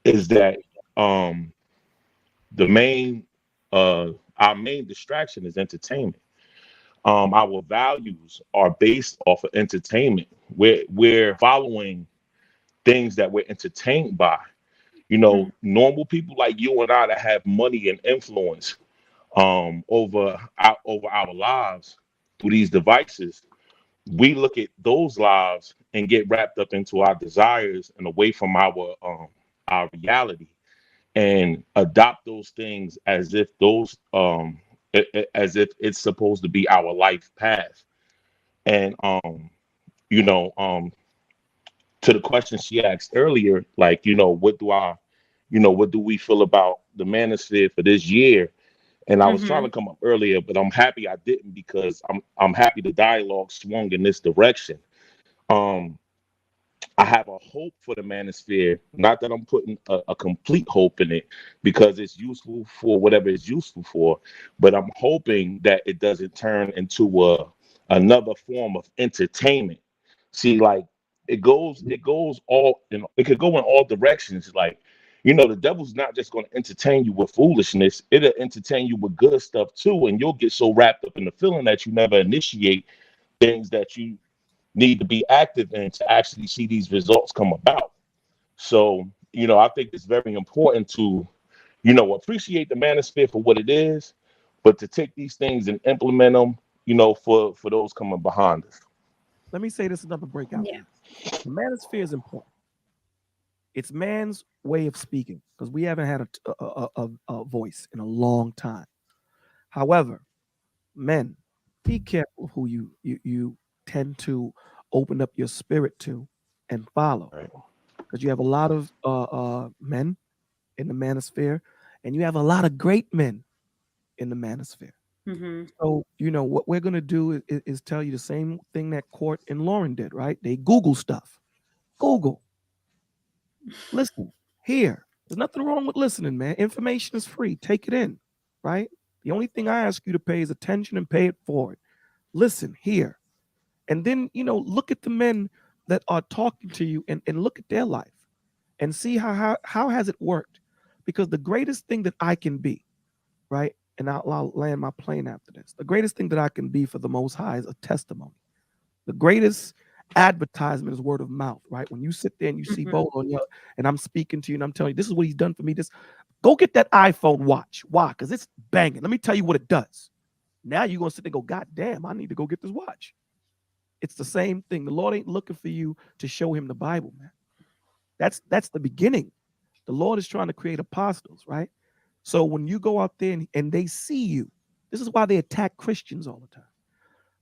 is that the main our main distraction is entertainment. Our values are based off of entertainment. We're following things that we're entertained by. Normal people like you and I that have money and influence over our lives through these devices. We look at those lives and get wrapped up into our desires and away from our reality, and adopt those things as if as if it's supposed to be our life path. And you know to the question she asked earlier, like, what do we feel about the manosphere for this year? And I was trying to come up earlier, but I'm happy I didn't, because I'm happy the dialogue swung in this direction. um I have a hope for the manosphere. Not that I'm putting a complete hope in it, because it's useful for whatever it's useful for, but I'm hoping that it doesn't turn into another form of entertainment. See, like, it goes all, it could go in all directions. Like, the devil's not just going to entertain you with foolishness; it'll entertain you with good stuff too, and you'll get so wrapped up in the feeling that you never initiate things that you need to be active in to actually see these results come about. So, I think it's very important to, appreciate the manosphere for what it is, but to take these things and implement them, for those coming behind us. Let me say this another breakout. Yeah. The manosphere is important. It's man's way of speaking, because we haven't had a voice in a long time. However, men, be careful who you tend to open up your spirit to and follow, Right. because you have a lot of men in the manosphere, and you have a lot of great men in the manosphere. So, what we're going to do is tell you the same thing that Court and Lauren did, right? They Google stuff. Google. Listen, here. There's nothing wrong with listening, man. Information is free. Take it in, right? The only thing I ask you to pay is attention and pay it forward. Listen, here. And then, look at the men that are talking to you and look at their life and see how has it worked? Because the greatest thing that I can be, right? And I'll land my plane after this. The greatest thing that I can be for the Most High is a testimony. The greatest advertisement is word of mouth, right? When you sit there and you see Bolo and I'm speaking to you and I'm telling you, this is what he's done for me. Go get that iPhone watch. Why? Because it's banging. Let me tell you what it does. Now you're going to sit there and go, God damn, I need to go get this watch. It's the same thing. The Lord ain't looking for you to show him the Bible, man. That's the beginning. The Lord is trying to create apostles, right? So when you go out there and they see you, this is why they attack Christians all the time.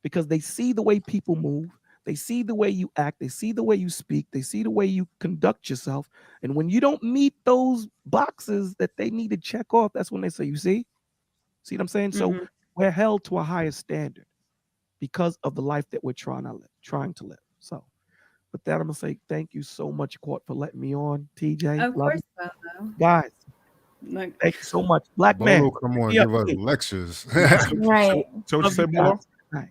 Because they see the way people move. They see the way you act. They see the way you speak. They see the way you conduct yourself. And when you don't meet those boxes that they need to check off, that's when they say, you see what I'm saying? So we're held to a higher standard because of the life that we're trying to live. So with that, I'm going to say thank you so much, Court, for letting me on. TJ, Of course, Bolo. guys, Look, thank you so much. Black Bolo, man, come on, hit give me up, us please. lectures. Right. So what you say, Bolo? Right.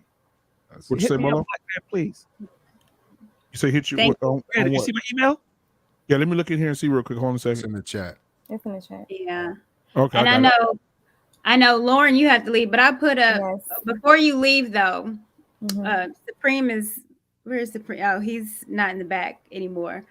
What you Hit say, me up, Bolo? Black man, please. You say hit you Thank on Did you what? see my email? Yeah, let me look in here and see real quick. Hold on a It's second. in the chat. It's in the chat. yeah. Okay, And I got it. I know, Lauren, you have to leave, but I put up Yes. before you leave though. Mhm. Supreme is where's Supreme? Oh, he's not in the back anymore.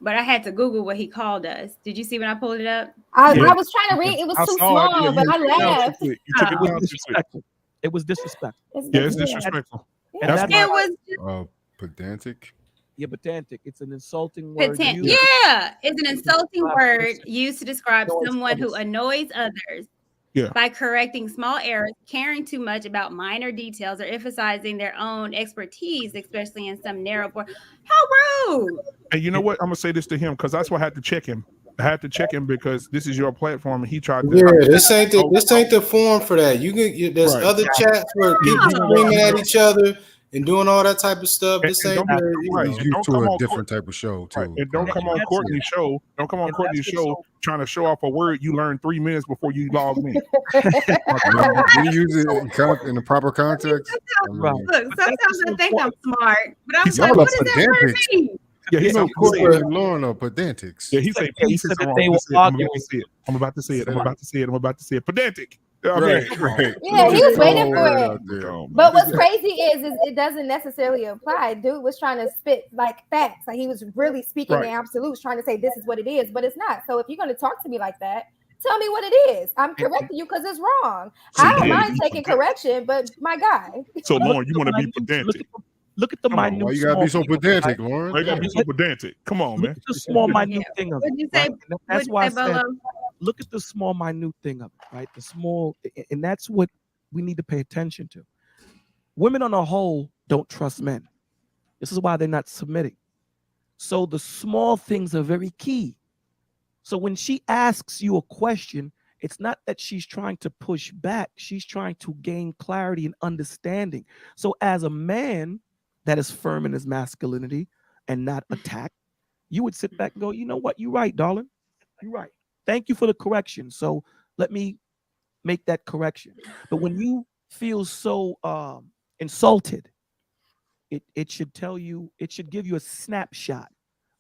But I had to Google what he called us. Did you see when I pulled it up? I Yeah. was trying to read. It was I too saw it. Yeah, small, but I took it down too laughed. quick. You took Oh. it It down was too quick. disrespectful. It was disrespectful. Yeah, it's Yeah. disrespectful. Yeah. That's And why. It was Pedantic. yeah, pedantic. It's an insulting word used. yeah, it's an insulting describe a word person used to describe who annoys someone who others. annoys others Yeah. by correcting small errors, caring too much about minor details, or emphasizing their own expertise, especially in some narrow point. How rude! And you know what? I'm gonna say this to him because that's why I had to check him. I had to check him because this is your platform, and he tried to. Yeah, this ain't the forum for that. There's Right. other chats where people Yeah, screaming at each other and doing all that type of stuff. This and ain't don't, the, right. He's And used don't to come a on different type of show right. too. And don't come on that's Courtney's show. Don't come on And Courtney's that's what's show trying to show off a word you learned 3 minutes before you logged in. When you use it in the proper context. I mean, Right. Look, But that's sometimes what's I think I'm important. smart, but I'm He's like, y'all are what does that word pedantic. mean? Yeah, he You know, said Courtney pieces. and Lauren are pedantics. Yeah, he said Yeah, he pieces. said that I'm they about were to say it. I'm arguing. about to say it. I'm about to say it. I'm Right. about to say it. I'm about to say it. Pedantic. I mean, Right, come on. right. Yeah, he was waiting for it. Out there. Come on, man. But what's crazy is it doesn't necessarily apply. Dude was trying to spit like facts. Like he was really speaking Right. in absolutes, trying to say this is what it is, but it's not. So if you're going to talk to me like that, tell me what it is. I'm correcting you because it's wrong. So I you don't want to mind be taking pedantic. correction, but my guy. So Look Lauren, at you the want to be minute- pedantic. Look at the Come on. minute. Why you gotta be so small thing, pedantic, right? Lauren? Why you gotta be so pedantic? Come on, Look man. at the small minute Yeah. thing of What'd you it. say? Right? And that's What'd you why I say, said, Bolo? look at the small minute thing of it, right? The small, and that's what we need to pay attention to. Women on a whole don't trust men. This is why they're not submitting. So the small things are very key. So when she asks you a question, it's not that she's trying to push back. She's trying to gain clarity and understanding. So as a man that is firm in his masculinity and not attacked, you would sit back and go, you know what? You're right, darling. You're right. Thank you for the correction. So let me make that correction. But when you feel so insulted, it should tell you, it should give you a snapshot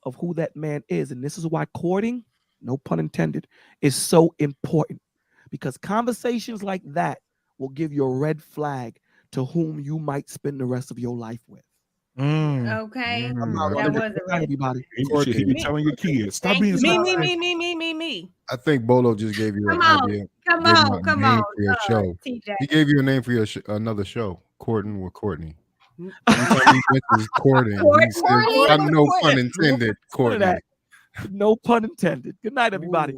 of who that man is. And this is why courting, no pun intended, is so important. Because conversations like that will give you a red flag to whom you might spend the rest of your life with. Okay. That was a red. Everybody. Shit, he be telling your kids, stop Thank being you, so Bolo. pedantic. I think Bolo just gave you an Come on. idea. Come Gave you on. a Come name on, for your show. TJ. He gave you a name for your another show, Courting with Courtney. Anytime he mentions courting, he says, no pun intended, Courtney. No pun intended. Good night, everybody.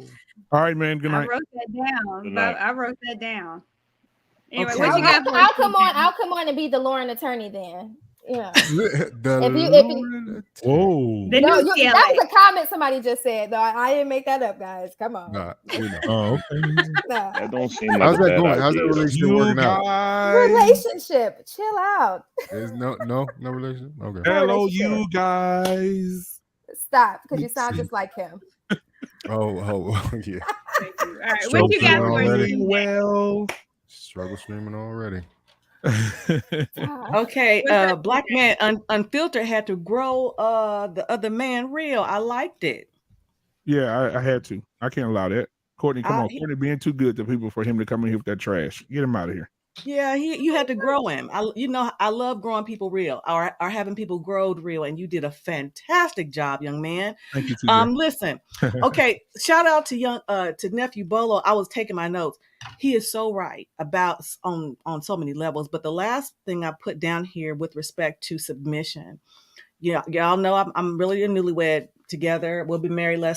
All right, man. Good I night. wrote that down. Good night. I wrote that down. Anyway, Okay. what you got for us, I'll come TJ? on. I'll come on and be the Lauren attorney then. Yeah. Whoa. The No, new CLA. that was a comment somebody just said. No, I didn't make that up, guys. Come on. Nah, we know. Oh, okay. Nah. That don't seem like How's a that bad going? How's that idea. relationship You working out? guys. Relationship. Chill out. There's no relationship. Okay. Hello, you guys. Stop, because you sound just like him. Oh, yeah. Thank you. All right, Struggle what you got streaming for us, already. TJ? Well, Struggle streaming already. Okay, What's up, black TJ? man unfiltered had to grow the other man real. I liked it. Yeah, I had to. I can't allow that. Courtney, come on. He, Courtney being too good to people for him to come in here with that trash. Get him out of here. yeah, you had to grow him. I love growing people real or having people growed real, and you did a fantastic job, young man. Thank you, TJ. Listen, okay, shout out to nephew Bolo. I was taking my notes. He is so right about on so many levels. But the last thing I put down here with respect to submission, y'all know I'm really a newlywed together. We'll be married a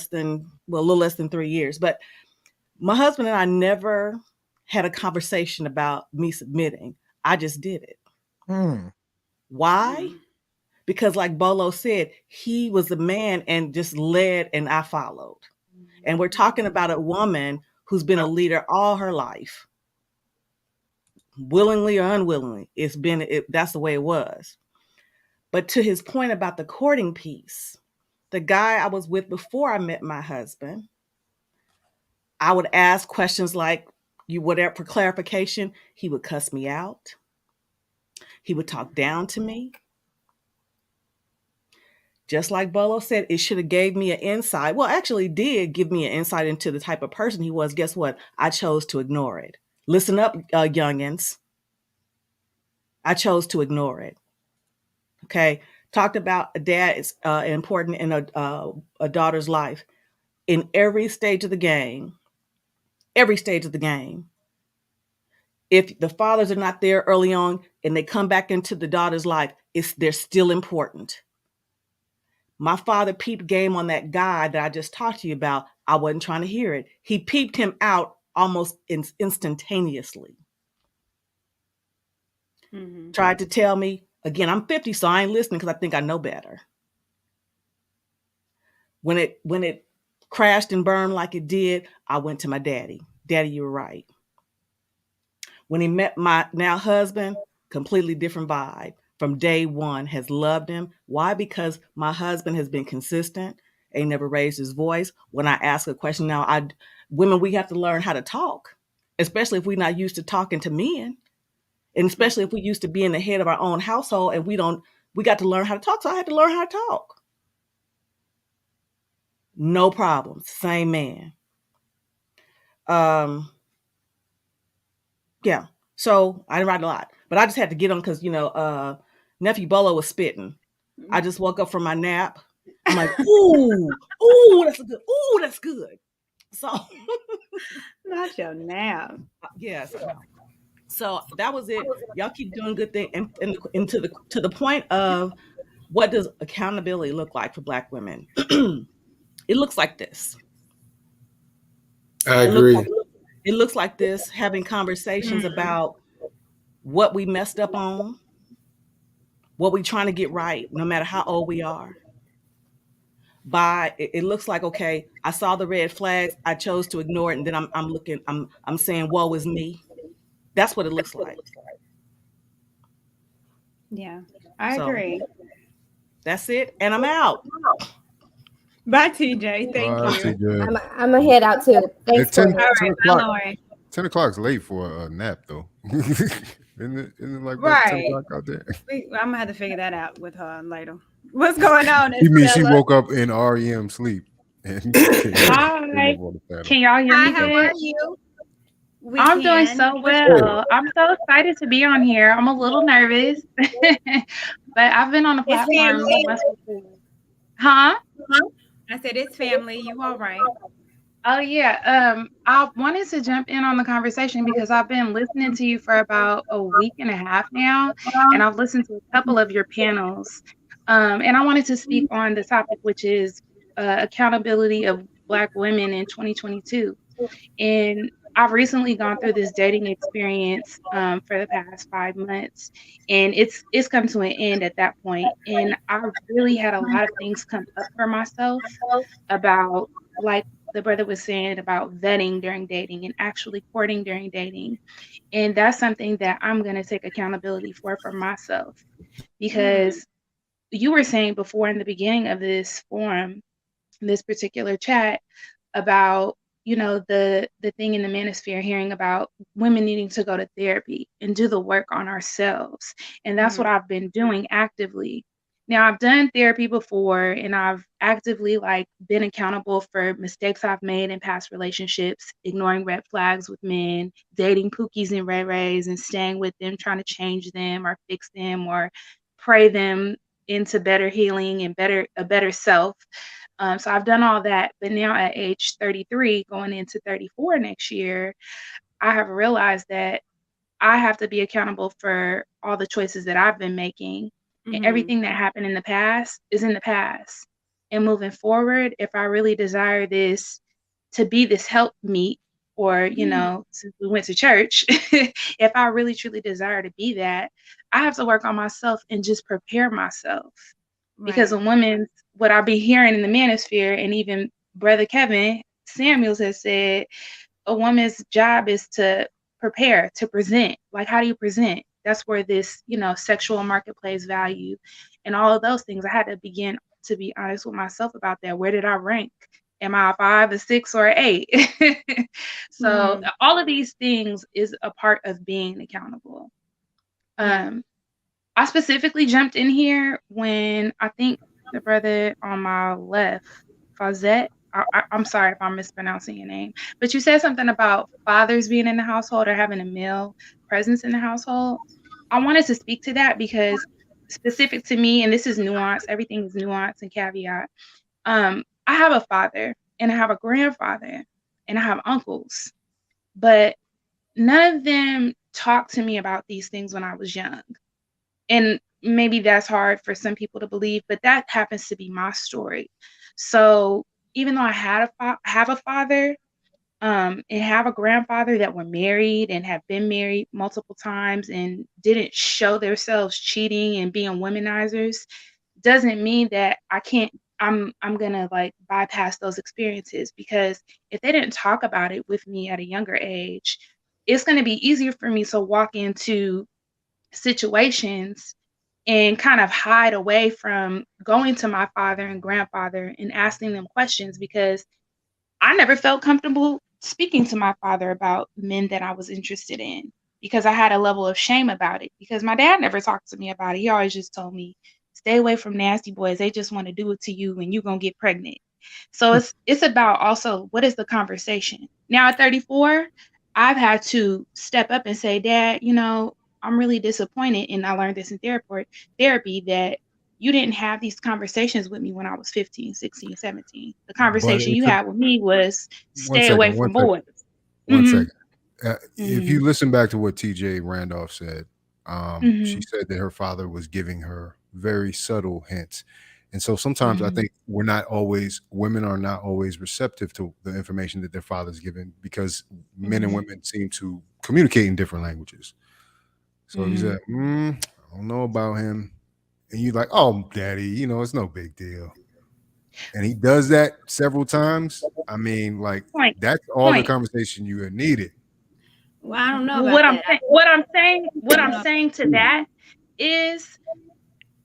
little less than 3 years. But my husband and I never had a conversation about me submitting. I just did it. Why? Because like Bolo said, he was the man and just led and I followed. And we're talking about a woman who's been a leader all her life. Willingly or unwillingly, that's the way it was. But to his point about the courting piece, the guy I was with before I met my husband, I would ask questions like, whatever for clarification, he would cuss me out. He would talk down to me. Just like Bolo said, it should have gave me an insight. Well, actually did give me an insight into the type of person he was. Guess what? I chose to ignore it. Listen up, youngins. I chose to ignore it. Okay. Talked about a dad is important in a daughter's life. In every stage of the game, if the fathers are not there early on and they come back into the daughter's life, they're still important. My father peeped game on that guy that I just talked to you about. I wasn't trying to hear it. He peeped him out almost instantaneously. Tried to tell me, again, I'm 50, so I ain't listening because I think I know better. When it crashed and burned like it did, I went to my daddy. Daddy, you were right. When he met my now husband, completely different vibe. From day one, has loved him. Why? Because my husband has been consistent, ain't never raised his voice. When I ask a question now, women, we have to learn how to talk, especially if we're not used to talking to men. And especially if we used to being the head of our own household and we got to learn how to talk. So I had to learn how to talk. No problem. Same man. Yeah. So I didn't write a lot, but I just had to get on because nephew Bolo was spitting. I just woke up from my nap. I'm like, ooh, that's good. So Not your nap. Yes. So that was it. Y'all keep doing good thing, and to the point of what does accountability look like for Black women? It looks like this. I agree. It looks like this, having conversations about what we messed up on, what we trying to get right, no matter how old we are. It looks like, okay, I saw the red flags, I chose to ignore it, and then I'm saying, woe is me. That's what it looks like. Yeah, I agree. That's it, and I'm out. Bye, TJ. Thank you. TJ. I'm gonna head out too. Thanks, 10 All right, o'clock. Lauren. 10 o'clock's late for a nap, though. Isn't it like that 10 Right. o'clock out there? I'm gonna have to figure that out with her later. What's going on, You mean she Estella? woke up in REM sleep? And Hi. Can y'all hear me Hi, how good? are you? I'm doing so well. I'm so excited to be on here. I'm a little nervous, but I've been on the It's platform family. once before. Huh? I said it's family. You all right? Oh yeah. I wanted to jump in on the conversation because I've been listening to you for about a week and a half now, and I've listened to a couple of your panels. And I wanted to speak on the topic, which is accountability of Black women in 2022. And I've recently gone through this dating experience for the past 5 months, and it's come to an end at that point. And I really had a lot of things come up for myself about, like the brother was saying, about vetting during dating and actually courting during dating. And that's something that I'm going to take accountability for myself, because you were saying before in the beginning of this forum, this particular chat, about the thing in the manosphere, hearing about women needing to go to therapy and do the work on ourselves. And that's what I've been doing actively. Now, I've done therapy before, and I've actively been accountable for mistakes I've made in past relationships, ignoring red flags with men, dating pookies and ray rays and staying with them, trying to change them or fix them or pray them into better healing and a better self. So I've done all that, but now at age 33, going into 34 next year, I have realized that I have to be accountable for all the choices that I've been making. And everything that happened in the past is in the past. And moving forward, if I really desire this to be this help meet, or, since we went to church, if I really truly desire to be that, I have to work on myself and just prepare myself. Because a woman's, what I'll be hearing in the manosphere, and even Brother Kevin Samuels has said, a woman's job is to prepare, to present. Like, how do you present? That's where this, sexual marketplace value and all of those things, I had to begin to be honest with myself about that. Where did I rank? Am I a 5, a 6, or an 8? So all of these things is a part of being accountable. I specifically jumped in here when I think the brother on my left, Fazette, I'm sorry if I'm mispronouncing your name, but you said something about fathers being in the household or having a male presence in the household. I wanted to speak to that because specific to me, and this is nuance, everything is nuance and caveat. I have a father and I have a grandfather and I have uncles, but none of them talked to me about these things when I was young. And maybe that's hard for some people to believe, but that happens to be my story. So even though I have a father and have a grandfather that were married and have been married multiple times and didn't show themselves cheating and being womanizers, doesn't mean that I'm gonna bypass those experiences, because if they didn't talk about it with me at a younger age, it's gonna be easier for me to walk into situations and kind of hide away from going to my father and grandfather and asking them questions, because I never felt comfortable speaking to my father about men that I was interested in, because I had a level of shame about it, because my dad never talked to me about it. He always just told me, stay away from nasty boys. They just want to do it to you and you're going to get pregnant. So it's about also, what is the conversation? Now at 34, I've had to step up and say, Dad, I'm really disappointed, and I learned this in therapy, that you didn't have these conversations with me when I was 15, 16, 17. The But conversation you had with me was one stay away second, from boys. one Mhm. second. If you listen back to what TJ Randolph said, she said that her father was giving her very subtle hints. And so sometimes I think women are not always receptive to the information that their father's given, because men and women seem to communicate in different languages. So if you say, I don't know about him, and you're like, oh, daddy, it's no big deal. And he does that several times. I mean, that's all the conversation you had needed. Well, I don't know What about I'm that. saying, what I'm saying to that is,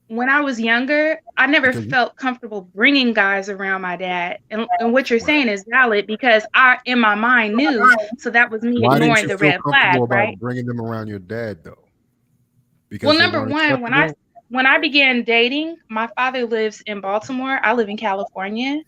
when I was younger, I never Because felt comfortable bringing guys around my dad. And what you're saying is valid, because I, in my mind, knew. So that was me why didn't ignoring you the feel red flag, comfortable about right? bringing them around your dad though? Well, Because they number weren't one, acceptable. when I began dating, my father lives in Baltimore. I live in California.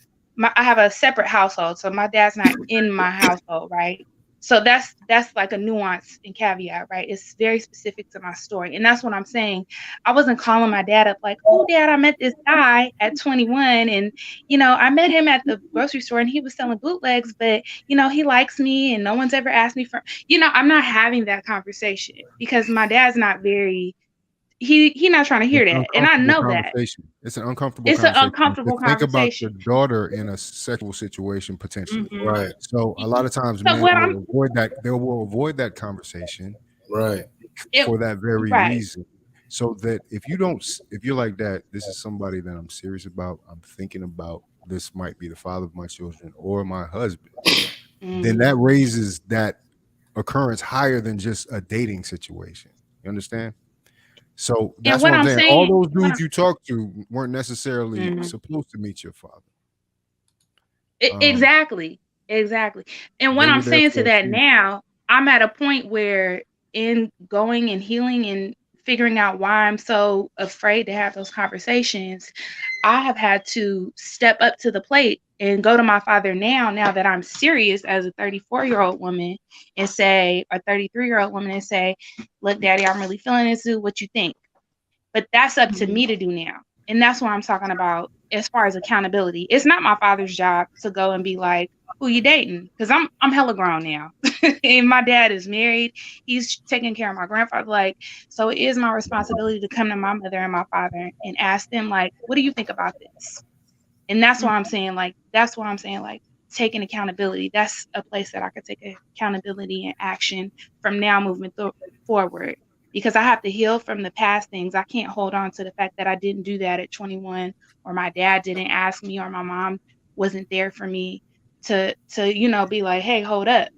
I have a separate household, so my dad's not in my household, right? So that's like a nuance and caveat, right? It's very specific to my story, and that's what I'm saying. I wasn't calling my dad up like, "Oh, Dad, I met this guy at 21, and I met him at the grocery store, and he was selling bootlegs, but he likes me, and no one's ever asked me for." I'm not having that conversation, because my dad's not very he not trying to It's hear an that, and I uncomfortable know that. conversation. It's an uncomfortable It's an conversation. To uncomfortable think about your conversation. daughter in a sexual situation potentially. Right. So a lot of times So men what I'm will avoid that. They will avoid that conversation Right. for that very right. reason. So that if you're like that, this is somebody that I'm serious about. I'm thinking about. This might be the father of my children or my husband. Then that raises that occurrence higher than just a dating situation. You understand? So And that's what what I'm I'm saying. All saying, those dudes you talked to weren't necessarily Mhm. supposed to meet your father. Exactly. Exactly. And what They I'm were there saying to for a that season. now, I'm at a point where in going and healing and figuring out why I'm so afraid to have those conversations, I have had to step up to the plate and go to my father now that I'm serious as a 34-year-old woman and say, a 33-year-old woman and say, look, daddy, I'm really feeling this. What you think? But that's up to me to do now. And that's what I'm talking about as far as accountability. It's not my father's job to go and be like, who you dating? Because I'm hella grown now. And my dad is married. He's taking care of my grandfather. Like, so it is my responsibility to come to my mother and my father and ask them, like, what do you think about this? And that's why I'm saying, like, taking accountability. That's a place that I could take accountability and action from now moving forward. Because I have to heal from the past things. I can't hold on to the fact that I didn't do that at 21, or my dad didn't ask me, or my mom wasn't there for me to be like, hey, hold up.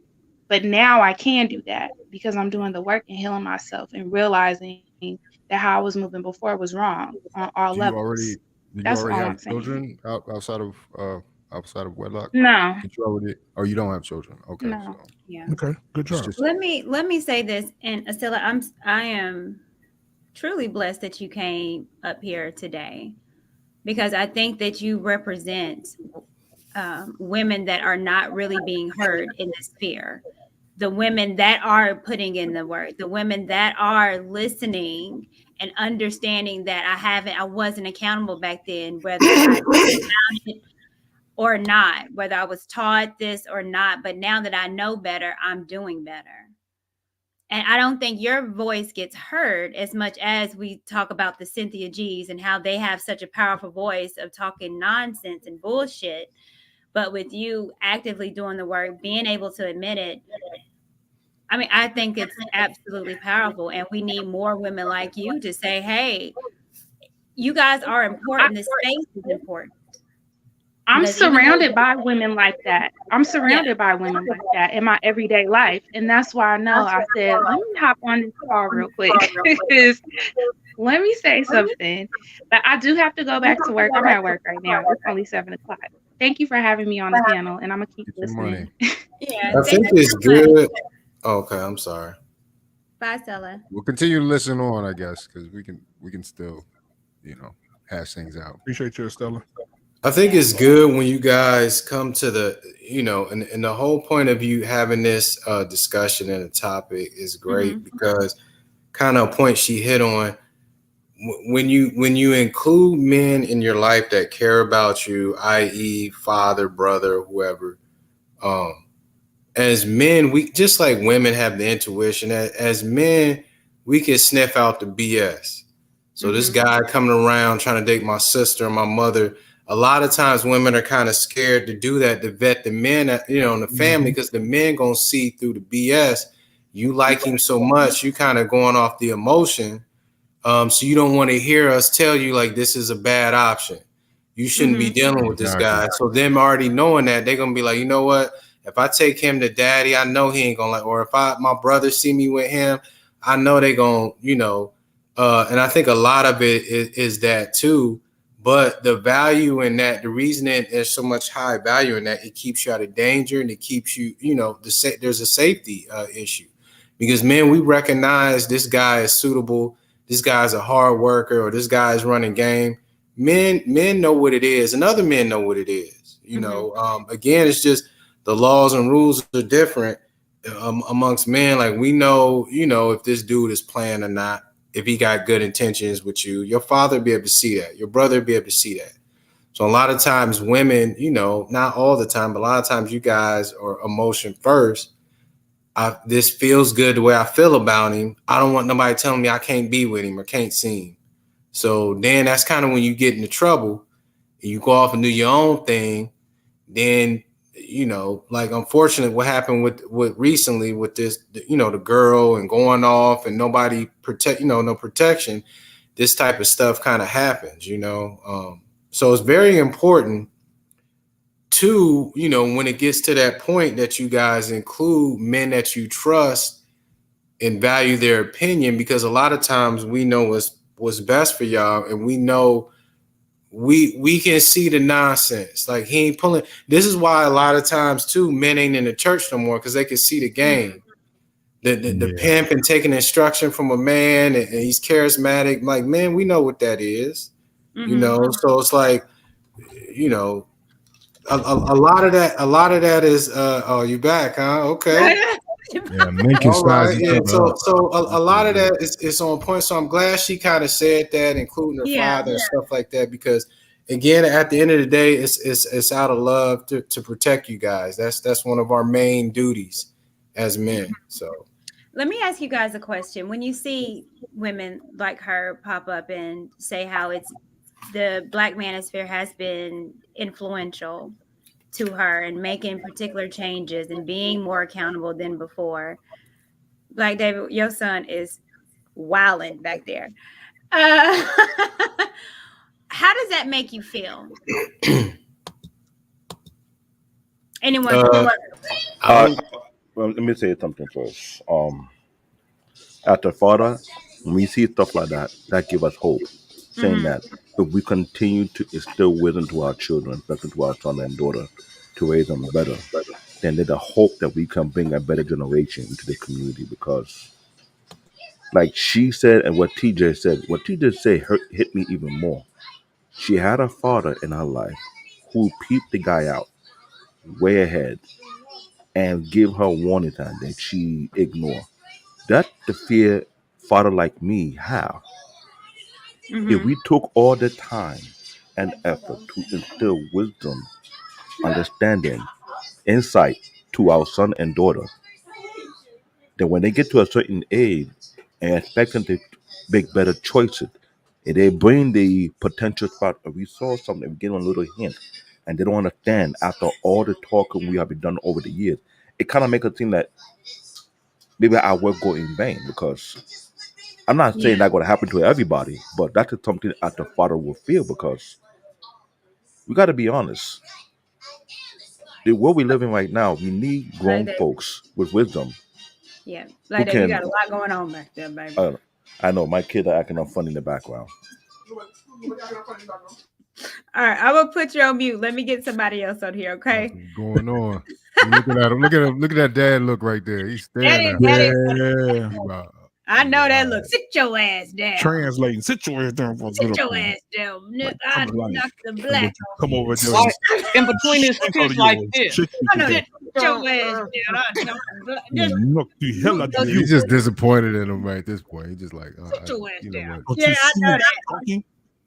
But now I can do that because I'm doing the work and healing myself and realizing that how I was moving before was wrong on all Do you levels. already That's all I'm have saying. children outside of wedlock? No, Did you already? Oh, you don't have children. Okay, no. so Yeah. Okay, good it's job. just Let me say this, and Asila, I am truly blessed that you came up here today, because I think that you represent women that are not really being heard in this sphere. The women that are putting in the work, the women that are listening and understanding that I wasn't accountable back then, whether I found it or not, whether I was taught this or not. But now that I know better, I'm doing better. And I don't think your voice gets heard as much as we talk about the Cynthia G's and how they have such a powerful voice of talking nonsense and bullshit. But with you actively doing the work, being able to admit it, I mean, I think it's absolutely powerful. And we need more women like you to say, hey, you guys are important. This space is important. I'm Because even though, surrounded by women like that. I'm yeah, surrounded by women like that in my everyday life. And that's why I know I said, let me hop on this call real quick. 'Cause let me say something. But I do have to go back to work. I'm at work right now. It's only 7 o'clock. Thank you for having me on the panel, and I'm gonna keep get your money. listening. yeah, I thank think you it's so much. good. Okay, I'm sorry. Bye, Stella. We'll continue to listen on, I guess, because we can still, hash things out. Appreciate you, Stella. I think it's good when you guys come to and the whole point of you having this discussion and a topic is great, Mm-hmm. because kind of a point she hit on, when you include men in your life that care about you, i.e., father, brother, whoever. Um, as men, we just like women have the intuition. As men, we can sniff out the BS. So this Mm-hmm. guy coming around trying to date my sister and my mother. A lot of times, women are kind of scared to do that, to vet the men, in the family, because the men gonna see through the BS. You like him so much, you kind of going off the emotion. So you don't want to hear us tell you like this is a bad option. You shouldn't be Mm-hmm. dealing with this Exactly. guy. So them already knowing that, they're gonna be like, you know what? If I take him to daddy, I know he ain't gonna like. Or if my brother see me with him, I know they gonna, And I think a lot of it is that too. But the value in that, the reason that there's so much high value in that, it keeps you out of danger, and it keeps you, there's a safety issue, because men, we recognize this guy is suitable, this guy's a hard worker, or this guy's running game. Men know what it is, and other men know what it is. Mm-hmm. Again, it's just the laws and rules are different amongst men. Like, we know, if this dude is playing or not, if he got good intentions with you. Your father be able to see that. Your brother be able to see that. So a lot of times women, not all the time, but a lot of times you guys are emotion first. This feels good the way I feel about him. I don't want nobody telling me I can't be with him or can't see him. So then that's kind of when you get into trouble and you go off and do your own thing. Then, like, unfortunately, what happened with recently with this, the girl, and going off and nobody protect, no protection. This type of stuff kind of happens. So it's very important to, when it gets to that point, that you guys include men that you trust and value their opinion, because a lot of times we know what's best for y'all, and we know we can see the nonsense. Like he ain't pulling. This is why a lot of times too men ain't in the church no more because they can see the game. The pimp and taking instruction from a man and he's charismatic. Like, man, we know what that is. You know, so it's like, you know, a lot of that is oh, you back, huh? Okay. Yeah, men can All size right. each Yeah. other So up. a lot of that is on point. So I'm glad she kind of said that, including her father and stuff like that, because again, at the end of the day, it's out of love to protect you guys. That's one of our main duties as men. So Let me ask you guys a question. When you see women like her pop up and say how it's the Black manosphere has been influential to her and making particular changes and being more accountable than before. Black David, your son is wilding back there. Uh, how does that make you feel? Anyone can uh, Uh, well, let me say something first. As a father, when we see stuff like that, that give us hope, saying that if we continue to instill wisdom to our children, especially to our son and daughter, to raise them better, then there's a hope that we can bring a better generation into the community. Because, like she said, and what TJ said hit me even more. She had a father in her life who peeped the guy out way ahead and give her warning time that she ignored. That the fear father like me have. If we took all the time and effort to instill wisdom, understanding, insight to our son and daughter, then when they get to a certain age and expect them to make better choices, and they bring the potential spot, if we saw something, we give them a little hint, and they don't understand after all the talking we have been done over the years, it kind of makes us think that maybe our work go in vain. Because I'm not saying that's going to happen to everybody, but that is something that the father will feel. Because we got to be honest, the world we live in right now, we need Like grown that? folks with wisdom Yeah, who like that. You can. got a lot going on back there, baby. I know my kids are acting up funny in the background. All right, I'm gonna put you on mute. Let me get somebody else on here, okay? Something's going on. Look at him. Look at him. Look at that dad look right there. He's That staring is at that is. Yeah. him. Wow. I know that All look. right. Sit your ass down. Translating. Sit your ass down for a Sit good up your here. ass down. Like, I come on. knocked the And black don't you off come you. over there Like and in between his shake out teeth of like yours. this. Shake I know. your Sit your ass down. I knocked the black. Just knock the hell out of just you. He's just disappointed in him right at this point. He's just like, sit your ass you know down. what? Don't Yeah, you I see know me that. talking?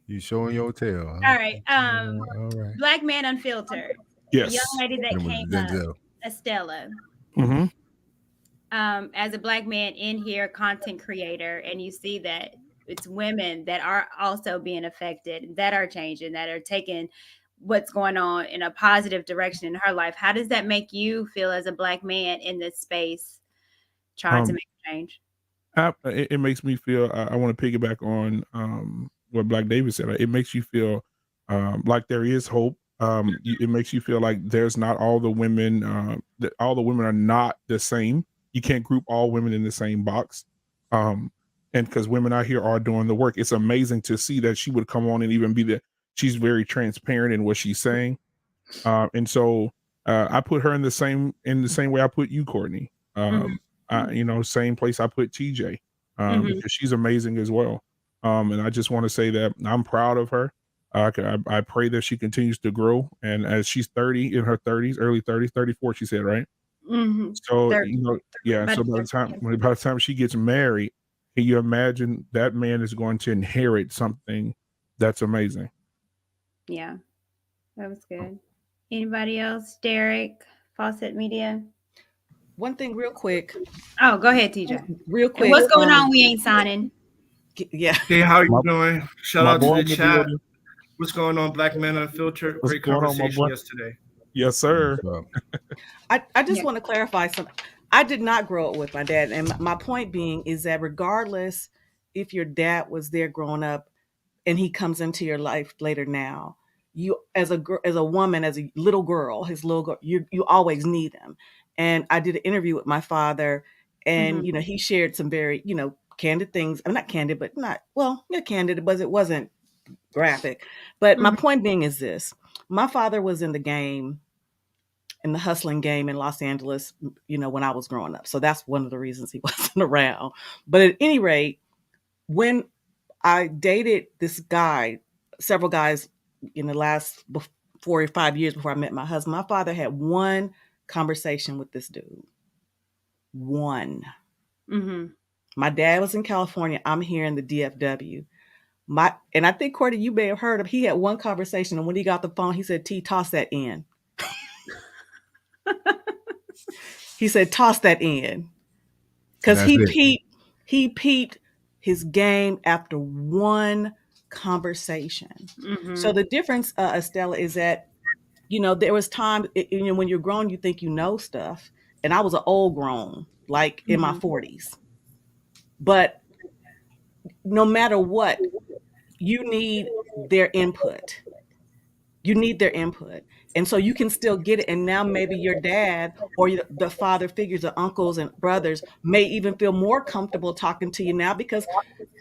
You showing your tail, huh? All right. All right. Black Man Unfiltered. A young Yes. lady that And with came up, Denzel. Estella. Mm-hmm. As a black man in here, content creator, and you see that it's women that are also being affected, that are changing, that are taking what's going on in a positive direction in her life. How does that make you feel as a black man in this space trying to Um, make a change? it makes me feel. I want to piggyback on what Black David said. It makes you feel like there is hope. It makes you feel like there's not all the women. That all the women are not the same. You can't group all women in the same box. Um, and because women out here are doing the work, it's amazing to see that she would come on and even be the. She's very transparent in what she's saying, and so I put her in the same way I put you, Courtney. Same place I put TJ, because she's amazing as well. And I just want to say that I'm proud of her. I pray that she continues to grow. And as she's 30, in her 30s, early 30s, 34, she said, right? So, Third, yeah. about So by the time she gets married, can you imagine that man is going to inherit something that's amazing? yeah, that was good. Anybody else? Derek, Fawcett Media. One thing real quick. Oh, go ahead, TJ. Real And quick. what's going on? We ain't signing. Yeah. Hey, how you My, doing? Shout my out to boy the in the chat. building. What's going on, Black Men Unfiltered? What's Great going on, my conversation boy? yesterday. Yes, sir. I just want to clarify something. I did not grow up with my dad. And my point being is that regardless if your dad was there growing up and he comes into your life later now, you as a woman, as a little girl, his little girl, you always need him. And I did an interview with my father, and he shared some very candid things. I'm not candid, but not, well, yeah, candid, but it wasn't graphic. But my Mhm. point being is this: my father was in the game, in the hustling game in Los Angeles, when I was growing up. So that's one of the reasons he wasn't around. But at any rate, when I dated this guy, several guys in the last 4 or 5 years before I met my husband, my father had one conversation with this dude. One. Mhm. My dad was in California. I'm here in the DFW. And I think Courtney, you may have heard of. He had one conversation, and when he got the phone, he said, "T, toss that in." He said, "Toss that in," And because that's it. he peeped his game after one conversation. So Mhm. the difference, Estella, is that there was time. When you're grown, you think you know stuff, and I was an old grown, like in my Mhm. 40s. But no matter what, you need their input. You need their input. And so you can still get it. And now maybe your dad or the father figures, the uncles and brothers may even feel more comfortable talking to you now because,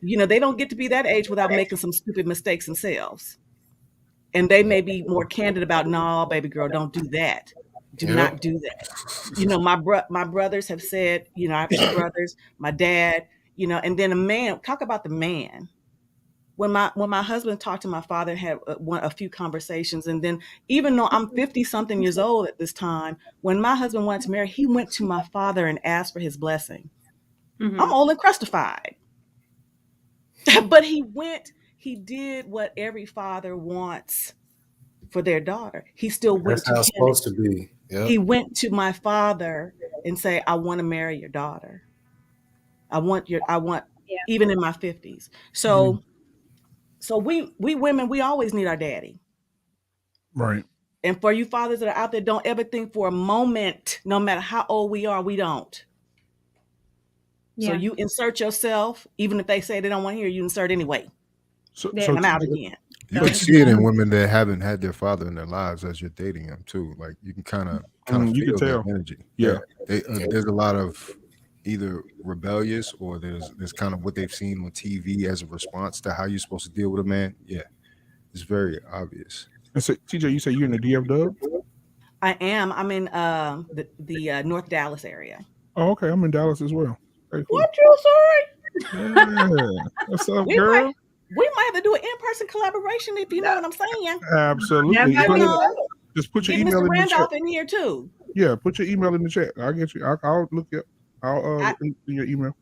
they don't get to be that age without making some stupid mistakes themselves. And they may be more candid about, no, baby girl, don't do that. Do Yep. not do that. My brothers have said, I have two brothers, my dad, and then a man, talk about the man. When my husband talked to my father, had a few conversations, and then even though I'm 50 something years old at this time, when my husband wanted to marry, he went to my father and asked for his blessing. I'm Mhm. old and crustified, but he did what every father wants for their daughter. He still That's went to how it's him. supposed to be. Yep. He went to my father and say, "I want to marry your daughter. I want Yeah. even in my 50s." Mhm. So we women, we always need our daddy. Right. And for you fathers that are out there, don't ever think for a moment, no matter how old we are, we don't. So Yeah. you insert yourself, even if they say they don't want to hear you, insert anyway. So There. so And I'm out TJ, again. You so can So. see it TJ, in women that haven't had their father in their lives as you're dating them too. Like you can kind of you can feel that tell. energy. Yeah. Yeah, there's a lot of either rebellious or there's kind of what they've seen on TV as a response to how you're supposed to deal with a man. Yeah, it's very obvious. And so TJ, you say you're in the DFW? I am. I'm in the North Dallas area. Oh, okay. I'm in Dallas as well. Okay, cool. What you sorry? Yeah. What's up, We might girl? we might have to do an in-person collaboration if you know what I'm saying. That Absolutely. might You Go be ahead. know, good. Just put your get email Mr. in the chat. Randolph in here too. Yeah, put your email in the chat. I'll get you. I'll look you up. I'll I look in your email.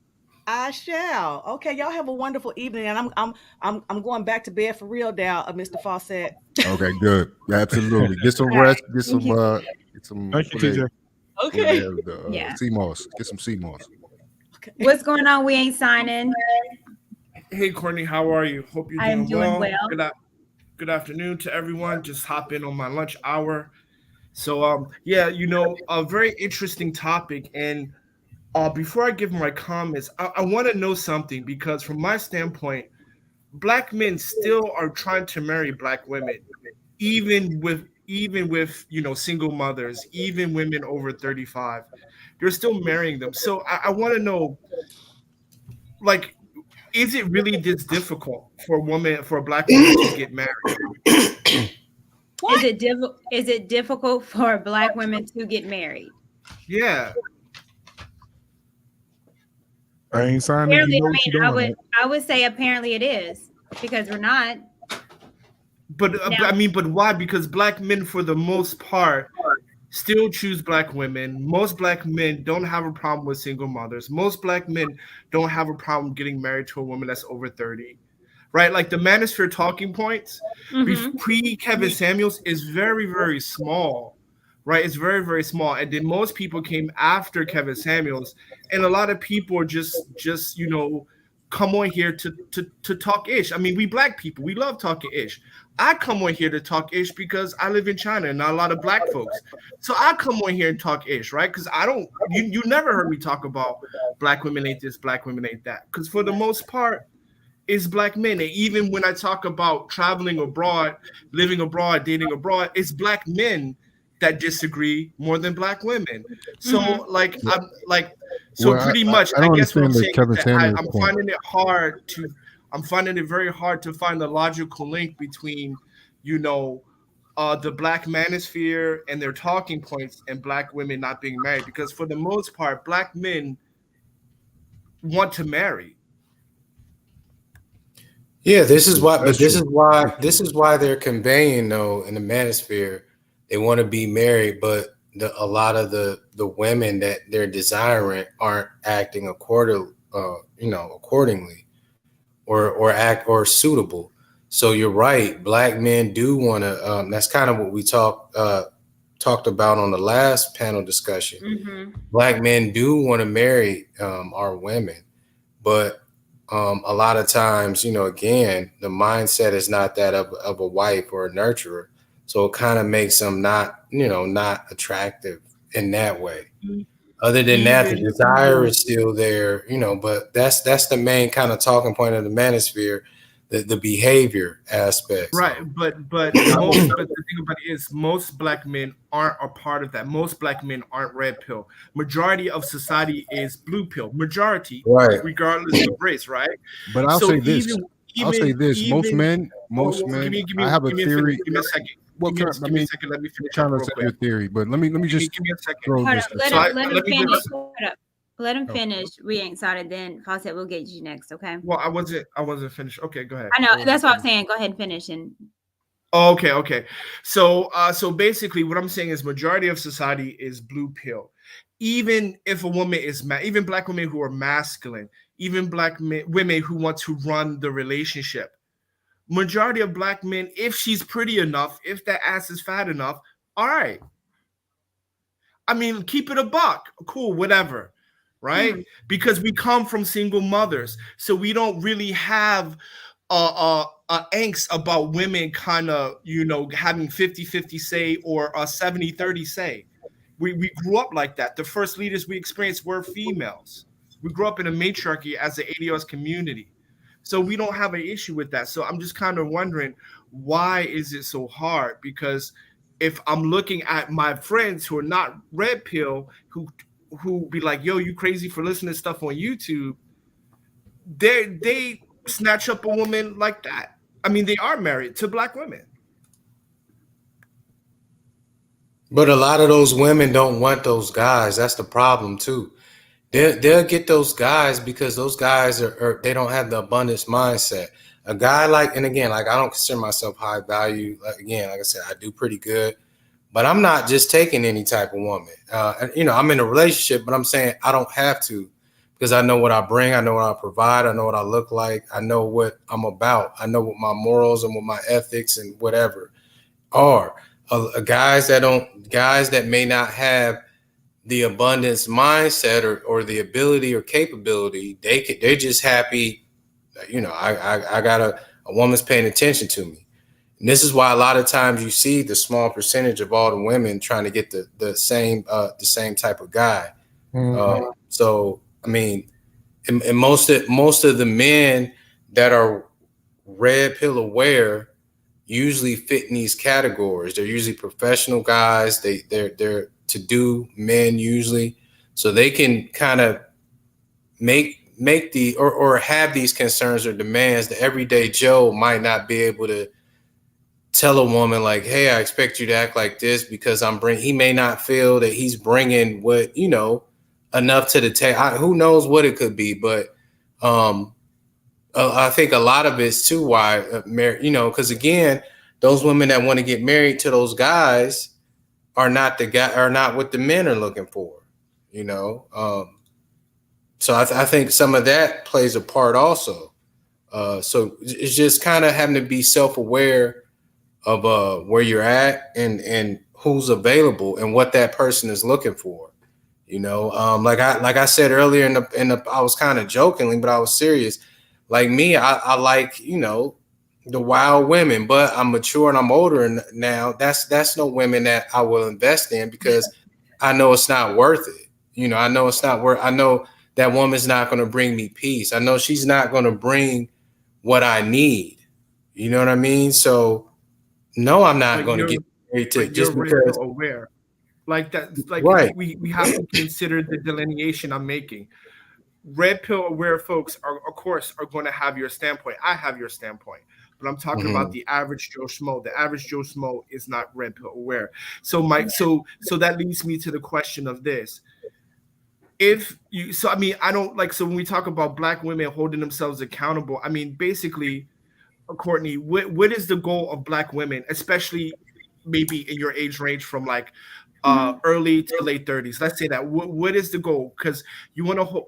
I shall. Okay, y'all have a wonderful evening, and I'm going back to bed for real now, Mr. Fawcett. Okay, good. Absolutely. Get some All right. rest. Get Thank some. you. Get some. Thank you, What they TJ. over Okay. there? The Yeah. sea moss. Get some sea moss. Okay. What's going on? We ain't signing. Hey, Courtney, how are you? Hope you're I am doing doing well. well. Good afternoon to everyone. Just hop in on my lunch hour. So, yeah, a very interesting topic. And before I give my comments, I want to know something because, from my standpoint, black men still are trying to marry black women, even with single mothers, even women over 35. They're still marrying them. So I want to know, like, is it really this difficult for a black woman to get married? Is What? it is it difficult for black women to get married? Yeah, I ain't signing. You Apparently, know what you're I doing, would right? I would say apparently it is because we're not but now. I mean, but why? Because black men, for the most part, still choose black women. Most black men don't have a problem with single mothers. Most black men don't have a problem getting married to a woman that's over 30. Right? Like the Manosphere talking points Mm-hmm. pre Kevin Samuels is very, very small. Right? It's very, very small. And then most people came after Kevin Samuels. And a lot of people are just come on here to talk ish. I mean, we black people, we love talking ish. I come on here to talk ish because I live in China and not a lot of black folks. So I come on here and talk ish, right? Because I don't you never heard me talk about black women ain't this, black women ain't that. Because for the most part, it's black men. And even when I talk about traveling abroad, living abroad, dating abroad, it's black men that disagree more than black women. Mm-hmm. So like Yeah. I'm like so Well, pretty much I I don't guess what I'm understand the saying is Kevin that Samuels I'm point. finding it hard to I'm finding it very hard to find the logical link between, you know, the black manosphere and their talking points and black women not being married. Because for the most part, black men want to marry. Yeah, this is why, but That's true. this is why they're conveying though in the manosphere, they want to be married, but a lot of the women that they're desiring aren't acting accordingly, or act or suitable. So you're right, black men do want to. That's kind of what we talked about on the last panel discussion. Mm-hmm. Black men do want to marry our women, but a lot of times, again, the mindset is not that of a wife or a nurturer. So it kind of makes them not attractive in that way. Other than that, the Even desire is still there, but that's the main kind of talking point of the manosphere, the behavior aspects. right, but the thing about it is most black men aren't a part of that. Most black men aren't red pill. Majority of society is blue pill. Majority, Right. regardless of race, right? But I'll So say this. I'll say this. Most men, give me I have a give me theory. give me a second. Well, Give I me a mean, second. Let me finish trying up to real say quick. your theory, but let me just Give me a second. throw Hold this up, to let say. him let him let me finish. just. Hold up. Let him Oh, finish. We ain't started. Then Fawcett will get you next. Okay. Well, I wasn't finished. Okay, go ahead. I know. What was That's you what I'm saying? saying. Go ahead and finish. And Oh, okay. So basically, what I'm saying is, majority of society is blue pill. Even if a woman is even black women who are masculine, even women who want to run the relationship. Majority of black men, if she's pretty enough, if that ass is fat enough, all right. I mean, keep it a buck, cool, whatever, right? Because we come from single mothers, so we don't really have angst about women kind of, having 50-50 say or a 70-30 say. We grew up like that. The first leaders we experienced were females. We grew up in a matriarchy as an ADOS community. So we don't have an issue with that. So I'm just kind of wondering, why is it so hard? Because if I'm looking at my friends who are not red pill, who be like, yo, you crazy for listening to stuff on YouTube, they snatch up a woman like that. I mean, they are married to black women. But a lot of those women don't want those guys. That's the problem too. They'll get those guys because those guys they don't have the abundance mindset. A guy like, and again, like I don't consider myself high value. Like I said, I do pretty good, but I'm not just taking any type of woman. And I'm in a relationship, but I'm saying I don't have to because I know what I bring. I know what I provide. I know what I look like. I know what I'm about. I know what my morals and what my ethics and whatever are. Guys that may not have the abundance mindset or the ability or capability, they're just happy. I got a woman's paying attention to me. And this is why a lot of times you see the small percentage of all the women trying to get the same type of guy. So I mean, and most of the men that are red pill aware usually fit in these categories. They're usually professional guys. They're to do men usually, so they can kind of make the or have these concerns or demands. The everyday Joe might not be able to tell a woman like, "Hey, I expect you to act like this because I'm bring." He may not feel that he's bringing what enough to the table. Who knows what it could be, but I think a lot of it's too why because again, those women that want to get married to those guys are not what the men are looking for, so I think some of that plays a part also. So it's just kind of having to be self-aware of where you're at and who's available and what that person is looking for. Like I said earlier I was kind of jokingly, but I was serious. Like me, I like the wild women, but I'm mature and I'm older now. That's no women that I will invest in because I know it's not worth it. I know it's not worth. I know that woman's not going to bring me peace. I know she's not going to bring what I need. You know what I mean? So no, I'm not But going to you're get married to but you're just red because. pill aware. Like that, like Right. we have to consider the delineation I'm making. red pill aware folks are, of course, are going to have your standpoint. I have your standpoint, but I'm talking about the average Joe Schmo. The average Joe Schmo is not red pill aware. So so that leads me to the question of this. If you, so I mean, I don't like, so when we talk about black women holding themselves accountable, I mean, basically, Courtney, what is the goal of black women, especially maybe in your age range from like early to late 30s? Let's say that. What is the goal? Because you want to,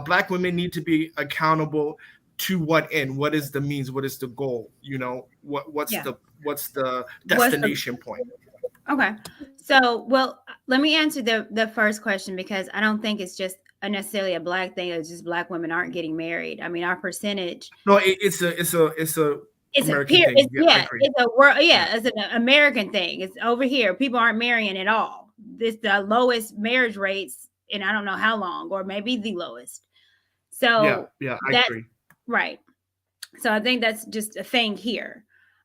black women need to be accountable to what end? What is the means? What is the goal? You know, what's the destination point? Okay. So, well, let me answer the first question, because I don't think it's just necessarily a black thing. It's just black women aren't getting married. I mean, our percentage. No, it's a It's a American peer. thing. Yeah, I agree. It's a world. Yeah, it's an American thing. It's over here. People aren't marrying at all. This the lowest marriage rates in I don't know how long, or maybe the lowest. So Yeah, I that's agree. right. So I think that's just a thing here.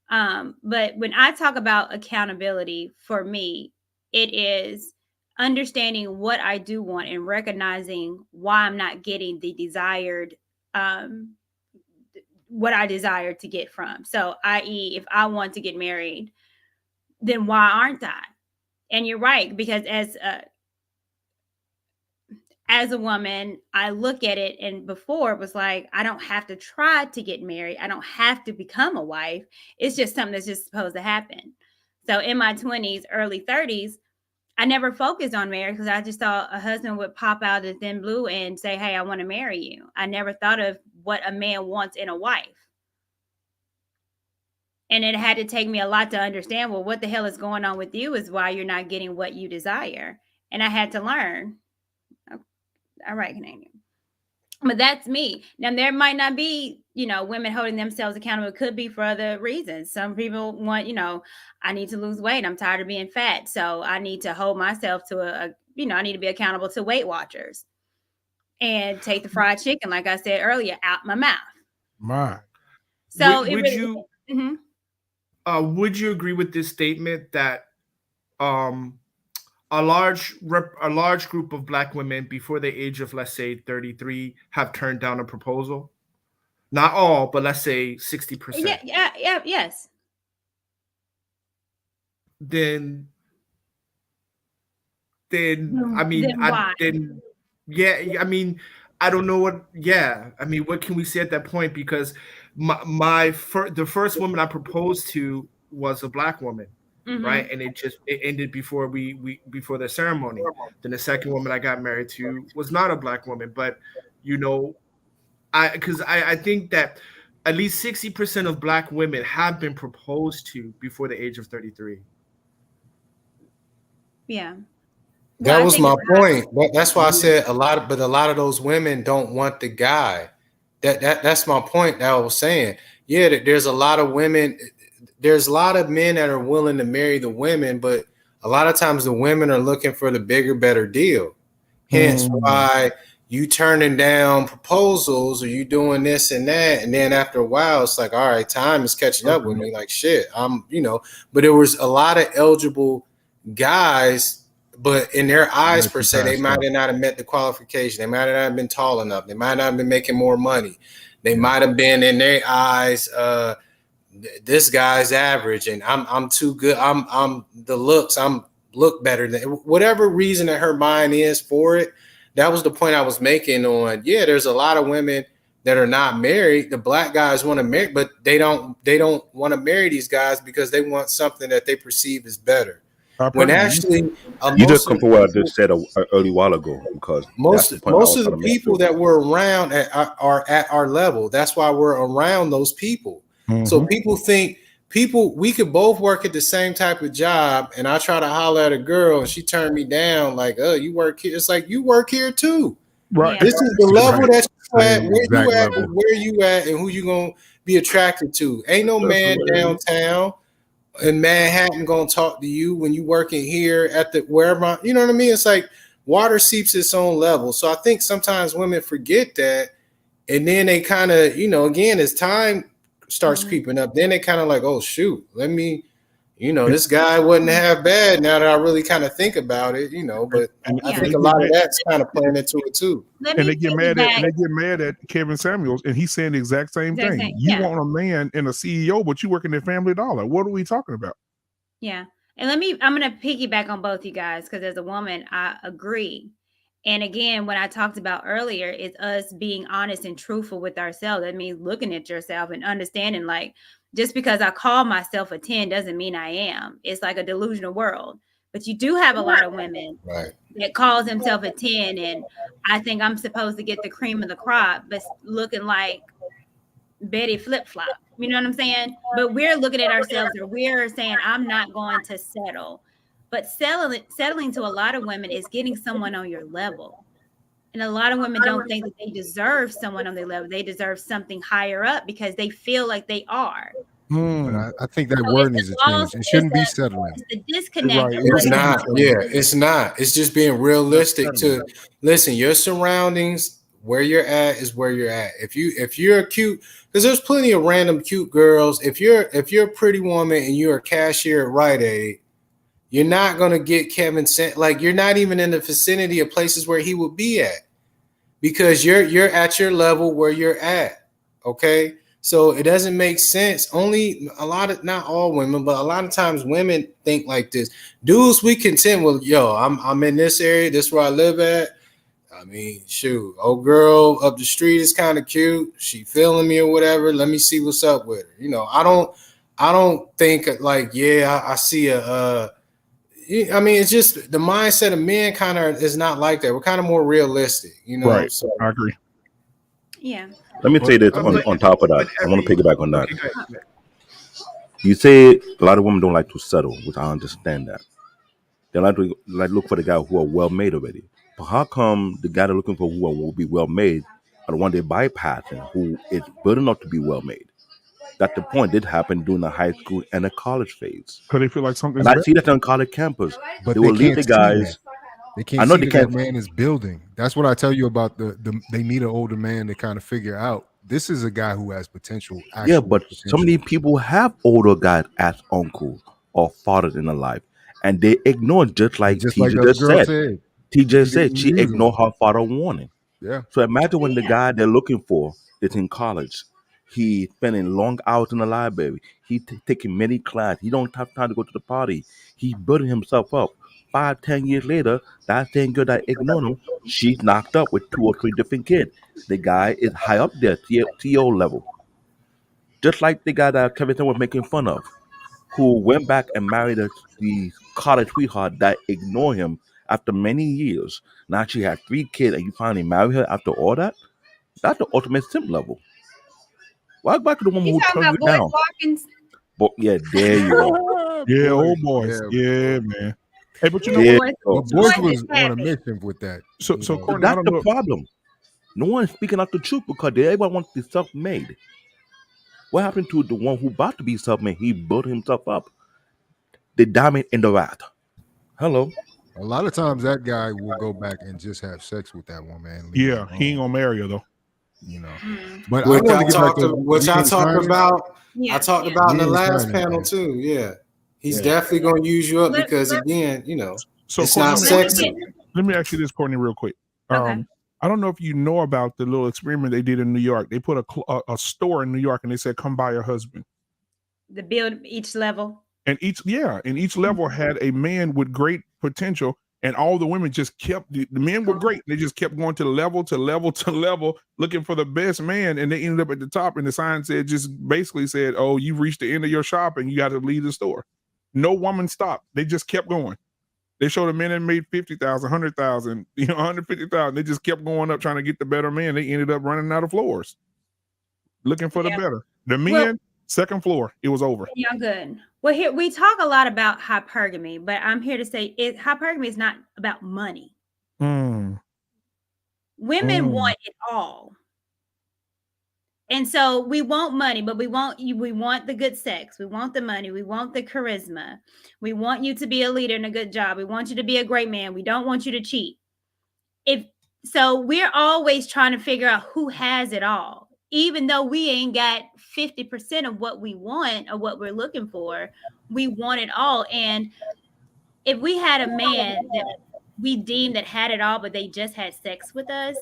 But when I talk about accountability, for me, it is understanding what I do want and recognizing why I'm not getting the desired, what I desire to get from. So, i.e., if I want to get married, then why aren't I? And you're right, because as a woman, I look at it, and before it was like, I don't have to try to get married. I don't have to become a wife. It's just something that's just supposed to happen. So in my 20s, early 30s, I never focused on marriage because I just thought a husband would pop out of the thin blue and say, hey, I want to marry you. I never thought of what a man wants in a wife. And it had to take me a lot to understand, well, what the hell is going on with you is why you're not getting what you desire. And I had to learn. All right, Canadian. But that's me. Now, there might not be, women holding themselves accountable. It could be for other reasons. Some people want, I need to lose weight. I'm tired of being fat. So I need to hold myself to I need to be accountable to Weight Watchers and take the fried chicken, like I said earlier, out my mouth. My. So would you agree with this statement that a large group of black women before the age of, let's say, 33 have turned down a proposal? Not all, but let's say 60%. Yes. Then I mean, I mean, I don't know what. Yeah, I mean, what can we say at that point? Because the first woman I proposed to was a black woman. Right, and it ended before before the ceremony. Then the second woman I got married to was not a black woman, but I think that at least 60% of black women have been proposed to before the age of 33. Yeah. That was my point. That's why I said a lot of those women don't want the guy. That's my point that I was saying. Yeah, there's a lot of women. There's a lot of men that are willing to marry the women, but a lot of times the women are looking for the bigger, better deal. Hence why you turning down proposals or you doing this and that. And then after a while, it's like, all right, time is catching up with me. Like, shit, but there was a lot of eligible guys, but in their eyes, per se, they might have not have met the qualification. They might not have been tall enough. They might not have been making more money. They might have been, in their eyes, this guy's average, and I'm too good. I'm the looks. I'm look better than whatever reason that her mind is for it. That was the point I was making on. Yeah, there's a lot of women that are not married. The black guys want to marry, but they don't want to marry these guys because they want something that they perceive as better. When actually, you just come to what I just said a early while ago, because most of the people that we're around are at our level. That's why we're around those people. So people think we could both work at the same type of job, and I try to holler at a girl and she turned me down like, oh, you work here. It's like, you work here too. Right. This is the level that you at, where you at, and who you gonna be attracted to. Ain't no man downtown in Manhattan gonna talk to you when you working here at the wherever, you know what I mean? It's like water seeps its own level. So I think sometimes women forget that, and then they kind of, again, as time starts creeping up, then they kind of like, oh shoot, let me this guy wasn't half bad now that I really kind of think about it, but I think a lot of that's kind of playing into it too. And they get mad at Kevin Samuels, and he's saying the exact same thing. You want a man and a CEO, but you working at Family Dollar. What are we talking about? Yeah. And I'm going to piggyback on both you guys, because as a woman, I agree. And again, what I talked about earlier is us being honest and truthful with ourselves. That means looking at yourself and understanding, like, just because I call myself a 10 doesn't mean I am. It's like a delusional world. But you do have a lot of women that calls themselves a 10, and I think I'm supposed to get the cream of the crop, but looking like Betty flip flop. You know what I'm saying? But we're looking at ourselves, or we're saying, I'm not going to settle. But settling to a lot of women is getting someone on your level. And a lot of women don't think that they deserve someone on their level. They deserve something higher up because they feel like they are. But I think that word needs to change. It shouldn't be settling. It's the disconnect. It's not. Yeah, it's not. It's just being realistic to listen. Your surroundings, where you're at, is where you're at. If you're cute, because there's plenty of random cute girls. If you're a pretty woman and you're a cashier at Rite Aid, you're not gonna get Kevin like you're not even in the vicinity of places where he would be at, because you're at your level where you're at. Okay. So it doesn't make sense. Only not all women, but a lot of times women think like this. Dudes, we content with, I'm in this area, this is where I live at. I mean, shoot, old girl up the street is kind of cute. She feeling me or whatever. Let me see what's up with her. I don't think like, I see I mean, it's just the mindset of men kind of is not like that. We're kind of more realistic, Right. So I agree. Yeah. Let me say this on top of that. I want to piggyback on that. You say a lot of women don't like to settle, which I understand that. They like to look for the guy who are well made already. But how come the guy they're looking for who will be well made are the one they're bypassing, who is good enough to be well made? That's the point. Did happen during the high school and the college phase. Because they feel like something's And I better. see that on college campus. But they will leave the can't see guys. that. They can't I know see they that can't. man is building. That's what I tell you about they need an older man to kind of figure out this is a guy who has potential. Yeah, but so many people have older guys as uncles or fathers in their life, and they ignore just like like TJ the other just girl said. said. TJ said she use them. ignored her father warning. Yeah. So imagine when the guy they're looking for is in college. He spending long hours in the library. He taking many classes. He don't have time to go to the party. He building himself up. 5, 10 years later, that same girl that ignored him, she's knocked up with 2 or 3 different kids. The guy is high up there, TO level. Just like the guy that Kevin was making fun of, who went back and married the college sweetheart that ignored him after many years. Now she had 3 kids and you finally marry her after all that? That's the ultimate simp level. Why back to the woman You who talking turned about you Boyd down? Watkins? But yeah, there you go. Yeah, old boys. Yeah, man. Hey, but you know There what? you go. But Boyce was on a mission with that. So, you so know. Courtney, I That's don't the know. problem. No one is speaking out the truth because everybody wants to be self-made. What happened to the one who about to be self-made? He built himself up. The diamond in the rat. Hello. A lot of times that guy will go back and just have sex with that woman and leave Yeah, her he ain't alone, gonna marry her though. you know. Mm. But I Which want I to get back talked, to which I talked about. Yeah. I talked about in the last Shining, panel man. too. Yeah, he's Yeah. definitely going to use you up Let- because let- again, So it's Courtney, not let me sexy. let me ask you this, Courtney, real quick. Okay. I don't know if you know about the little experiment they did in New York. They put a store in New York and they said, "Come buy your husband." The build each level. And each level had a man with great potential, and all the women just kept the men were great. They just kept going to level to level to level, looking for the best man, and they ended up at the top. And the sign just basically said, "Oh, you've reached the end of your shop, and you got to leave the store." No woman stopped. They just kept going. They showed a man that made 50,000, 100,000, 150,000. They just kept going up trying to get the better man. They ended up running out of floors, looking for the better. The men, second floor, it was over. Y'all good. Well, here we talk a lot about hypergamy, but I'm here to say hypergamy is not about money. Women want it all. And so we want money, but we want the good sex. We want the money. We want the charisma. We want you to be a leader in a good job. We want you to be a great man. We don't want you to cheat. So we're always trying to figure out who has it all. even though we ain't got 50% of what we want or what we're looking for, we want it all. And if we had a man that we deemed that had it all, but they just had sex with us,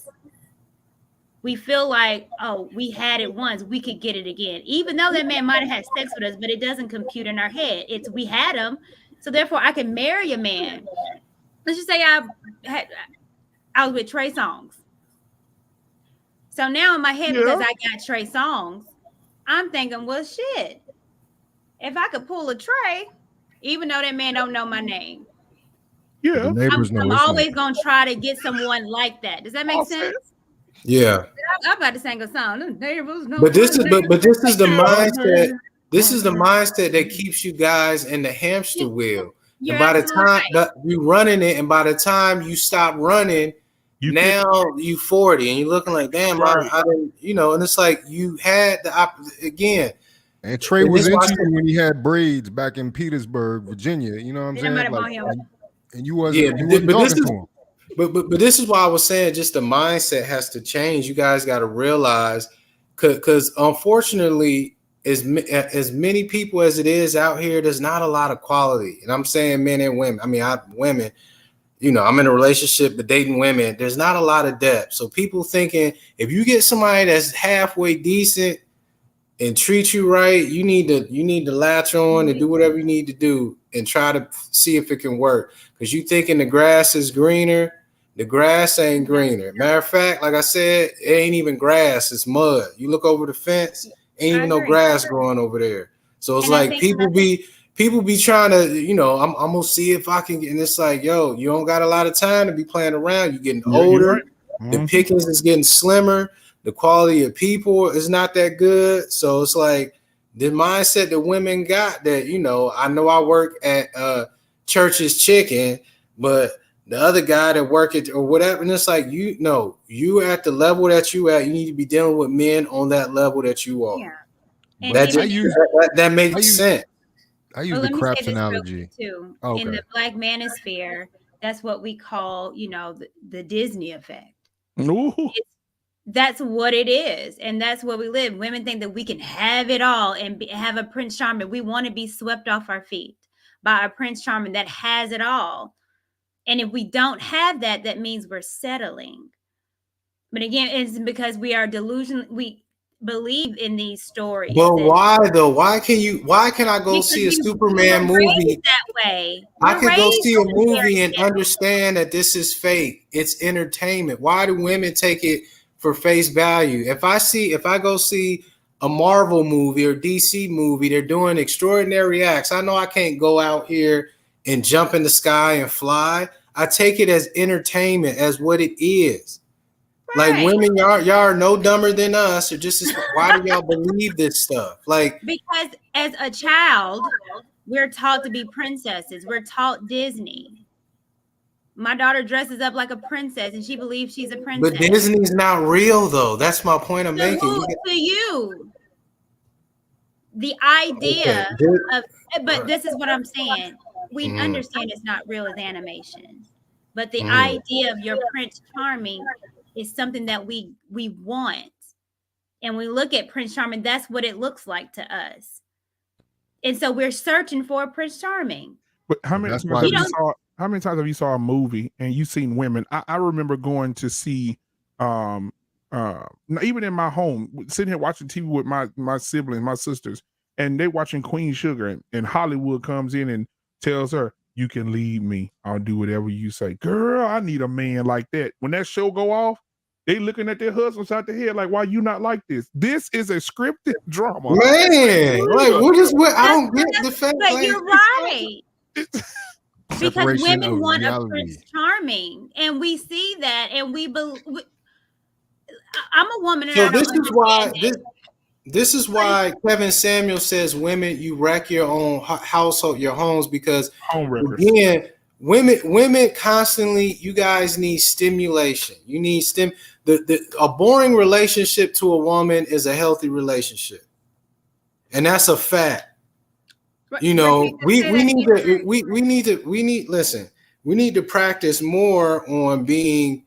we feel like, oh, we had it once, we could get it again. Even though that man might have had sex with us, but it doesn't compute in our head. It's we had him, so therefore I can marry a man. Let's just say I was with Trey Songz. So now in my head, because I got Trey Songz, I'm thinking, well, shit. If I could pull a Trey, even though that man don't know my name, the neighbors know I'm it's always him. gonna try to get someone like that. Does that make sense? Yeah. I'm about to sing a song. The neighbors know But this my is name. but this is the mindset. Okay. This is the mindset that keeps you guys in the hamster wheel. You're And by the absolutely time right. you running it, and by the time you stop running, You now you 40 and you're looking like, damn, Right. I didn't, and it's like you had again. And Trey And was this why I into said- you when he had braids back in Petersburg, Virginia. You know what I'm Then I might saying? have Like, bought him. and you yeah, wasn't but this talking is to him. but this is why I was saying just the mindset has to change. You guys got to realize, because unfortunately, as many people as it is out here, there's not a lot of quality. And I'm saying men and women. I mean, women. I'm in a relationship, but dating women. There's not a lot of depth. So people thinking if you get somebody that's halfway decent and treat you right, you need to latch on and do whatever you need to do and try to see if it can work. Because you thinking the grass is greener, the grass ain't greener. Matter of fact, like I said, it ain't even grass, it's mud. You look over the fence, ain't even no grass growing over there. So it's like people be trying to, I'm gonna see if I can get, and it's like, yo, you don't got a lot of time to be playing around. You're getting Yeah, you're older, right. the pickings is getting slimmer. The quality of people is not that good. So it's like the mindset that women got that, I know I work at Church's Chicken, but the other guy that work at or whatever, and it's like, you at the level that you at, you need to be dealing with men on that level that you are. Yeah. But That makes sense. I use Well, the let me say craps this real analogy. quick too. Okay. In the Black manosphere, that's what we call, the Disney effect. That's what it is, and that's where we live. Women think that we can have it all and have a Prince Charming. We want to be swept off our feet by a Prince Charming that has it all. And if we don't have that, that means we're settling. But again, it's because we are delusional. We believe in these stories. But why though? Why can I go see a Superman movie that way? I could go see a movie and understand that this is fake. It's entertainment. Why do women take it for face value? If I go see a Marvel movie or DC movie, they're doing extraordinary acts. I know I can't go out here and jump in the sky and fly. I take it as entertainment, as what it is. Right. Like women, y'all are no dumber than us, or just as, why do y'all believe this stuff? Like, because as a child, we're taught to be princesses. We're taught Disney. My daughter dresses up like a princess, and she believes she's a princess. But Disney's not real, though. That's my point I'm making. To you, the idea of, but this is what I'm saying. We understand it's not real as animation, but the idea of your Prince Charming is something that we want, and we look at Prince Charming. That's what it looks like to us, and so we're searching for a Prince Charming. But how many times have you saw a movie and you seen women? I remember going to see, even in my home, sitting here watching TV with my siblings, my sisters, and they watching Queen Sugar, and Hollywood comes in and tells her, "You can leave me. I'll do whatever you say." Girl, I need a man like that. When that show go off, they looking at their husbands out the head like, "Why you not like this? This is a scripted drama." Man, like what? I don't get the fact. But like, you're right. Because women want a Prince Charming, and we see that, and we believe. I'm a woman, and so I don't this is why Kevin Samuel says women, you wreck your own household, your homes, because again, women constantly, you guys need stimulation. You need a boring relationship to a woman is a healthy relationship, and that's a fact. We need to practice more on being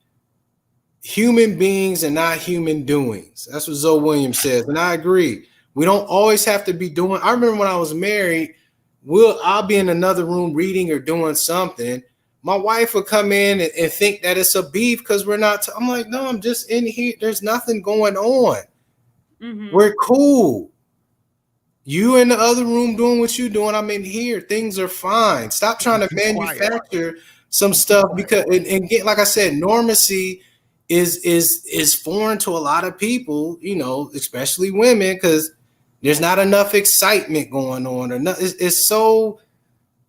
human beings and not human doings. That's what Zoe Williams says, and I agree. We don't always have to be doing. I remember when I was married, I'll be in another room reading or doing something. My wife would come in and think that it's a beef because we're not. I'm like, no, I'm just in here. There's nothing going on. We're cool. You in the other room doing what you doing. I'm in here. Things are fine. Stop trying to manufacture some stuff because and get, like I said, normacy is foreign to a lot of people, you know, especially women, because there's not enough excitement going on, or not. It's so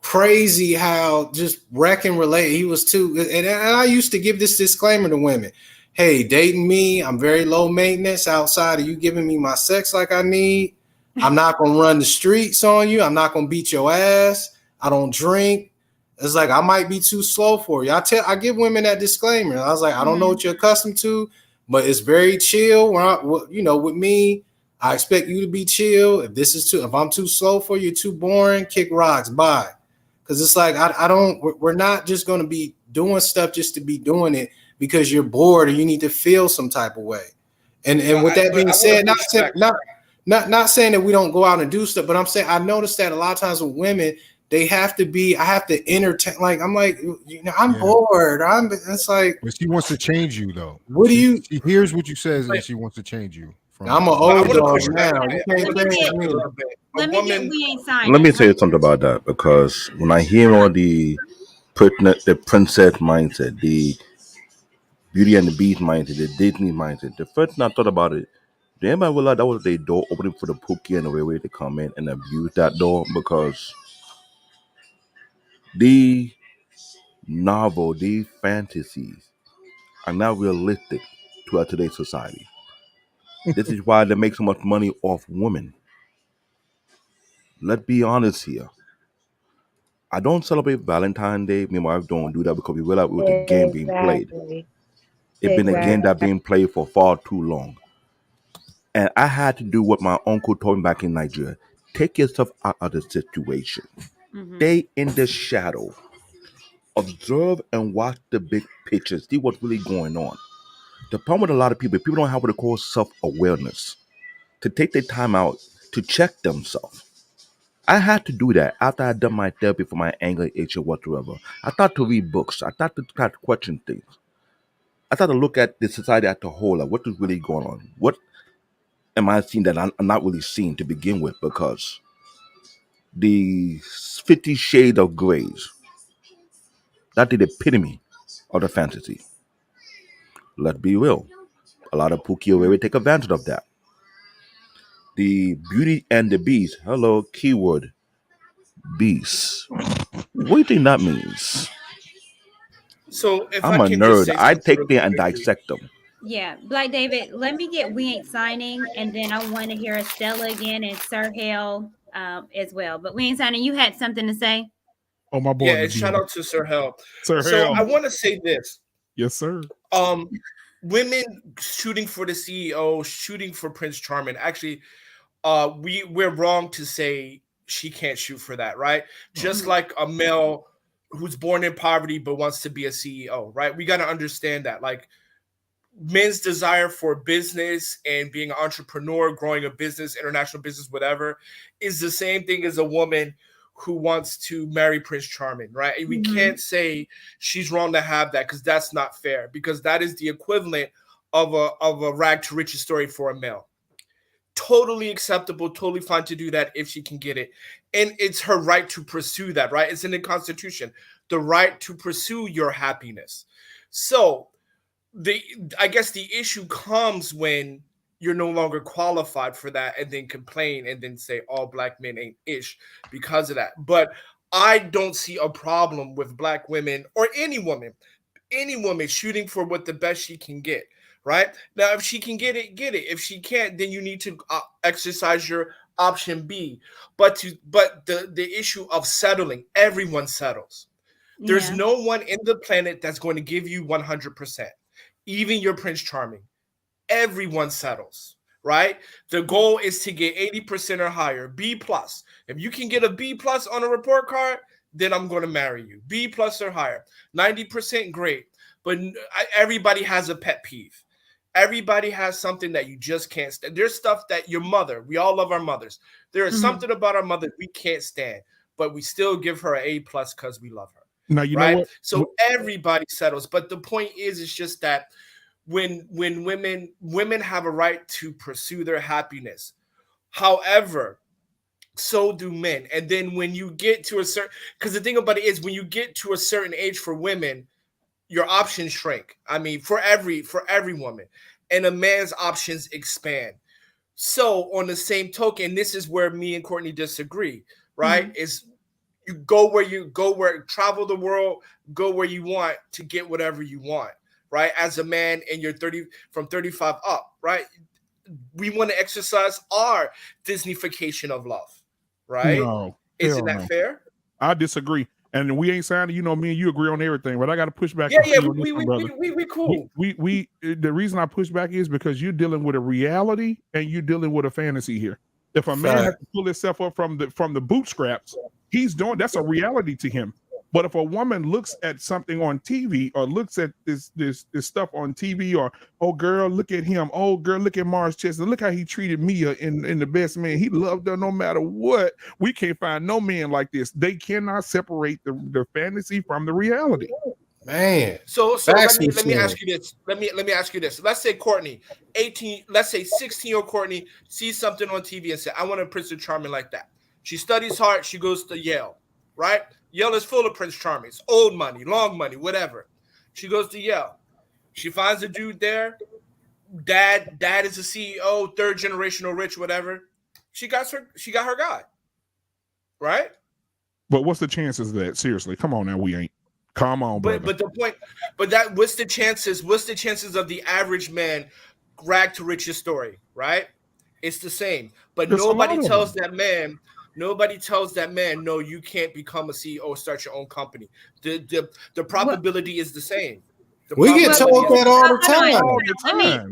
crazy how just wreck and relate. He was too, and I used to give this disclaimer to women. Hey, dating me, I'm very low maintenance outside of you giving me my sex like I need. I'm not gonna run the streets on you. I'm not gonna beat your ass. I don't drink. It's like I might be too slow for you. I give women that disclaimer. I was like, I don't know what you're accustomed to, but it's very chill. With me, I expect you to be chill. If I'm too slow for you, too boring, kick rocks. Bye. Because it's like we're not just going to be doing stuff just to be doing it because you're bored or you need to feel some type of way. And with that being said, not saying that we don't go out and do stuff, but I'm saying I noticed that a lot of times with women, I have to entertain. Like I'm like, I'm bored. It's like, but she wants to change you though. What do you? She hears what you says and she wants to change you. I'm an old dog now. You can't change me. Let me get we ain't signed. Let me say something about that, because when I hear all the princess mindset, the Beauty and the Beast mindset, the Disney mindset, the first thing I thought about it, did anybody realize that was the door opening for the Pookie and the Ray to come in and abuse that door? Because the novel, the fantasies are not realistic to our today's society. This is why they make so much money off women. Let's be honest here. I don't celebrate Valentine's Day. Me and my wife don't do that because we realize it was a game being played. It's been a game that's being played for far too long. And I had to do what my uncle told me back in Nigeria. Take yourself out of the situation. Stay in the shadow. Observe and watch the big picture. See what's really going on. The problem with a lot of people don't have what they call self-awareness. To take their time out to check themselves. I had to do that after I'd done my therapy for my anger issue whatsoever. I thought to read books. I thought to try to question things. I thought to look at the society as a whole. Like, what is really going on? What am I seeing that I'm not really seeing to begin with? Because the 50 Shades of Grays, that's the epitome of the fantasy. Let's be real. A lot of Pookie already take advantage of that. The Beauty and the Beast. Hello, keyword. Beast. What do you think that means? So if I'm I a can just nerd. say I something take real them and quickly. dissect them. Yeah, Black David, let me get We Ain't Signing, and then I want to hear Estella again and Sir Hale as well. But We Ain't Signing, you had something to say? Oh, my boy. Yeah, and shout out to Sir Hell. Sir So Hale. I want to say this. Yes, sir. Women shooting for the CEO, shooting for Prince Charming. Actually, we're wrong to say she can't shoot for that, right? Just like a male who's born in poverty but wants to be a CEO, right? We got to understand that. Like, men's desire for business and being an entrepreneur, growing a business, international business, whatever, is the same thing as a woman who wants to marry Prince Charming, right? And we can't say she's wrong to have that, because that's not fair, because that is the equivalent of a rag to riches story for a male. Totally acceptable, totally fine to do that if she can get it. And it's her right to pursue that, right? It's in the Constitution, the right to pursue your happiness. So I guess the issue comes when you're no longer qualified for that and then complain and then say all black men ain't ish because of that. But I don't see a problem with black women or any woman shooting for what the best she can get. Right now, if she can get it, get it. If she can't, then you need to exercise your option B. But the issue of settling, everyone settles. There's no one in the planet that's going to give you 100%. Even your Prince Charming, everyone settles, right? The goal is to get 80% or higher, B plus. If you can get a B plus on a report card, then I'm going to marry you. B plus or higher. 90%, great. but everybody has a pet peeve. Everybody has something that you just can't stand. There's stuff that your mother, we all love our mothers. There is something about our mother we can't stand, but we still give her an A+ because we love her. Now you know Right? what? So everybody settles. But the point is, it's just that when women have a right to pursue their happiness. However, so do men. And then when you get to a certain, because the thing about it is, when you get to a certain age for women, your options shrink. I mean, for every woman, and a man's options expand. So on the same token, this is where me and Courtney disagree, right? Is you travel the world, go where you want to get whatever you want, right? As a man, and you're 30 from 35 up, right? We want to exercise our Disneyfication of love, right? No, Isn't hell that no. fair? I disagree. And we ain't signing, me and you agree on everything, but I got to push back. Yeah, We cool. The reason I push back is because you're dealing with a reality and you're dealing with a fantasy here. If a man has to pull himself up from the bootstraps, that's a reality to him. But if a woman looks at something on TV, or looks at this stuff on TV, or, oh girl, look at him, oh girl, look at Mars Chester, look how he treated Mia in The Best Man, he loved her no matter what. We can't find no man like this. They cannot separate the fantasy from the reality. Man. So let me ask you this. Let me ask you this. Let's say Courtney, 18, let's say 16-year-old Courtney sees something on TV and says, I want a Prince Charming like that. She studies hard, she goes to Yale, right? Yale is full of Prince Charmings, old money, long money, whatever. She goes to Yale. She finds a dude there. Dad is a CEO, third generational rich, whatever. She got her guy. Right? But what's the chances of that? Seriously, come on now, we ain't. Come on, brother. But the point, what's the chances? What's the chances of the average man rag to riches story, right? It's the same. But nobody tells that man, no, you can't become a CEO or start your own company. The probability is the same. We get told that all the time.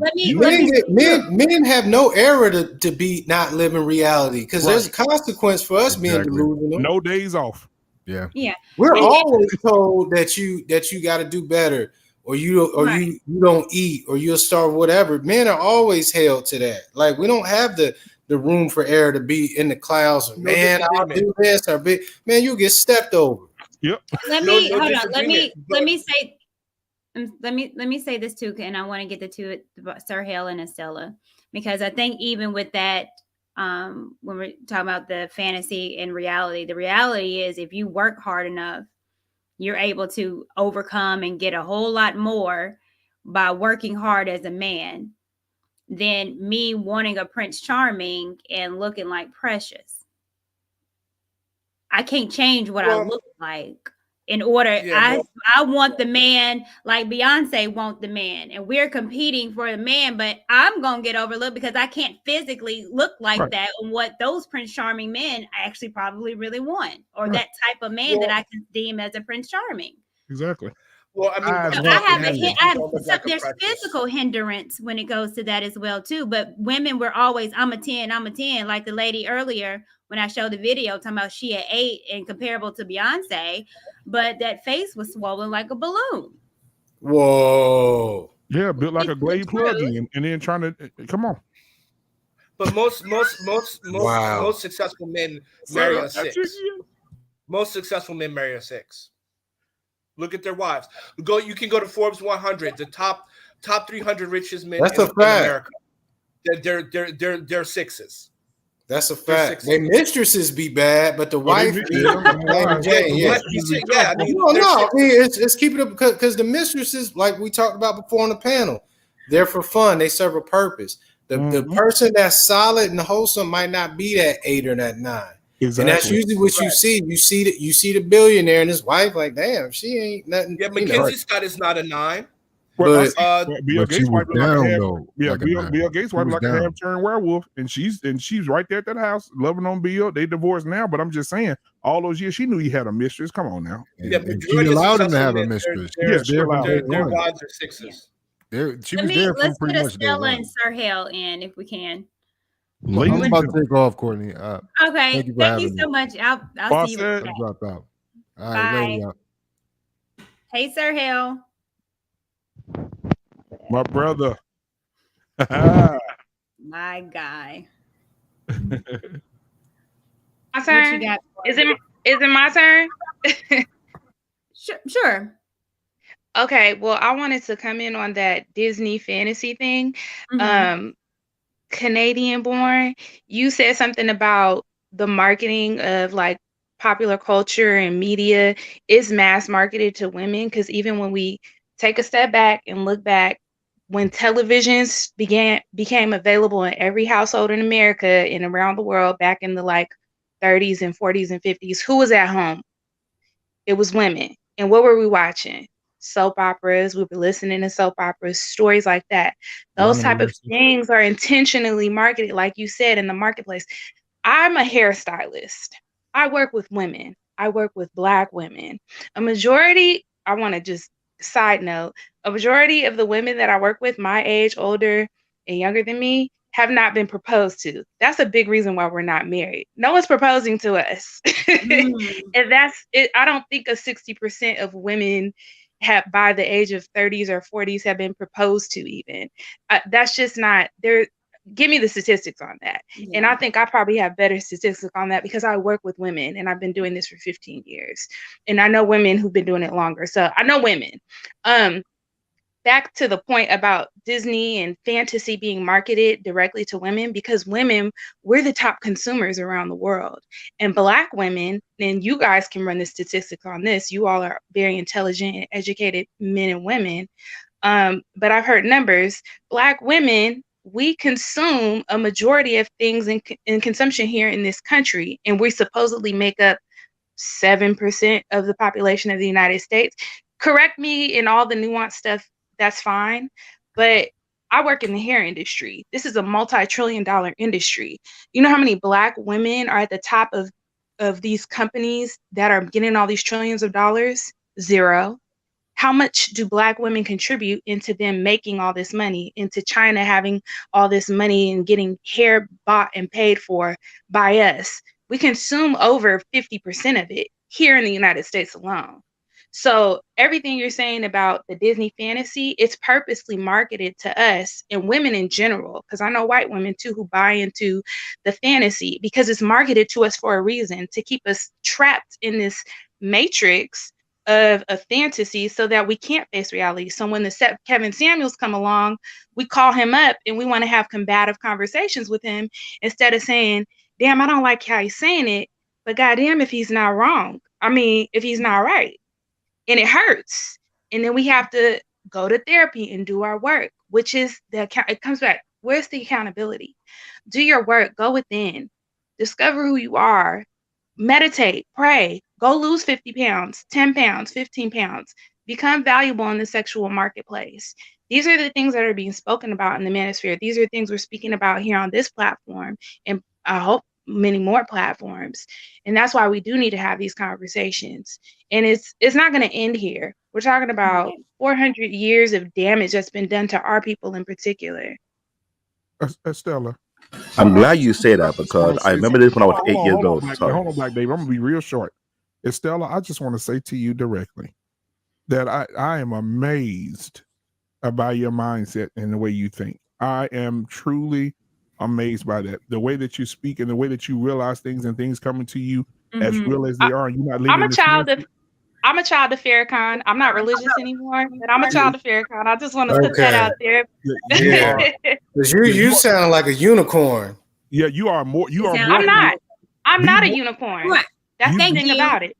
Men have no error to be not living reality, because there's a consequence for us being delusional. No days off. Yeah. Yeah. We're always told that you got to do better, or you don't eat, or you'll starve, whatever. Men are always held to that. Like, we don't have the room for error to be in the clouds. Or, man, I'll do this, or man, you get stepped over. Yep. Let me hold on. Let me say this too, and I want to get the two, Sir Hale and Estella, because I think even with that, when we're talking about the fantasy and reality, the reality is if you work hard enough, you're able to overcome and get a whole lot more by working hard as a man than me wanting a Prince Charming and looking like Precious. I can't change what I look like. In order, I want the man like Beyonce want the man, and we're competing for the man, but I'm gonna get overlooked because I can't physically look like that on what those Prince Charming men actually probably really want, or that type of man that I can deem as a Prince Charming. Exactly. Well, I mean, there's physical hindrance when it goes to that as well too. But women were always, I'm a 10, like the lady earlier when I showed the video talking about she at 8 and comparable to Beyonce, but that face was swollen like a balloon. Whoa. Yeah, built like a Glade plug-in, and then trying to come on. But most successful men marry a 6. Most successful men marry a 6. Look at their wives. You can go to Forbes 100, the top 300 richest men in America. They're 6s. That's a fact. Their mistresses be bad, but the wife, it's keeping up because the mistresses, like we talked about before on the panel, they're for fun. They serve a purpose. The person that's solid and wholesome might not be that 8 or that 9. Exactly. And that's usually what you see. You see the billionaire and his wife, like, damn, she ain't nothing. Yeah, Mackenzie Scott is not a 9. But Bill Gates' wife Bill Gates' wife like a half-turned werewolf, and she's right there at that house, loving on Bill. They divorced now, but I'm just saying, all those years she knew he had a mistress. Come on now. And she allowed him to have a mistress. Their wives are 6s. She was there for pretty much Stella and Sir Hale in if we can. I'm about to take off, Courtney. Okay, thank you so much. I'll see you. Drop out. All right, later. Hey, Sir Hale. My brother. My guy. My What you turn. got? Is it my turn? Sure. Okay, well, I wanted to come in on that Disney fantasy thing. Mm-hmm. Canadian born, you said something about the marketing of like popular culture and media is mass marketed to women, because even when we take a step back and look back, when televisions became available in every household in America and around the world back in the like 30s and 40s and 50s, who was at home? It was women. And what were we watching? Soap operas. We were listening to soap operas, stories like that. Those Lionel type of Richie. things are intentionally marketed, like you said, in the marketplace. I'm a hairstylist. I work with women. I work with Black women. A majority, I want to just side note, a majority of the women that I work with, my age, older and younger than me, have not been proposed to. That's a big reason why we're not married. No one's proposing to us. And that's it. I don't think a 60% of women have by the age of 30s or 40s have been proposed to even. That's just not there. Give me the statistics on that. And I think I probably have better statistics on that because I work with women and I've been doing this for 15 years. And I know women who've been doing it longer. So I know women. Back to the point about Disney and fantasy being marketed directly to women, because women, we're the top consumers around the world. And Black women, and you guys can run the statistics on this, you all are very intelligent and educated men and women. But I've heard numbers. Black women, we consume a majority of things in consumption here in this country, and we supposedly make up 7% of the population of the United States. Correct me in all the nuanced stuff, that's fine. But I work in the hair industry. This is a multi-trillion-dollar industry. You know how many Black women are at the top of these companies that are getting all these trillions of dollars? Zero. How much do Black women contribute into them making all this money, into China having all this money and getting hair bought and paid for by us? We consume over 50% of it here in the United States alone. So everything you're saying about the Disney fantasy, it's purposely marketed to us and women in general, because I know white women too who buy into the fantasy because it's marketed to us for a reason, to keep us trapped in this matrix of a fantasy so that we can't face reality. So when the Kevin Samuels come along, we call him up and we want to have combative conversations with him instead of saying, damn, I don't like how he's saying it, but goddamn if he's not wrong. I mean, if he's not right. And it hurts. And then we have to go to therapy and do our work, which is it comes back. Where's the accountability? Do your work, go within, discover who you are, meditate, pray, go lose 50 pounds, 10 pounds, 15 pounds, become valuable in the sexual marketplace. These are the things that are being spoken about in the manosphere. These are things we're speaking about here on this platform, and I hope many more platforms. And that's why we do need to have these conversations. And it's not going to end here. We're talking about 400 years of damage that's been done to our people in particular. Estella. I'm glad you say that I just want because to I say remember this when I was hold 8 on, years hold on, old. Black, Sorry. hold on, Black Dave. I'm gonna be real short. Estella, I just want to say to you directly that I am amazed about your mindset and the way you think. I am truly amazed by that. The way that you speak and the way that you realize things and things coming to you as real as they are. You're not I'm living a this child of fantasy. I'm a child of Farrakhan. I'm not religious anymore, but I'm a child of Farrakhan. I just want to put that out there. You are. Because Yeah, you sound like a unicorn. Yeah, you are more. You are more. I'm not. I'm Be not a more- unicorn. Right. That's the Thank thing you. about it.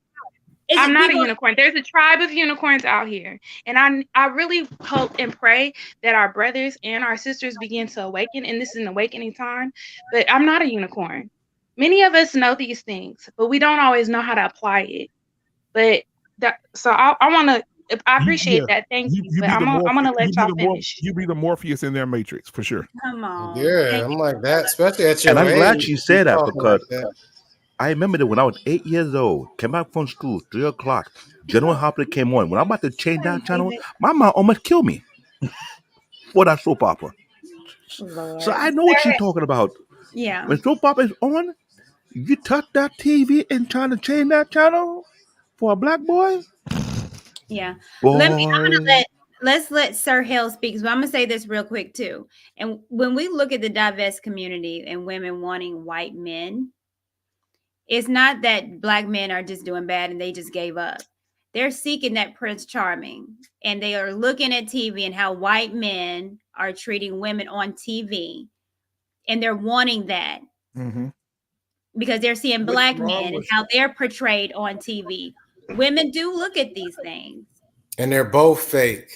Is I'm it not a people? unicorn. There's a tribe of unicorns out here. And I really hope and pray that our brothers and our sisters begin to awaken. And this is an awakening time. But I'm not a unicorn. Many of us know these things, but we don't always know how to apply it. But so I want to. I appreciate that. Thank you. You But be the I'm gonna let y'all more. finish. You be the Morpheus in their matrix for sure. Come on. Yeah, I'm like that, especially at your And I'm glad age. she You said that talking like because that. I remember that when I was 8 years old, came back from school, 3 o'clock, General Hopley came on. When I'm about to change that channel, my mom almost killed me for that soap opera. Lord. So I know what she's talking about. Yeah. When soap opera is on, you touch that TV and trying to change that channel for a black boy? Yeah. I'm Boy. gonna let's let Sir Hale speak. So I'm gonna say this real quick too. And when we look at the divest community and women wanting white men, it's not that black men are just doing bad and they just gave up. They're seeking that Prince Charming, and they are looking at TV and how white men are treating women on TV, and they're wanting that because they're seeing What's black wrong men and with how they're portrayed on TV. Women do look at these things. And they're both fake.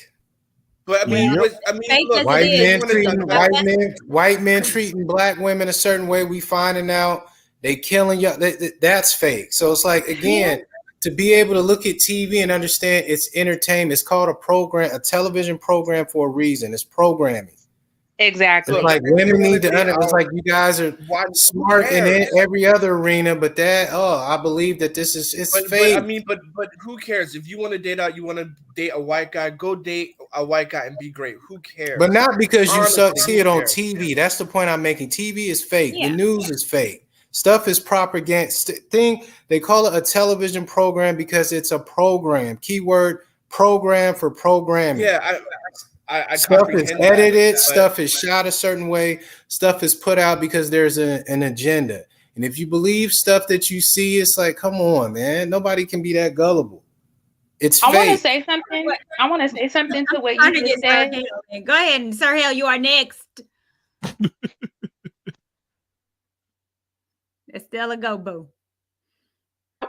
But I mean, Well, fake look, as White it is, white men treating black women a certain way. We finding out they killing y'all. That's fake. So it's like, again, to be able to look at TV and understand it's entertainment. It's called a television program for a reason. It's programming. Exactly. It's like women need to understand. It's like you guys are smart in every other arena, but I believe that it's fake. But I mean, but who cares? If you want to date out, you want to date a white guy, go date a white guy and be great. Who cares? But not because you Honestly, see it on TV. That's the point I'm making. TV is fake. Yeah. The news is fake. Stuff is propaganda. They call it a television program because it's a program. Keyword program for programming. Yeah, I stuff is comprehend edited. that, Stuff is shot a certain way. Stuff is put out because there's an agenda. And if you believe stuff that you see, it's like, come on, man. Nobody can be that gullible. It's I want to fake. say something. I want to say something to what you just said. Go ahead, Sir Hale, you are next. Estella, go, boo.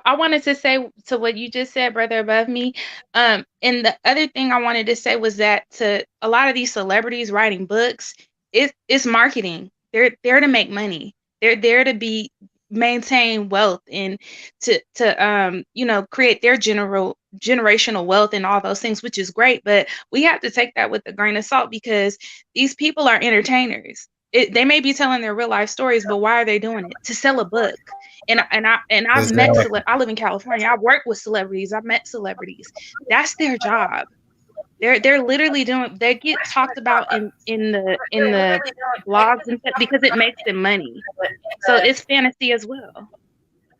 I wanted to say to what you just said, brother above me. And the other thing I wanted to say was that to a lot of these celebrities writing books, it's marketing. They're there to make money. They're there to maintain wealth and to create their generational wealth and all those things, which is great. But we have to take that with a grain of salt because these people are entertainers. They may be telling their real life stories, but why are they doing it? To sell a book. And I've met I live in California. I've worked with celebrities. I've met celebrities. That's their job. They're literally doing. They get talked about in the blogs and stuff because it makes them money. So it's fantasy as well.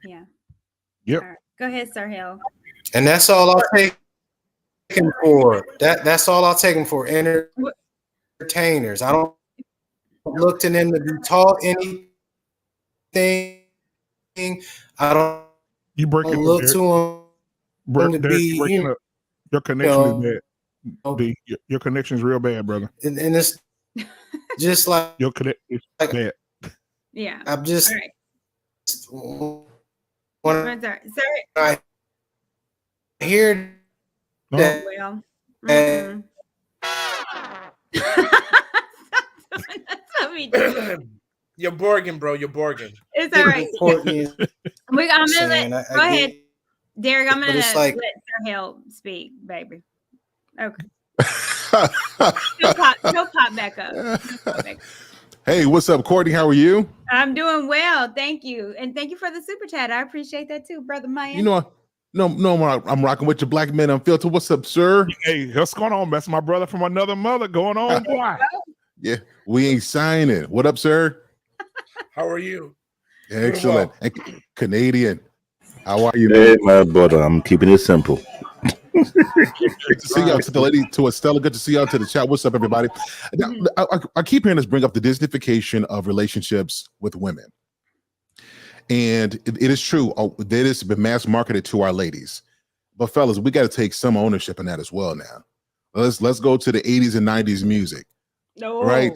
Yeah. Yep. Right. Go ahead, Sir Hill. And that's all I'll take him for. That's all I'll take him for. Entertainers. I don't look to them to be taught anything. I don't. You break it. Look to them to be. Your connection is bad. Your connection is real bad, brother. And it's just like your connection is bad. Yeah. I'm just. All right. Sorry. I hear that. Well. You're Borgin, bro. You're Borgin. It's all right. I'm gonna let. Go ahead, Derek. I'm gonna let Sir Hill speak, baby. Okay. He'll pop back up. Hey, what's up, Courtney? How are you? I'm doing well, thank you, and thank you for the super chat. I appreciate that too, brother Maya. You know, I'm rocking with your black men unfiltered. What's up, sir? Hey, what's going on? That's my brother from another mother going on. Boy. Yeah, we ain't signing. What up, sir? How are you? Excellent. And Canadian. How are you? Hey, my brother. I'm keeping it simple. Good to see y'all. To the lady, to Estella. Good to see y'all. To the chat. What's up, everybody? Now, I keep hearing us bring up the Disneyfication of relationships with women, and it is true. That has been mass marketed to our ladies, but fellas, we got to take some ownership in that as well. Now, let's go to the 80s and 90s music. No, right?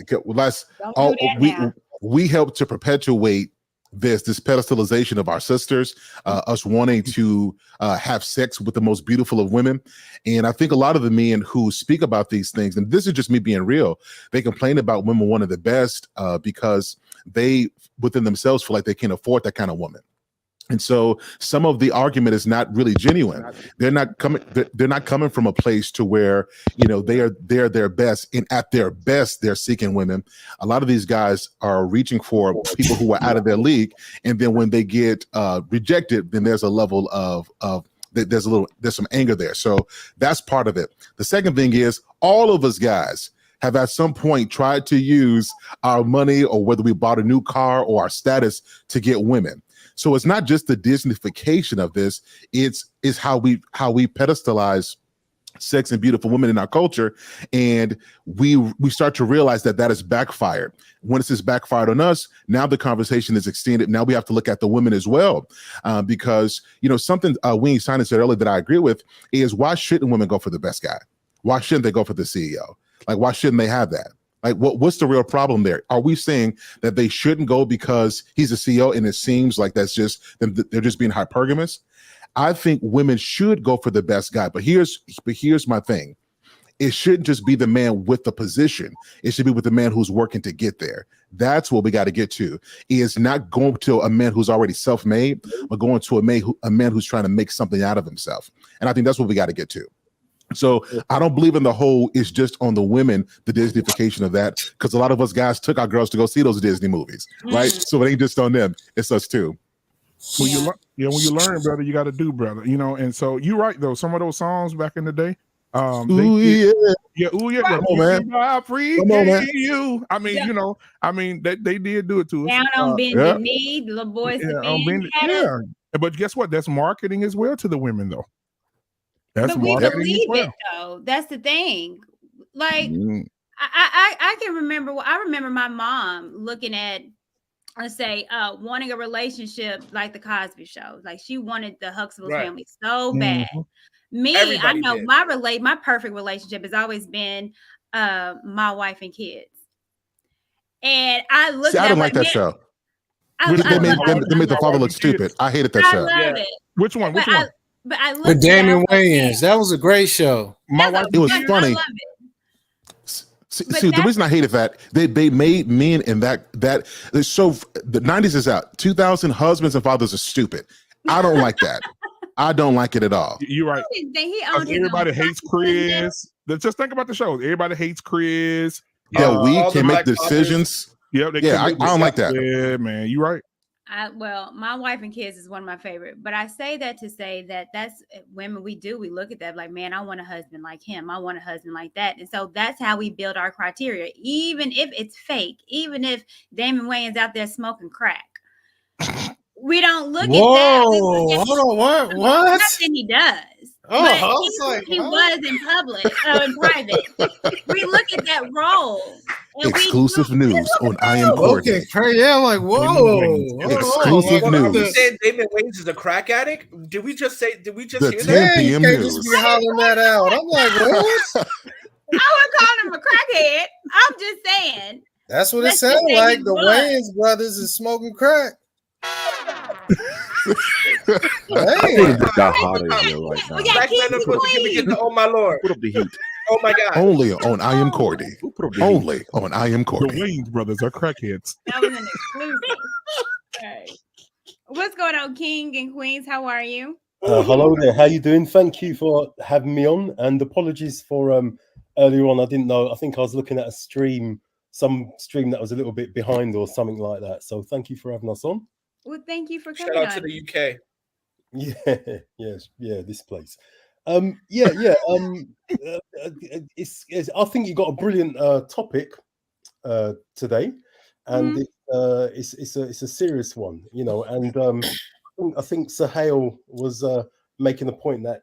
We help to perpetuate this pedestalization of our sisters, us wanting to have sex with the most beautiful of women. And I think a lot of the men who speak about these things, and this is just me being real, they complain about women wanting the best because they within themselves feel like they can't afford that kind of woman. And so some of the argument is not really genuine. They're not coming from a place to where, you know, they're their best, and at their best they're seeking women. A lot of these guys are reaching for people who are out of their league, and then when they get rejected, then there's a level of there's some anger there. So that's part of it. The second thing is all of us guys have at some point tried to use our money, or whether we bought a new car, or our status to get women. So it's not just the Disneyfication of this; it's how we pedestalize sex and beautiful women in our culture, and we start to realize that has backfired. When it's backfired on us, now the conversation is extended. Now we have to look at the women as well, because something Wayne Simon said earlier that I agree with is, why shouldn't women go for the best guy? Why shouldn't they go for the CEO? Like, why shouldn't they have that? Like, what's the real problem there? Are we saying that they shouldn't go because he's a CEO and it seems like that's just they're just being hypergamous? I think women should go for the best guy, but here's my thing. It shouldn't just be the man with the position. It should be with the man who's working to get there. That's what we got to get to. Is not going to a man who's already self-made, but going to a man who's trying to make something out of himself. And I think that's what we got to get to. So I don't believe in the whole it's just on the women, the Disneyfication of that, because a lot of us guys took our girls to go see those Disney movies, right? So it ain't just on them, it's us too. Yeah. When you learn, brother, you got to do, brother. And so you're right though. Some of those songs back in the day, Ooh, yeah, Come on, man. I Come on, man. you. I mean, they did do it to us. Down on bended knee, little boys Yeah, to on men. bended, but guess what? That's marketing as well to the women, though. That's But we marketing as believe well. it though. That's the thing. Like Mm. I can remember. I remember my mom looking at, let's say, wanting a relationship like the Cosby Show. Like she wanted the Huxtable Right. family so bad. Me, I Everybody know did. my perfect relationship has always been my wife and kids. And I look See, at I that didn't like, like that man, show. I They love made the father look stupid. I hated that show. love it. Which one? But I look With at that, I Damon was like, man, Wayans, that was a great show. It was funny. I love it. See, the reason I hated that, they made men in that so the 90s is out. 2000 husbands and fathers are stupid. I don't like that. I don't like it at all. You're right. He owned his Everybody own hates Chris. Just think about the shows. Everybody hates Chris. Yeah, we all the can make Black Fathers. decisions. Yep. Yeah, I don't like that. Yeah, man, you're right. Well, my wife and kids is one of my favorite, but I say that to say that that's women. We look at that like, man, I want a husband like him. I want a husband like that. And so that's how we build our criteria, even if it's fake, even if Damon Wayans out there smoking crack. We don't look at that. Hold on, what? Nothing he does. Oh, but I was like, he was in public, in private. We look at that role. Exclusive news on I Am Courtney. Okay, yeah, I'm like, whoa. Exclusive news. You said Damon Wayans is a crack addict? Did we just hear The that? 10 p.m. You can't news. just be hollering that out. I'm like, what? I wouldn't call him a crackhead. I'm just saying. That's what it Let's just sounded say like. he The was. Wayans brothers is smoking crack. I think it's got hot in here right now. Black men are supposed to give me oh my lord. Put up the heat. Oh my god. Only on I Am Courtney. Only on I Am The Courtney. Wayans brothers are crackheads. That was an exclusive. Okay. What's going on, King and Queens? How are you? Hello there. How you doing? Thank you for having me on, and apologies for earlier on. I didn't know. I think I was looking at some stream that was a little bit behind or something like that. So thank you for having us on. Well, thank you for coming. Shout out to the UK. Yeah, this place. It's I think you got a brilliant topic today, and it's a serious one, and I think Sahel was making the point that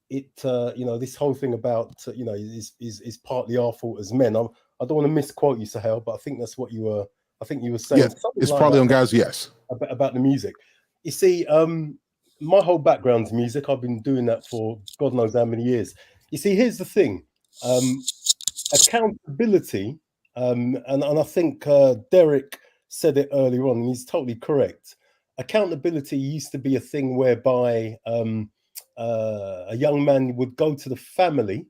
this whole thing about is partly our fault as men. I don't want to misquote you, Sahel, but I think that's what you were. I think you were saying. Yeah, it's probably on guys. Yes, about the music. You see, my whole background's music. I've been doing that for God knows how many years. You see, here's the thing: accountability, and I think Derek said it earlier on, and he's totally correct. Accountability used to be a thing whereby a young man would go to the family,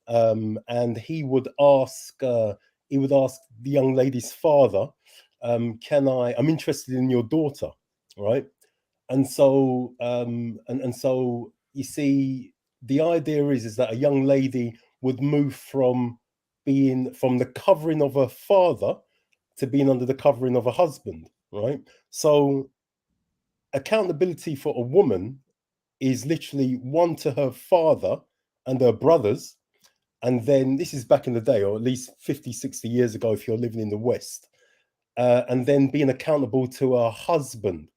and he would ask the young lady's father, I'm interested in your daughter, right? And so so you see, the idea is that a young lady would move from the covering of her father to being under the covering of a husband, right? So accountability for a woman is literally one to her father and her brothers. And then this is back in the day, or at least 50, 60 years ago, if you're living in the West. And then being accountable to her husband.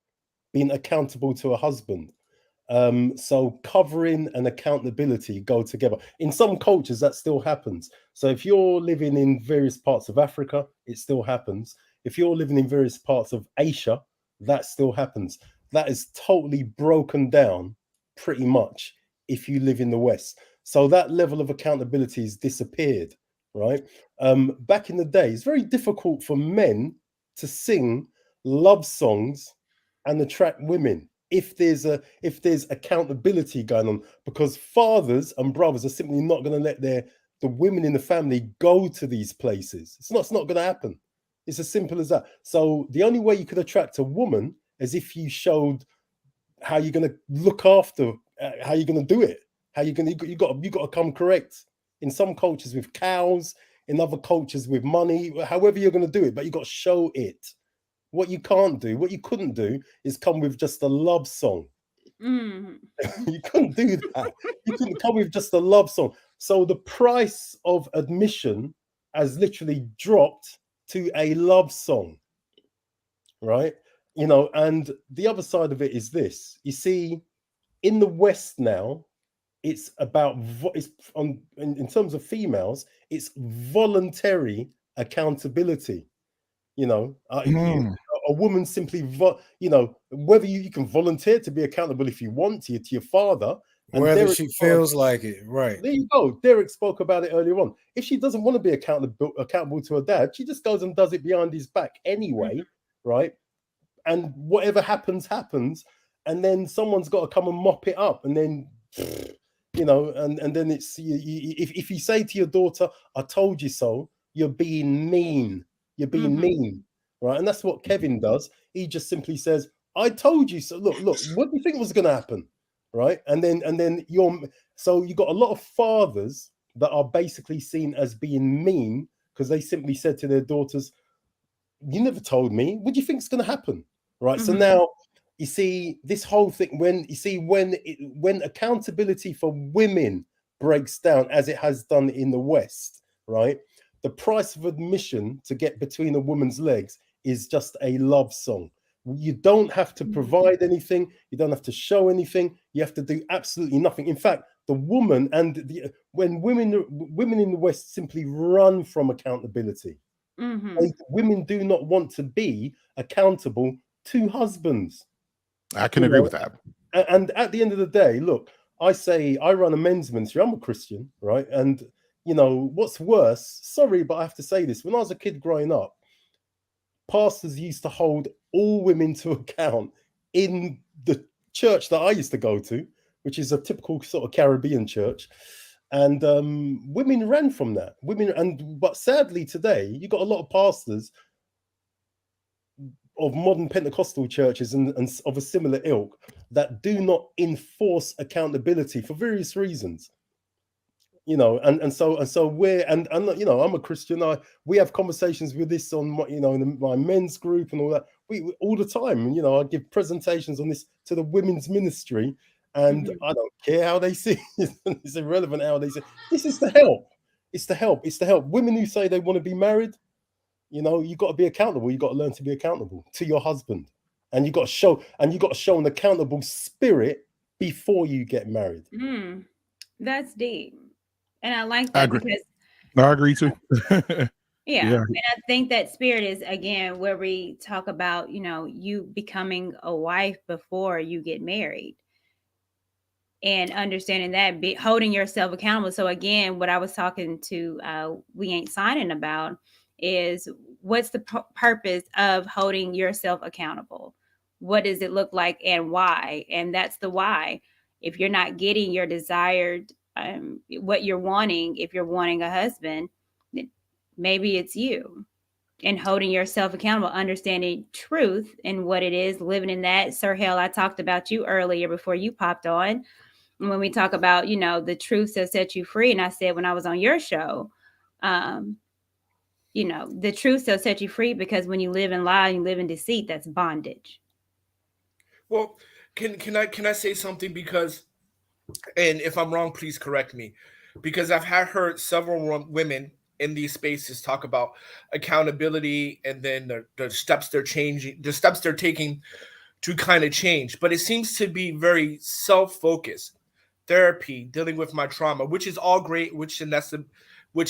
So covering and accountability go together. In some cultures, that still happens. So if you're living in various parts of Africa, it still happens. If you're living in various parts of Asia, that still happens. That is totally broken down pretty much if you live in the West. So that level of accountability has disappeared, right? Back in the day, it's very difficult for men to sing love songs and attract women if there's accountability going on, because fathers and brothers are simply not going to let the women in the family go to these places. It's not going to happen. It's as simple as that. So the only way you could attract a woman is if you showed how you're going to look after, how you're going to do it, how you're going to, you got to come correct. In some cultures with cows, in other cultures with money, however you're going to do it, but you got to show it. What you can't do, what you couldn't do, is come with just a love song. You couldn't do that. You couldn't come with just a love song. So the price of admission has literally dropped to a love song, right? You know, and the other side of it is this. You see, in the West now, it's about in terms of females, it's voluntary accountability. You know, a woman simply, you know, whether you can volunteer to be accountable if you want to your father, and whether Derek, she feels like it, right? there you go. Derek spoke about it earlier on. If she doesn't want to be accountable to her dad, she just goes and does it behind his back anyway, right? And whatever happens, happens, and then someone's got to come and mop it up, and then, you know, and then it's if you say to your daughter, "I told you so," you're being mean. You're being mean, right? And that's what Kevin does. He just simply says, "I told you so." Look, what do you think was going to happen, right? And then so you got a lot of fathers that are basically seen as being mean because they simply said to their daughters, "You never told me. What do you think is going to happen?" Right? So now you see this whole thing when accountability for women breaks down as it has done in the West, right? The price of admission to get between a woman's legs is just a love song. You don't have to provide anything. You don't have to show anything. You have to do absolutely nothing. In fact, the woman when women in the West simply run from accountability. Women do not want to be accountable to husbands. I can agree with that. And at the end of the day, look, I say I run a men's ministry. I'm a Christian, right? And you know what's worse? Sorry, but I have to say this. When I was a kid growing up, pastors used to hold all women to account in the church that I used to go to, which is a typical sort of Caribbean church. And women ran from that. But sadly today, you got a lot of pastors of modern Pentecostal churches and of a similar ilk that do not enforce accountability for various reasons. You know, and so you know, I'm a Christian. We have conversations with this on in my men's group and all that. We all the time. And you know, I give presentations on this to the women's ministry, and I don't care how they see it. It's irrelevant how they see it. This is to help. It's to help. It's to help women who say they want to be married. You know, you got to be accountable. You got to learn to be accountable to your husband, and you got to show an accountable spirit before you get married. That's deep. And I like that because I agree too. yeah. And I think that spirit is again where we talk about, you know, you becoming a wife before you get married. And understanding that, holding yourself accountable. So again, what I was talking to We Ain't Signing about is what's the purpose of holding yourself accountable? What does it look like and why? And that's the why. If you're not getting your desired, what you're wanting, if you're wanting a husband, maybe it's you. And holding yourself accountable, understanding truth and what it is, living in that. Sir Hale, I talked about you earlier before you popped on. When we talk about, you know, the truth shall set you free. And I said, when I was on your show, you know, the truth shall set you free, because when you live in lie, you live in deceit, that's bondage. Well, can I say something? Because, and if I'm wrong, please correct me, because I've heard several women in these spaces talk about accountability and then the steps they're taking to kind of change, but it seems to be very self-focused. Therapy, dealing with my trauma, which is all great, which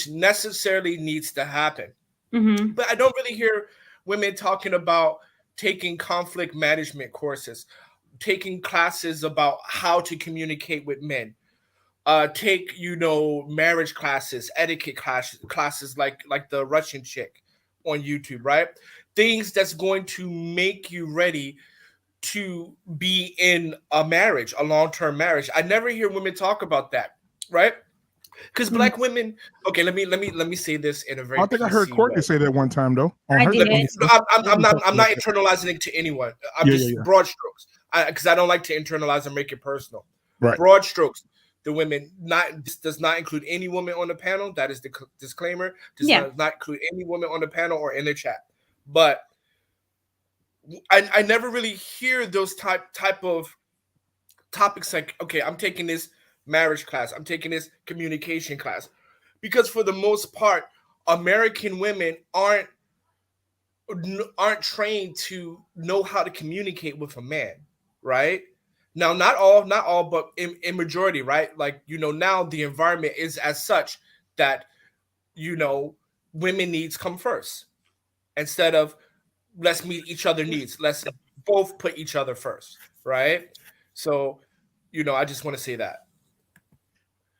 necessarily needs to happen. Mm-hmm. But I don't really hear women talking about taking conflict management courses, taking classes about how to communicate with men, take marriage classes, etiquette classes like the Russian chick on YouTube, right? Things that's going to make you ready to be in a marriage, a long-term marriage. I never hear women talk about that, right? Because Black women. Okay, let me say this in a very I think I heard PC Courtney way. say that one time though on I her. did. I'm not internalizing it to anyone. I'm just Yeah. broad strokes, because I don't like to internalize and make it personal. Right. Broad strokes. The women, this does not include any woman on the panel. That is the disclaimer. Does not include any woman on the panel or in the chat. But I never really hear those type of topics like, okay, I'm taking this marriage class, I'm taking this communication class, because for the most part, American women aren't trained to know how to communicate with a man, right? Now, not all, but in majority, right? Like, now the environment is as such that, women needs come first instead of let's meet each other needs. Let's both put each other first, right? So, I just want to say that.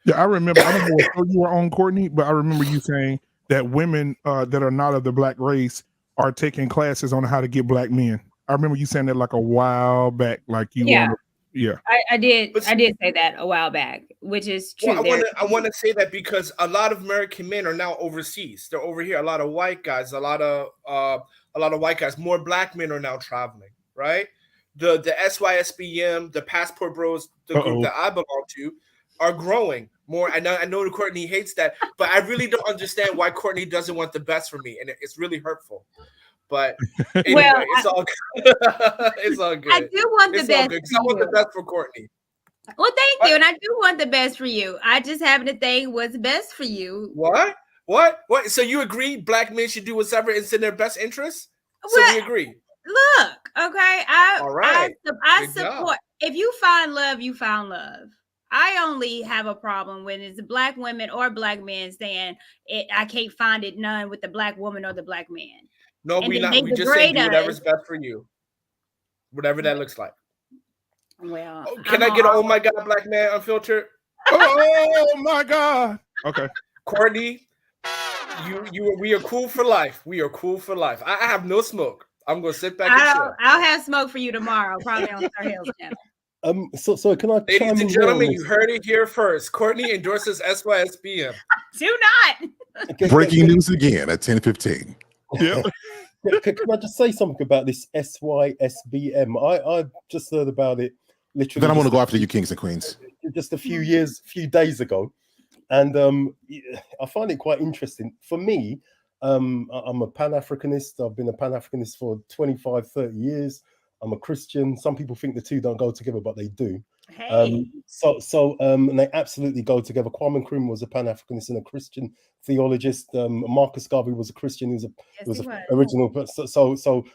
Yeah, I remember. I don't know what show you were on, Courtney, but I remember you saying that women that are not of the Black race are taking classes on how to get Black men. I remember you saying that like a while back, like you Yeah. want to. Yeah, I did say that a while back, which is true. Well, I want to say that because a lot of American men are now overseas. They're over here. A lot of white guys, a lot of white guys. More Black men are now traveling, right? The SYSBM, the Passport Bros, the group that I belong to, are growing more. I know that Courtney hates that, but I really don't understand why Courtney doesn't want the best for me, and it's really hurtful. But anyway, it's all good. It's all good. I do want the It's all best good because for I want the you. best for Courtney. Well, thank you, and I do want the best for you. I just happen to think what's best for you. What? So you agree Black men should do whatever is in their best interest? So Well, we agree. Look, okay, All right. I Good job. support. If you find love, you found love. I only have a problem when it's Black women or Black men saying I can't find it none with the Black woman or the Black man. No, And we then not. they We just saying degrade do whatever's us. best for you, whatever that looks like. Well, Can I get an oh my god Black man unfiltered? Oh my god. Okay. Courtney, we are cool for life. We are cool for life. I have no smoke. I'm gonna sit back and chill. I'll have smoke for you tomorrow, probably on Star Hill's channel. So can I chime Ladies in and gentlemen, there? you heard it here first. Courtney endorses SYSBM. Do not. Breaking news again at 10:15. Yeah. Can I just say something about this SYSBM? I just heard about it literally. Then I want to go after you, kings and queens. Just a few days ago, and I find it quite interesting. For me, I'm a Pan-Africanist. I've been a Pan-Africanist for 25, 30 years. I'm a Christian. Some people think the two don't go together, but they do. Hey. And they absolutely go together. Kwame Nkrumah was a Pan-Africanist and a Christian theologist. Marcus Garvey was a Christian. He was an original. So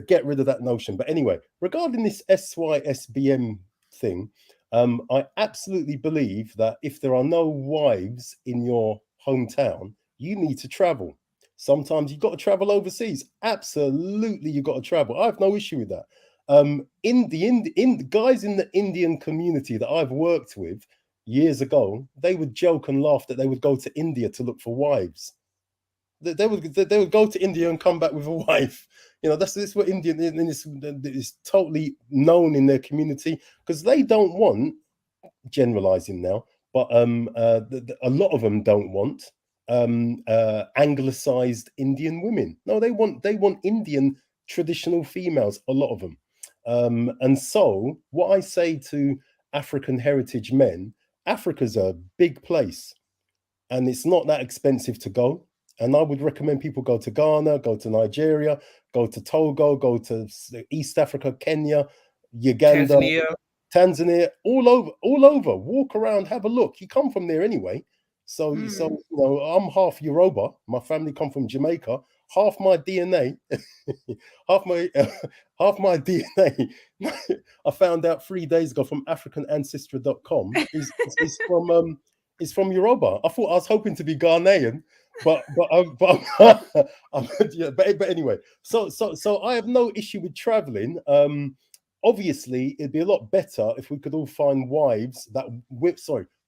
get rid of that notion. But anyway, regarding this SYSBM thing, I absolutely believe that if there are no wives in your hometown, you need to travel. Sometimes you've got to travel overseas. Absolutely, you've got to travel. I have no issue with that. In the guys in the Indian community that I've worked with years ago, they would joke and laugh that they would go to India to look for wives. They would go to India and come back with a wife. This is what Indian is totally known in their community, because they don't want, generalizing now, but a lot of them don't want anglicized Indian women. No, they want Indian traditional females, a lot of them. And so what I say to African heritage men, Africa's a big place and it's not that expensive to go. And I would recommend people go to Ghana, go to Nigeria, go to Togo, go to East Africa, Kenya, Uganda, Tanzania, all over. Walk around, have a look. You come from there anyway. So I'm half Yoruba. My family come from Jamaica. half my DNA, half my DNA, I found out 3 days ago from AfricanAncestry.com is from Yoruba. I thought I was hoping to be Ghanaian, but yeah, but anyway, so I have no issue with traveling. Obviously, it'd be a lot better if we could all find wives that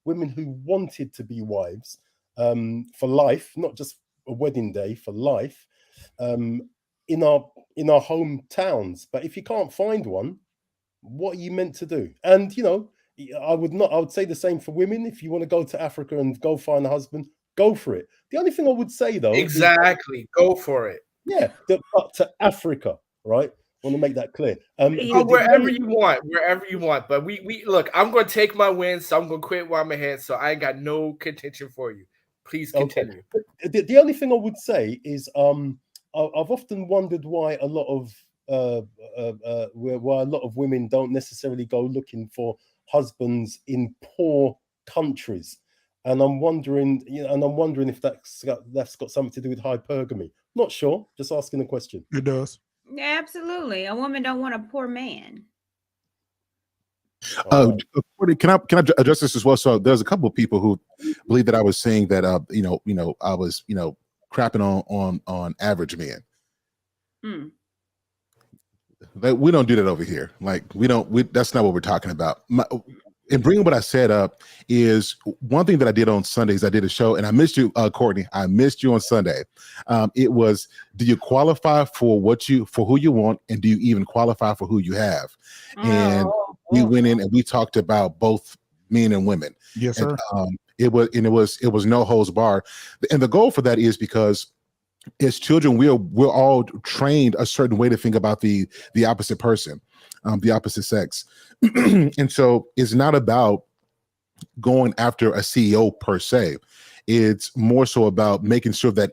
women who wanted to be wives for life, not just a wedding day, for life, in our hometowns. But if you can't find one, what are you meant to do? And I would say the same for women. If you want to go to Africa and go find a husband, go for it. The only thing I would say though exactly, go for it. Yeah, to Africa, right? I want to make that clear. Wherever you want. But we look, I'm going to take my win, so I'm going to quit while I'm ahead. So I ain't got no contention for you. Please continue. Okay. The only thing I would say is I've often wondered why a lot of women don't necessarily go looking for husbands in poor countries, and I'm wondering if that's got something to do with hypergamy. Not sure, just asking a question. It does. Absolutely, a woman don't want a poor man. Can I address this as well? So there's a couple of people who believe that I was saying that I was crapping on average men. Like, we don't do that over here. Like, that's not what we're talking about. And bringing what I said up is one thing that I did on Sundays. I did a show, and I missed you, Courtney. I missed you on Sunday. It was, do you qualify for who you want, and do you even qualify for who you have? And we went in and we talked about both men and women. Yes, sir. And, it was no holds barred, and the goal for that is because as children, we're all trained a certain way to think about the opposite person, the opposite sex. And so it's not about going after a CEO per se. It's more so about making sure that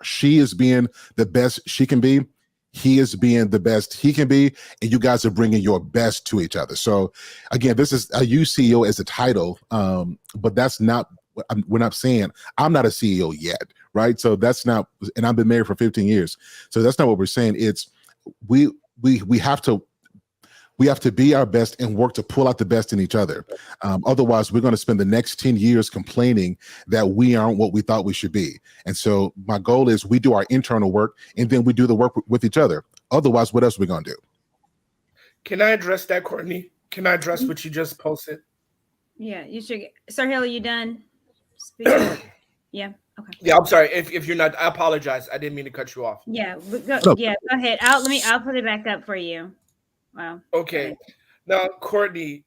she is being the best she can be, he is being the best he can be, and you guys are bringing your best to each other. So again, I use CEO as a title, but that's not, we're not saying I'm not a CEO yet, right? So that's not, and I've been married for 15 years. So that's not what we're saying. It's we have to be our best and work to pull out the best in each other. Otherwise, we're going to spend the next 10 years complaining that we aren't what we thought we should be. And so my goal is we do our internal work and then we do the work with each other. Otherwise, what else are we going to do? Can I address that, Courtney? Can I address what you just posted? Yeah, you should. Sir Hill, are you done? Yeah. Okay. Yeah, I'm sorry if you're not. I apologize. I didn't mean to cut you off. Yeah. Go ahead. I'll put it back up for you. Wow. Okay. Now, Courtney,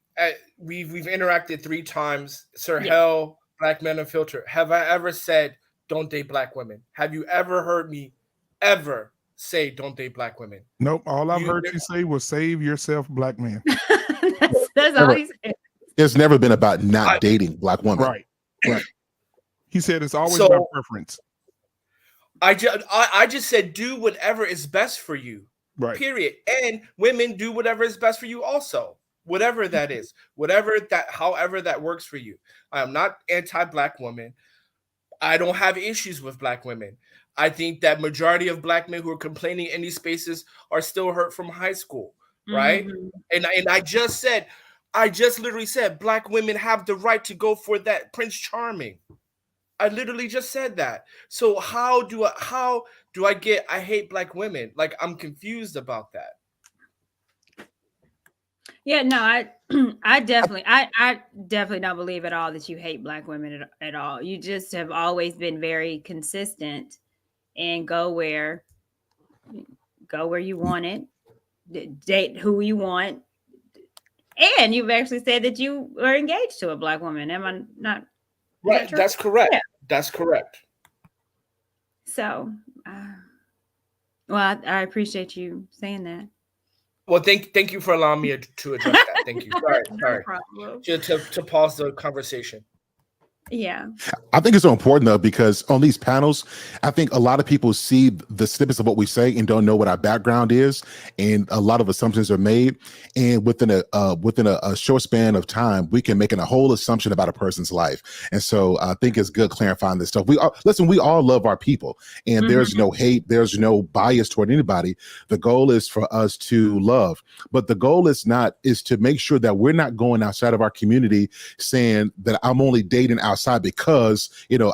we've interacted 3 times. Sir Hell, Black Men Unfiltered. Have I ever said don't date black women? Have you ever heard me ever say don't date black women? Nope. All I've heard you say was save yourself, black man. that's all he said. It's never been about not dating black women. Right. He said it's always about preference. I just said do whatever is best for you. Right. Period. And women do whatever is best for you also. Whatever that is. However that works for you. I am not anti-black women. I don't have issues with black women. I think that majority of black men who are complaining in these spaces are still hurt from high school. Right. Mm-hmm. And I just literally said black women have the right to go for that Prince Charming. I literally just said that. So how do I get I hate black women? Like, I'm confused about that. Yeah, no, I definitely don't believe at all that you hate black women at all. You just have always been very consistent and go where you want it, date who you want. And you've actually said that you are engaged to a black woman. Am I not? Right. That's correct. Yeah. That's correct. So, well, I appreciate you saying that. Well, thank you for allowing me to address that. Thank you. Sorry. To pause the conversation. Yeah. I think it's so important though, because on these panels, I think a lot of people see the snippets of what we say and don't know what our background is, and a lot of assumptions are made. And within a short span of time, we can make a whole assumption about a person's life. And so I think it's good clarifying this stuff. We all listen. We all love our people, and Mm-hmm. there's no hate, there's no bias toward anybody. The goal is for us to love, but the goal is to make sure that we're not going outside of our community saying that I'm only dating outside because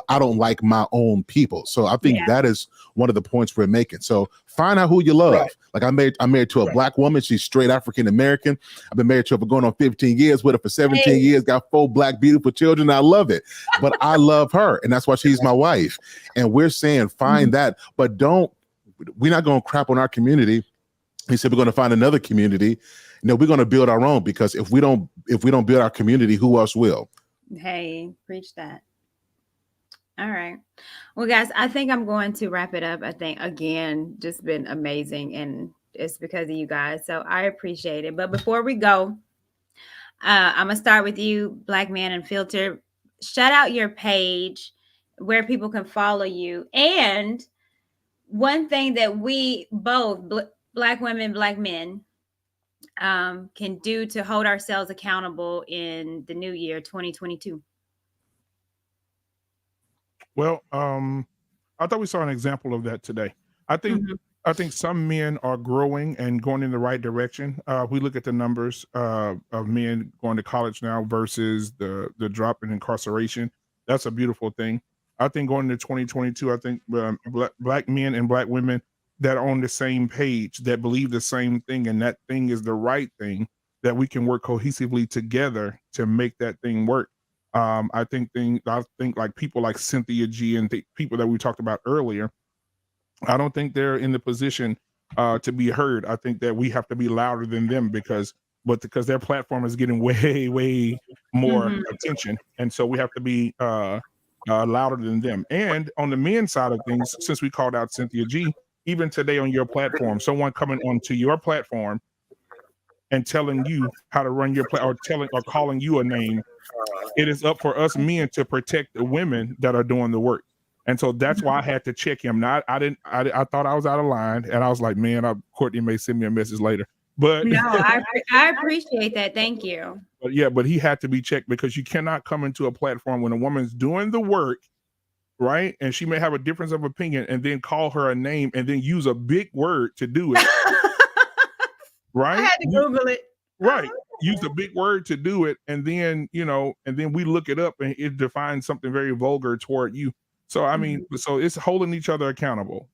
I don't like my own people. So I think Yeah. that is one of the points we're making. So find out who you love. Right. Like I'm married to a black woman. She's straight African American. I've been married to her for going on 15 years, with her for 17 years, got 4 black beautiful children. I love it. But I love her, and that's why she's my wife. And we're saying find that, but we're not going to crap on our community. He said we're going to find another community. No, we're going to build our own, because if we don't build our community, who else will? Hey, preach that. All right. Well, guys, I think I'm going to wrap it up. I think, again, just been amazing. And it's because of you guys. So I appreciate it. But before we go, I'm going to start with you, Black Man Unfiltered. Shout out your page where people can follow you. And one thing that we both, Black women, Black men, can do to hold ourselves accountable in the new year, 2022. Well, I thought we saw an example of that today. I think Mhm. I think some men are growing and going in the right direction. We look at the numbers of men going to college now versus the drop in incarceration. That's a beautiful thing. I think going into 2022, I think black men and black women that are on the same page, that believe the same thing, and that thing is the right thing, that we can work cohesively together to make that thing work. I think like people like Cynthia G and people that we talked about earlier, I don't think they're in the position to be heard. I think that we have to be louder than them, because their platform is getting way more Mhm. attention, and so we have to be louder than them. And on the men's side of things, since we called out Cynthia G, even today on your platform, someone coming onto your platform and telling you how to run your or calling you a name, it is up for us men to protect the women that are doing the work. And so that's why I had to check him. Now I didn't. I thought I was out of line, and I was like, man, Courtney may send me a message later. But No, I appreciate that. Thank you. but he had to be checked, because you cannot come into a platform when a woman's doing the work, right? And she may have a difference of opinion, and then call her a name, and then use a big word to do it, I right? had to Google it. Right. Use a big word to do it, and then and then we look it up, and it defines something very vulgar toward you. So I mean, so it's holding each other accountable.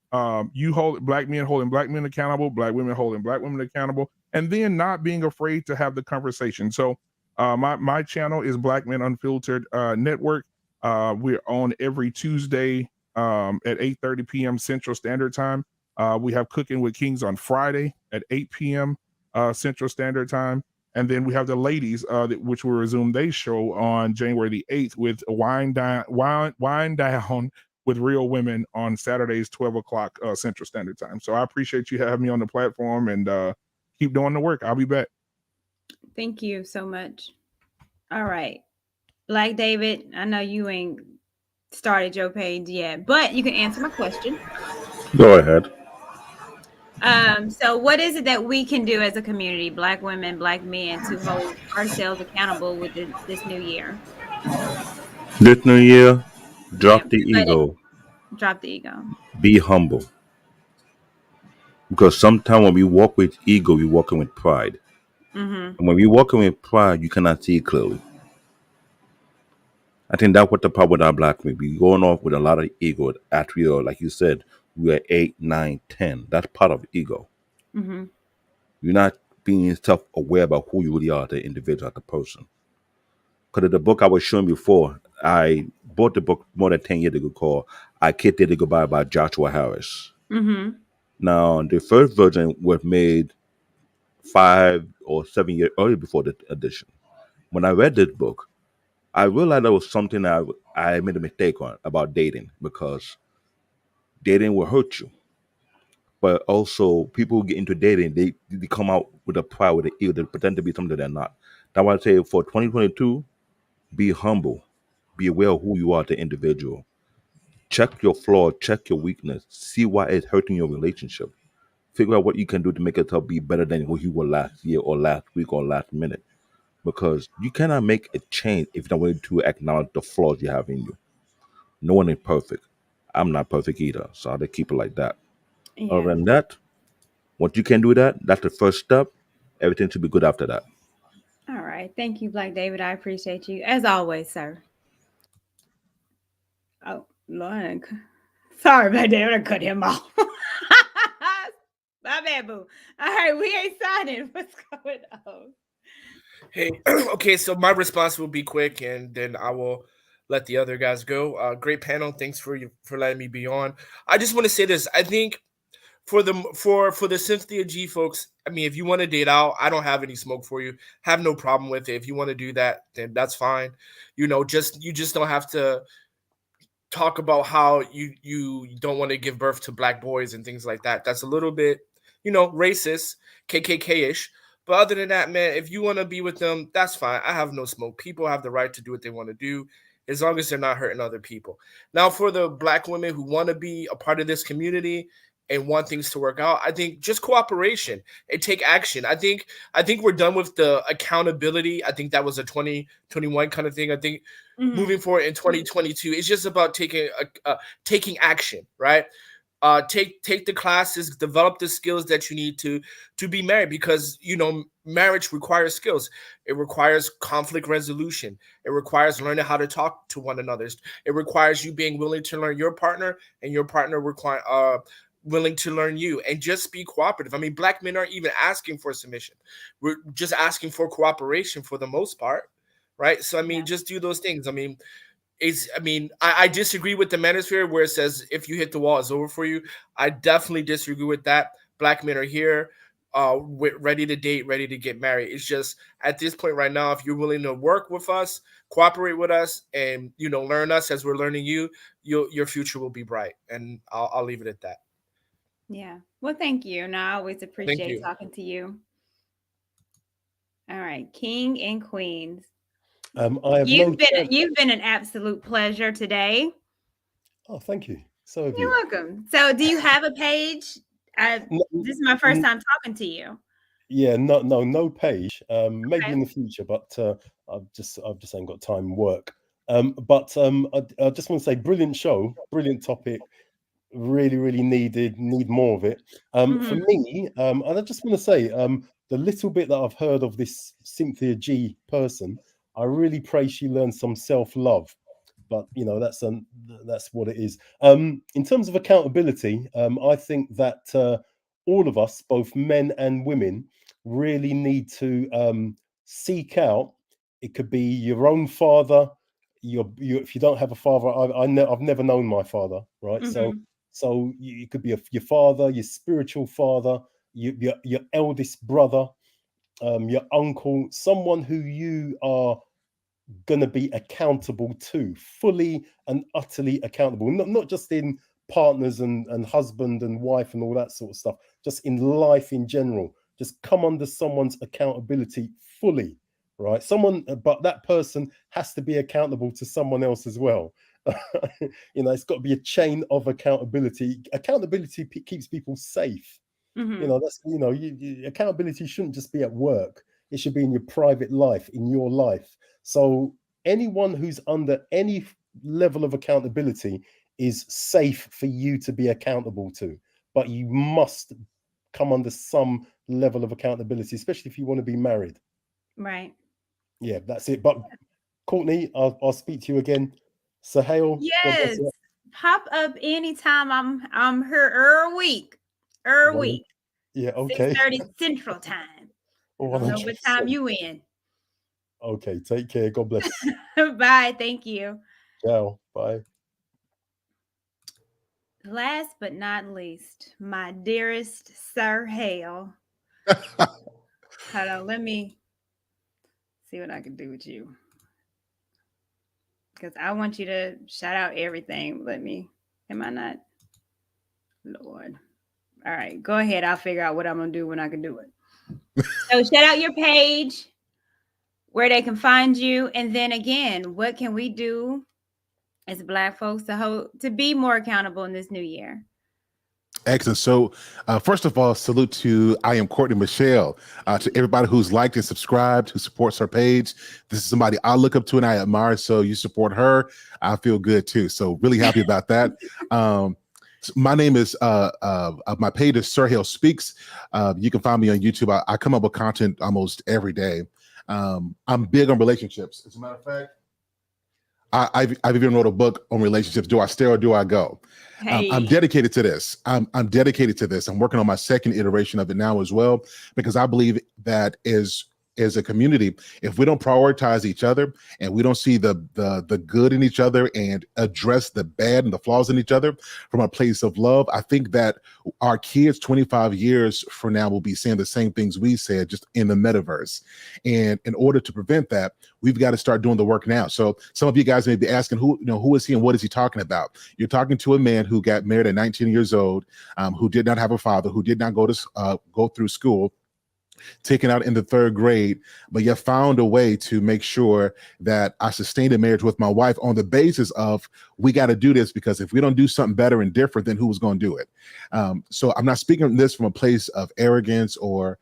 You hold black men holding black men accountable, black women holding black women accountable, and then not being afraid to have the conversation. So my channel is Black Men Unfiltered Network. We're on every Tuesday at 8:30 p.m. Central Standard Time. We have Cooking with Kings on Friday at 8 p.m. Central Standard Time. And then we have the ladies, which will resume their show on January the 8th with Wine Down with Real Women on Saturdays, 12 o'clock Central Standard Time. So I appreciate you having me on the platform, and keep doing the work. I'll be back. Thank you so much. All right. Black David, I know you ain't started your page yet, but you can answer my question. Go ahead. So what is it that we can do as a community, black women, black men, to hold ourselves accountable with this new year? This new year, Yeah, drop the let it ego. drop the ego. Be humble. Because sometimes when we walk with ego, we're walking with pride. Mm-hmm. And when we're walking with pride, you cannot see clearly. I think that's what the problem with our black men. We going off with a lot of ego. At we are, like you said, we are 8, 9, 10. That's part of ego. Mm-hmm. You're not being self-aware about who you really are, the individual, the person. Because of the book I was showing before, I bought the book more than 10 years ago called I Kid Did It Goodbye by Joshua Harris. Mm-hmm. Now, the first version was made 5 or 7 years early before the edition. When I read this book, I realized there was something I made a mistake on about dating, because dating will hurt you. But also, people who get into dating, they come out with a pride, with an ego, they pretend to be something they're not. That's why I say for 2022, be humble, be aware of who you are, the individual. Check your flaw, check your weakness, see why it's hurting your relationship. Figure out what you can do to make it be better than who you were last year or last week or last minute. Because you cannot make a change if you're not willing to acknowledge the flaws you have in you. No one is perfect. I'm not perfect either, so I have to keep it like that. Other Yeah. than that, once you can do that, that's the first step. Everything should be good after that. All right. Thank you, Black David. I appreciate you as always, sir. Oh, Lord. Sorry, Black David. I cut him off. My bad, boo. All right, we ain't signing. What's going on? Hey, okay, so my response will be quick, and then I will let the other guys go. Great panel. Thanks for you for letting me be on. I just want to say this. I think for the Cynthia G folks, I mean, if you want to date out, I don't have any smoke for you. Have no problem with it. If you want to do that, then that's fine. You just don't have to talk about how you don't want to give birth to black boys and things like that. That's a little bit, racist, KKK-ish. But other than that, man, if you want to be with them, that's fine. I have no smoke. People have the right to do what they want to do as long as they're not hurting other people. Now, for the black women who want to be a part of this community and want things to work out, I think just cooperation and take action. I think we're done with the accountability. I think that was a 2021 kind of thing. I think moving forward in 2022, it's just about taking action, right? Take the classes, develop the skills that you need to be married, because marriage requires skills. It requires conflict resolution. It requires learning how to talk to one another. It requires you being willing to learn your partner, and your partner willing to learn you, and just be cooperative. I mean, black men aren't even asking for submission. We're just asking for cooperation for the most part, right? So I mean, just do those things. I mean, I disagree with the manosphere where it says if you hit the wall, it's over for you. I definitely disagree with that. Black men are here, ready to date, ready to get married. It's just at this point right now, if you're willing to work with us, cooperate with us, and learn us as we're learning you, your future will be bright. And I'll leave it at that. Yeah. Well, thank you. And I always Thank appreciate you. talking to you. All right, King and Queens. I have no chance. You've been an absolute pleasure today. Oh, thank you. So have You're you. welcome. So, do you have a page? This is my first time talking to you. Yeah, no page. Maybe Okay. in the future, but I've just ain't got time and work. But I just want to say, brilliant show, brilliant topic, really need more of it. For me, and I just want to say, the little bit that I've heard of this Cynthia G person, I really pray she learns some self-love. But that's what it is. In terms of accountability, I think that all of us, both men and women, really need to seek out. It could be your own father. If you don't have a father, I've never known my father, right? So it could be your father, your spiritual father, your eldest brother, your uncle, someone who you are going to be accountable to, fully and utterly accountable, not just in partners and husband and wife and all that sort of stuff, just in life in general. Just come under someone's accountability fully, right? But that person has to be accountable to someone else as well. It's got to be a chain of accountability. Accountability keeps people safe. Accountability shouldn't just be at work. It should be in your private life, in your life. So anyone who's under any level of accountability is safe for you to be accountable to. But you must come under some level of accountability, especially if you want to be married. Right. Yeah, that's it. But Courtney, I'll speak to you again. Sahel, God bless Yes. you. Pop up anytime. I'm here every week. Every week. Yeah, okay. 6:30 Central Time. I don't know what time 100%. you in. Okay, take care. God bless. Bye. Thank you. Ciao. Bye. Last but not least, my dearest Sir Hale. Hold on, let me see what I can do with you. Because I want you to shout out everything. Am I not? Lord. All right, go ahead. I'll figure out what I'm going to do when I can do it. So, shout out your page. where they can find you, and then again, what can we do as Black folks to be more accountable in this new year? Excellent. So, first of all, salute to I am Courtney Michelle. To everybody who's liked and subscribed, who supports her page. This is somebody I look up to and I admire. So you support her, I feel good too. So really happy about that. My name is my page is Sir Hale Speaks. You can find me on YouTube. I come up with content almost every day. I'm big on relationships. As a matter of fact, I've even wrote a book on relationships. Do I stay or do I go? Hey. I'm dedicated to this. I'm dedicated to this. I'm working on my second iteration of it now as well, because I believe that as a community, if we don't prioritize each other and we don't see the good in each other and address the bad and the flaws in each other from a place of love, I think that our kids 25 years from now will be saying the same things we said, just in the metaverse. And in order to prevent that, we've got to start doing the work now. So some of you guys may be asking, who is he and what is he talking about? You're talking to a man who got married at 19 years old, who did not have a father, who did not go through school, taken out in the third grade, but yet found a way to make sure that I sustained a marriage with my wife on the basis of, we got to do this, because if we don't do something better and different, then who was going to do it? So I'm not speaking this from a place of arrogance or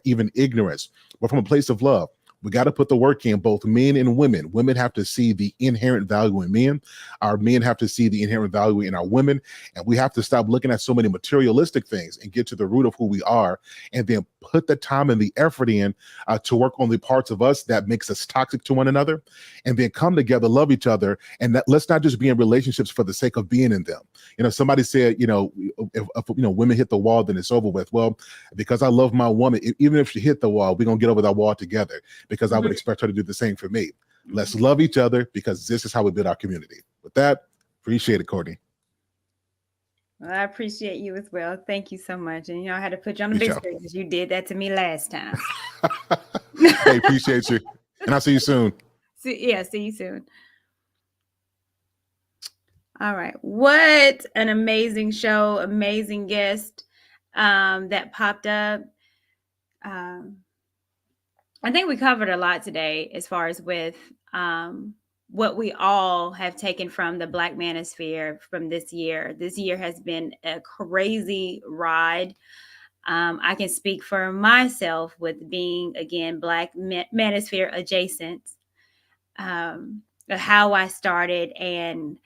even ignorance, but from a place of love. We got to put the work in, both men and women. Women have to see the inherent value in men. Our men have to see the inherent value in our women. And we have to stop looking at so many materialistic things and get to the root of who we are, and then put the time and the effort in to work on the parts of us that makes us toxic to one another, and then come together, love each other. And let's not just be in relationships for the sake of being in them. Somebody said, if women hit the wall, then it's over with. Well, because I love my woman, even if she hit the wall, we're going to get over that wall together, because I would expect her to do the same for me. Let's love each other, because this is how we build our community. With that, appreciate it, Courtney. Well, I appreciate you as well. Thank you so much. And I had to put you on the big screen because you did that to me last time. Hey, appreciate you. And I'll see you soon. See you soon. All right. What an amazing show, amazing guest that popped up. I think we covered a lot today as far as with what we all have taken from the Black Manosphere from this year. This year has been a crazy ride. I can speak for myself with being, again, Black Manosphere adjacent, how I started. And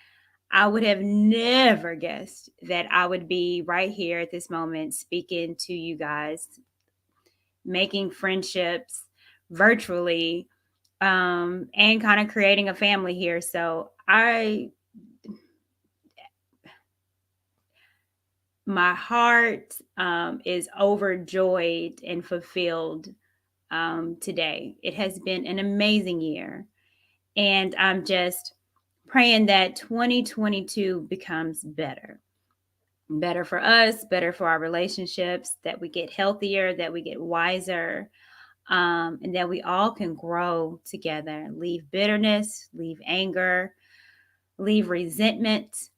I would have never guessed that I would be right here at this moment speaking to you guys, making friendships virtually, and kind of creating a family here. So my heart is overjoyed and fulfilled today. It has been an amazing year. And I'm just praying that 2022 becomes better. Better for us, better for our relationships, that we get healthier, that we get wiser, and that we all can grow together. Leave bitterness, leave anger, leave resentment,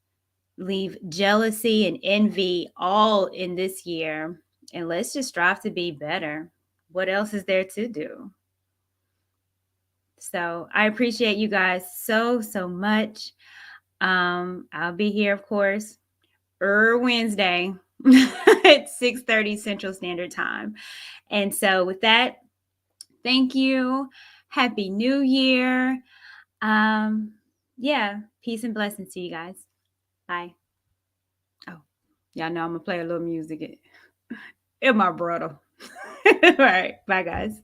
leave jealousy and envy all in this year. And let's just strive to be better. What else is there to do? So I appreciate you guys so much. I'll be here, of course, Wednesday at 6:30 Central Standard Time. And so with that, thank you. Happy New Year. Yeah, peace and blessings to you guys. Bye. Oh, y'all know I'm gonna play a little music. It's my brother. All right, bye guys.